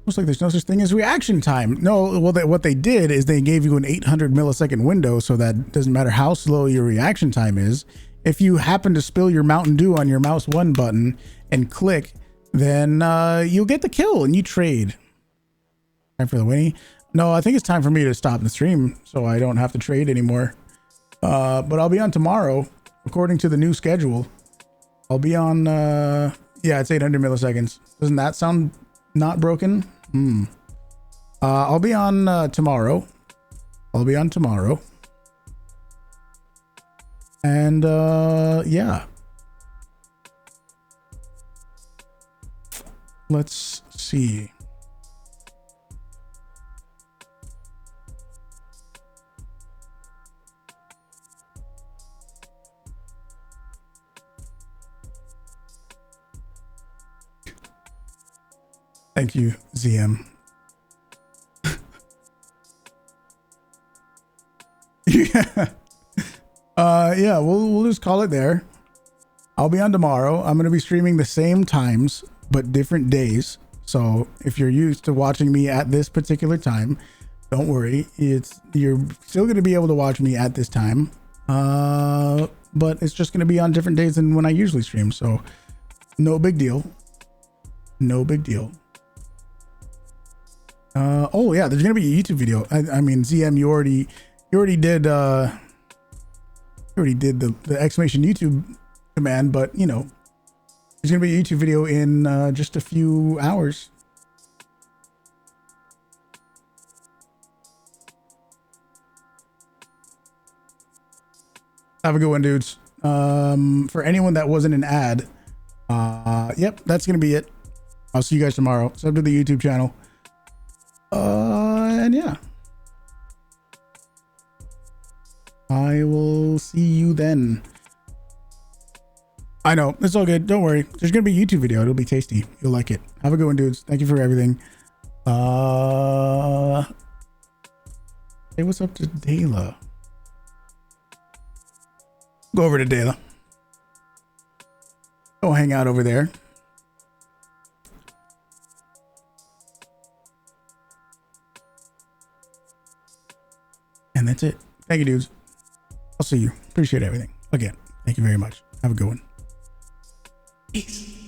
Looks like there's no such thing as reaction time. No, well, what they did is they gave you an 800 millisecond window so that doesn't matter how slow your reaction time is. If you happen to spill your Mountain Dew on your mouse 1 button and click, then you'll get the kill and you trade. Time for the Winnie. No, I think it's time for me to stop the stream so I don't have to trade anymore. But I'll be on tomorrow according to the new schedule. I'll be on, yeah, it's 800 milliseconds. Doesn't that sound not broken? I'll be on tomorrow. I'll be on tomorrow. And yeah. Let's see. Thank you, ZM. Yeah. Yeah, we'll just call it there. I'll be on tomorrow. I'm gonna be streaming the same times but different days. So if you're used to watching me at this particular time, don't worry. You're still gonna be able to watch me at this time. But it's just gonna be on different days than when I usually stream. So no big deal. No big deal. Oh yeah, there's gonna be a YouTube video. I mean, ZM, you already did the exclamation YouTube command, but you know, there's gonna be a YouTube video in just a few hours. Have a good one, dudes. For anyone that wasn't an ad, yep, that's gonna be it. I'll see you guys tomorrow. Sub to the YouTube channel. And yeah, I will see you then. I know, it's all good. Don't worry. There's gonna be a YouTube video. It'll be tasty. You'll like it. Have a good one, dudes. Thank you for everything. Hey, what's up to Dayla? Go over to Dayla. Go hang out over there. And that's it. Thank you, dudes. I'll see you. Appreciate everything. Again, thank you very much. Have a good one. Peace.